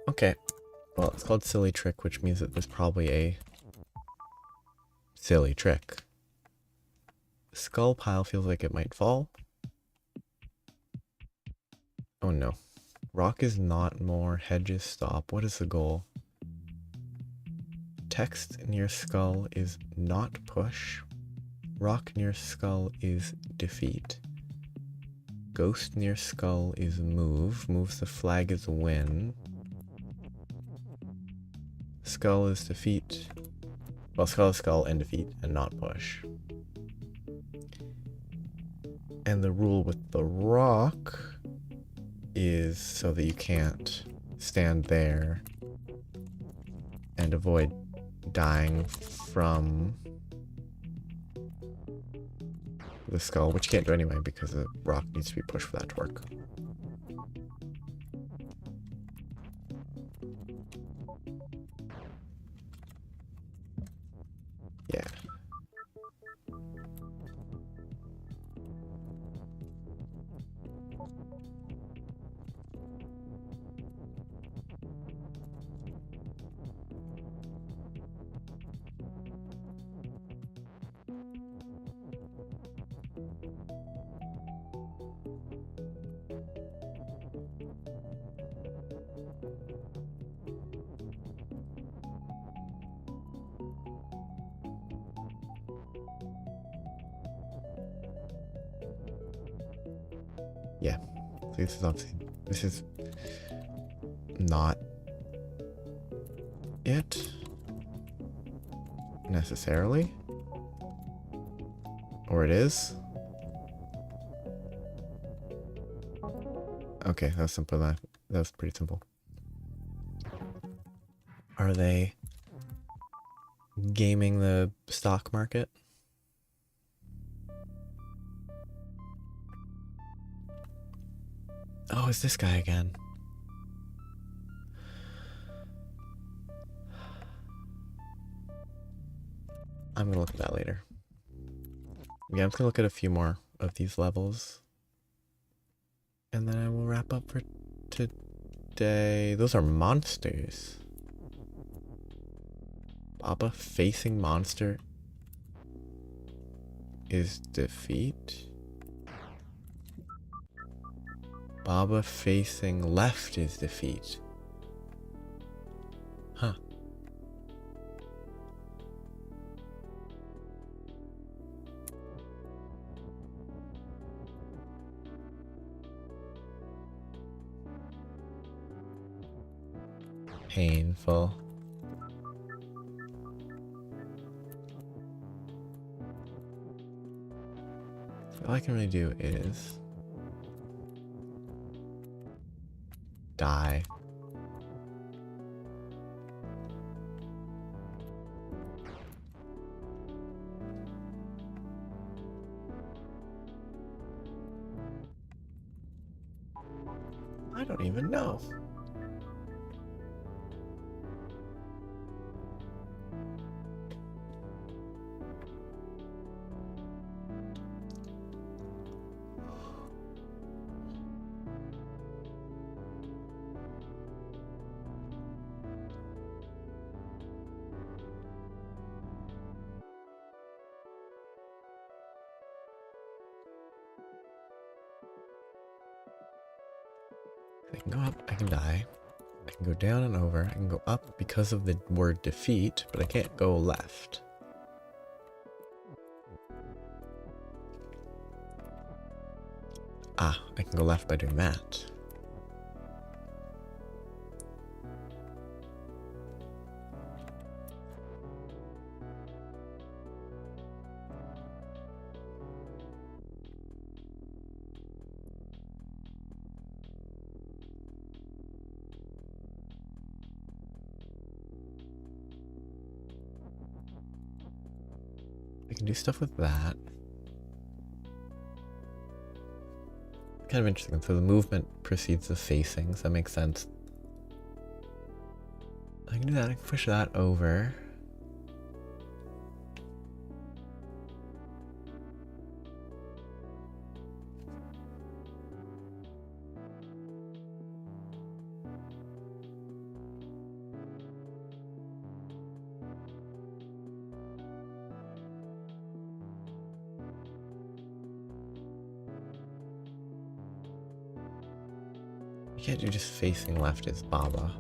Okay. Well, it's called silly trick, which means that there's probably a silly trick. Skull pile feels like it might fall. Oh no. Rock is not more, hedges stop. What is the goal? Text near skull is not push. Rock near skull is defeat. Ghost near skull is move. Moves the flag is win. Skull is defeat. Well, skull is skull and defeat and not push. And the rule with the rock is so that you can't stand there and avoid dying from the skull, which you can't do anyway because the rock needs to be pushed for that to work. Yeah. Yeah. So this is obviously, this is not it necessarily, or it is. Okay, that was simple. That was pretty simple. Are they gaming the stock market? Oh, it's this guy again. I'm gonna look at that later. Yeah, I'm just gonna look at a few more of these levels. And then I will wrap up for today. Those are monsters. Baba facing monster is defeat. Baba facing left is defeat. Huh. Painful. All I can really do is die. I don't even know. I can go up, I can die. I can go down and over, I can go up because of the word defeat, but I can't go left. Ah, I can go left by doing that. I can do stuff with that. Kind of interesting. So the movement precedes the facing, so that makes sense. I can do that. I can push that over. You can't do just facing left as Baba.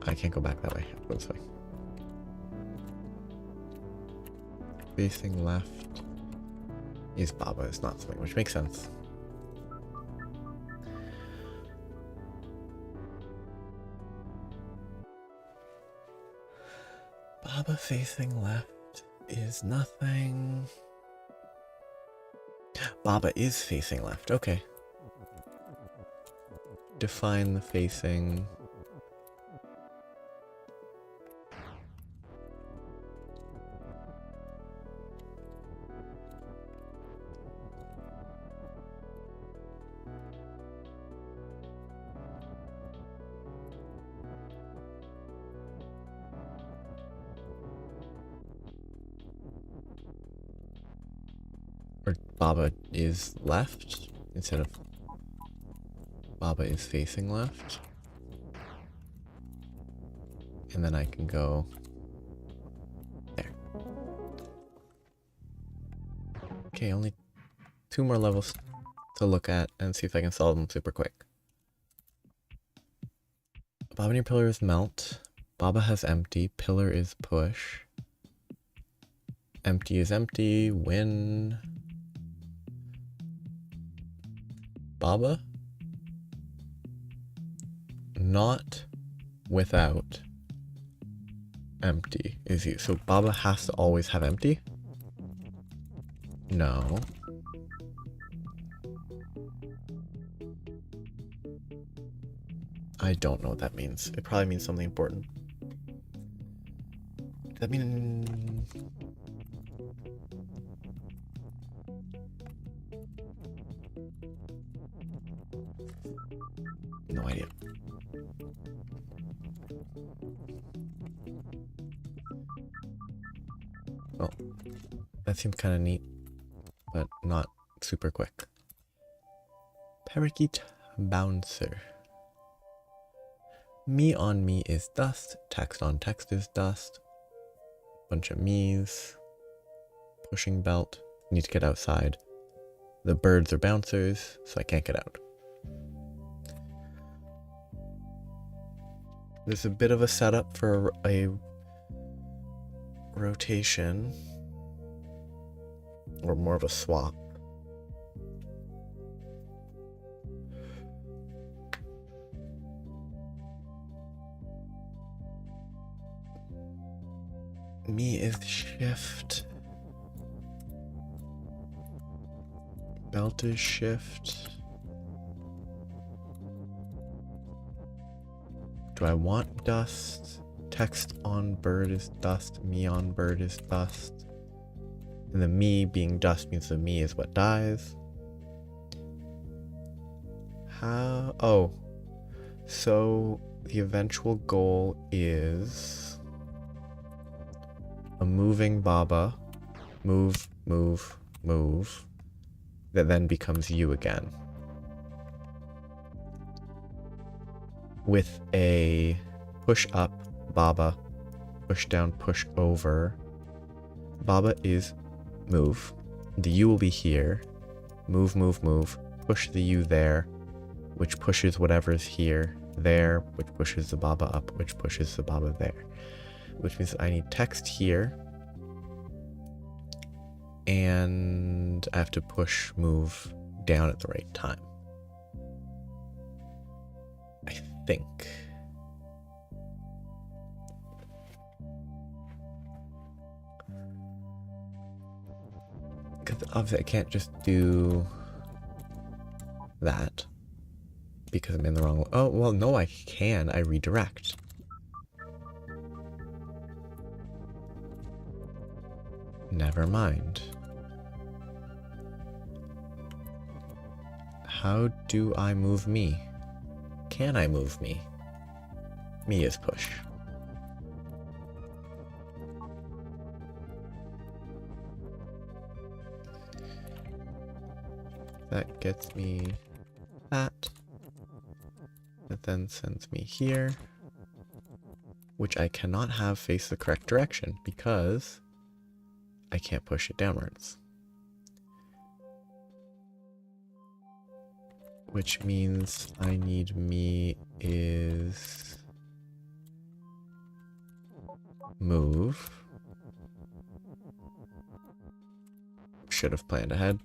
I can't go back that way. I'll go this way. Facing left is Baba, it's not swing, which makes sense. Baba facing left is nothing. Baba is facing left, okay. Define the facing. Or Baba is left instead of Baba is facing left. And then I can go there. Okay, only 2 more levels to look at and see if I can solve them super quick. Baba near pillar is melt. Baba has empty. Pillar is push. Empty is empty. Win. Baba? Not without empty is you. So Baba has to always have empty? No. I don't know what that means. It probably means something important. Does that mean... No idea. Well, that seems kind of neat, but not super quick. Parakeet bouncer. Me on me is dust. Text on text is dust. Bunch of me's. Pushing belt. Need to get outside. The birds are bouncers, so I can't get out. There's a bit of a setup for a rotation. Or more of a swap. Me is shift. Belt is shift. Do I want dust? Text on bird is dust. Me on bird is dust. And the me being dust means the me is what dies. How? Oh. So the eventual goal is a moving Baba. Move, move, move. That then becomes you again. With a push up, Baba. Push down, push over. Baba is move. The U will be here. Move, move, move. Push the U there, which pushes whatever's here, there, which pushes the Baba up, which pushes the Baba there. Which means I need text here. And I have to push move down at the right time. I think. Because obviously I can't just do that because I'm in the wrong. Oh, well, no, I can. I redirect. Never mind. How do I move me? Can I move me? Me is push. That gets me that. That then sends me here. Which I cannot have face the correct direction because I can't push it downwards. Which means I need me is move. Should have planned ahead.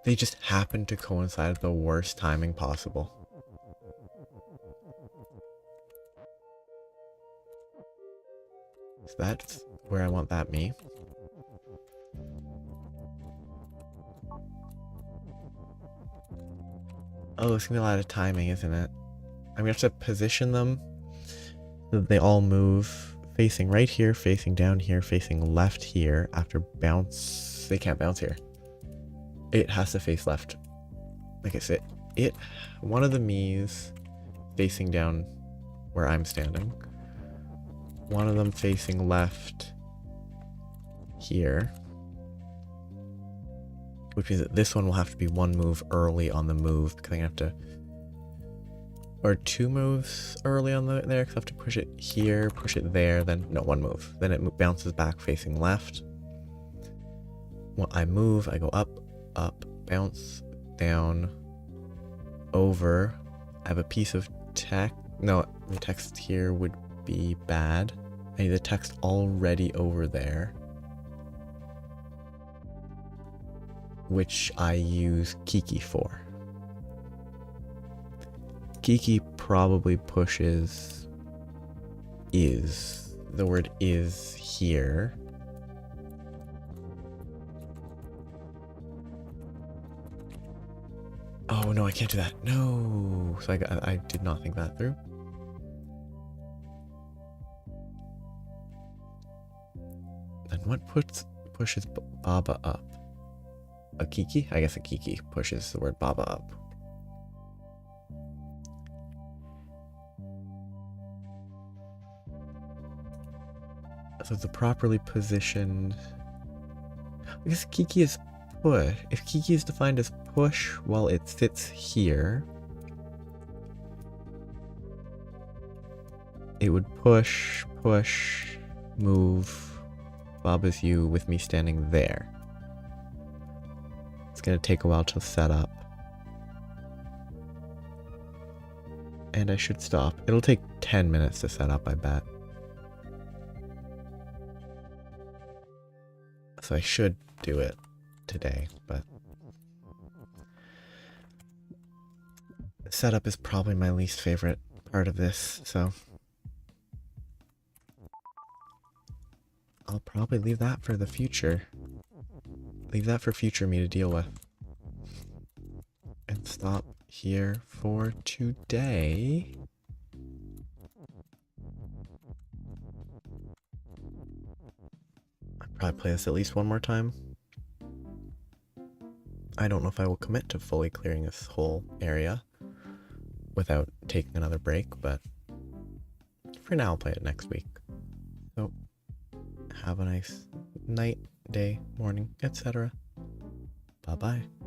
They just happen to coincide at the worst timing possible. So that's where I want that me. Oh, it's gonna be a lot of timing, isn't it? I'm gonna have to position them so that they all move facing right here, facing down here, facing left here. After bounce, they can't bounce here. It has to face left. Like I said, one of the me's facing down where I'm standing. One of them facing left here. Which means that this one will have to be one move early on the move because I'm going to have to... Or two moves early on there because I have to push it here, push it there, then... No, one move. Then it bounces back facing left. When I move, I go up, up, bounce, down, over. I have a piece of text. No, the text here would be bad. I need the text already over there, which I use Kiki for. Kiki probably pushes is. The word is here. Oh no, I can't do that. No. So I did not think that through. Then what pushes Baba up? A Kiki? I guess a Kiki pushes the word Baba up. So the properly positioned... I guess Kiki is push. If Kiki is defined as push while it sits here, it would push, push, move Baba's U with me standing there. It's gonna take a while to set up. And I should stop. It'll take 10 minutes to set up, I bet. So I should do it today, but setup is probably my least favorite part of this, so I'll probably leave that for the future. Leave that for future me to deal with. And stop here for today. I'll probably play this at least one more time. I don't know if I will commit to fully clearing this whole area without taking another break, but for now I'll play it next week. So have a nice night, day, morning, etc. Bye-bye.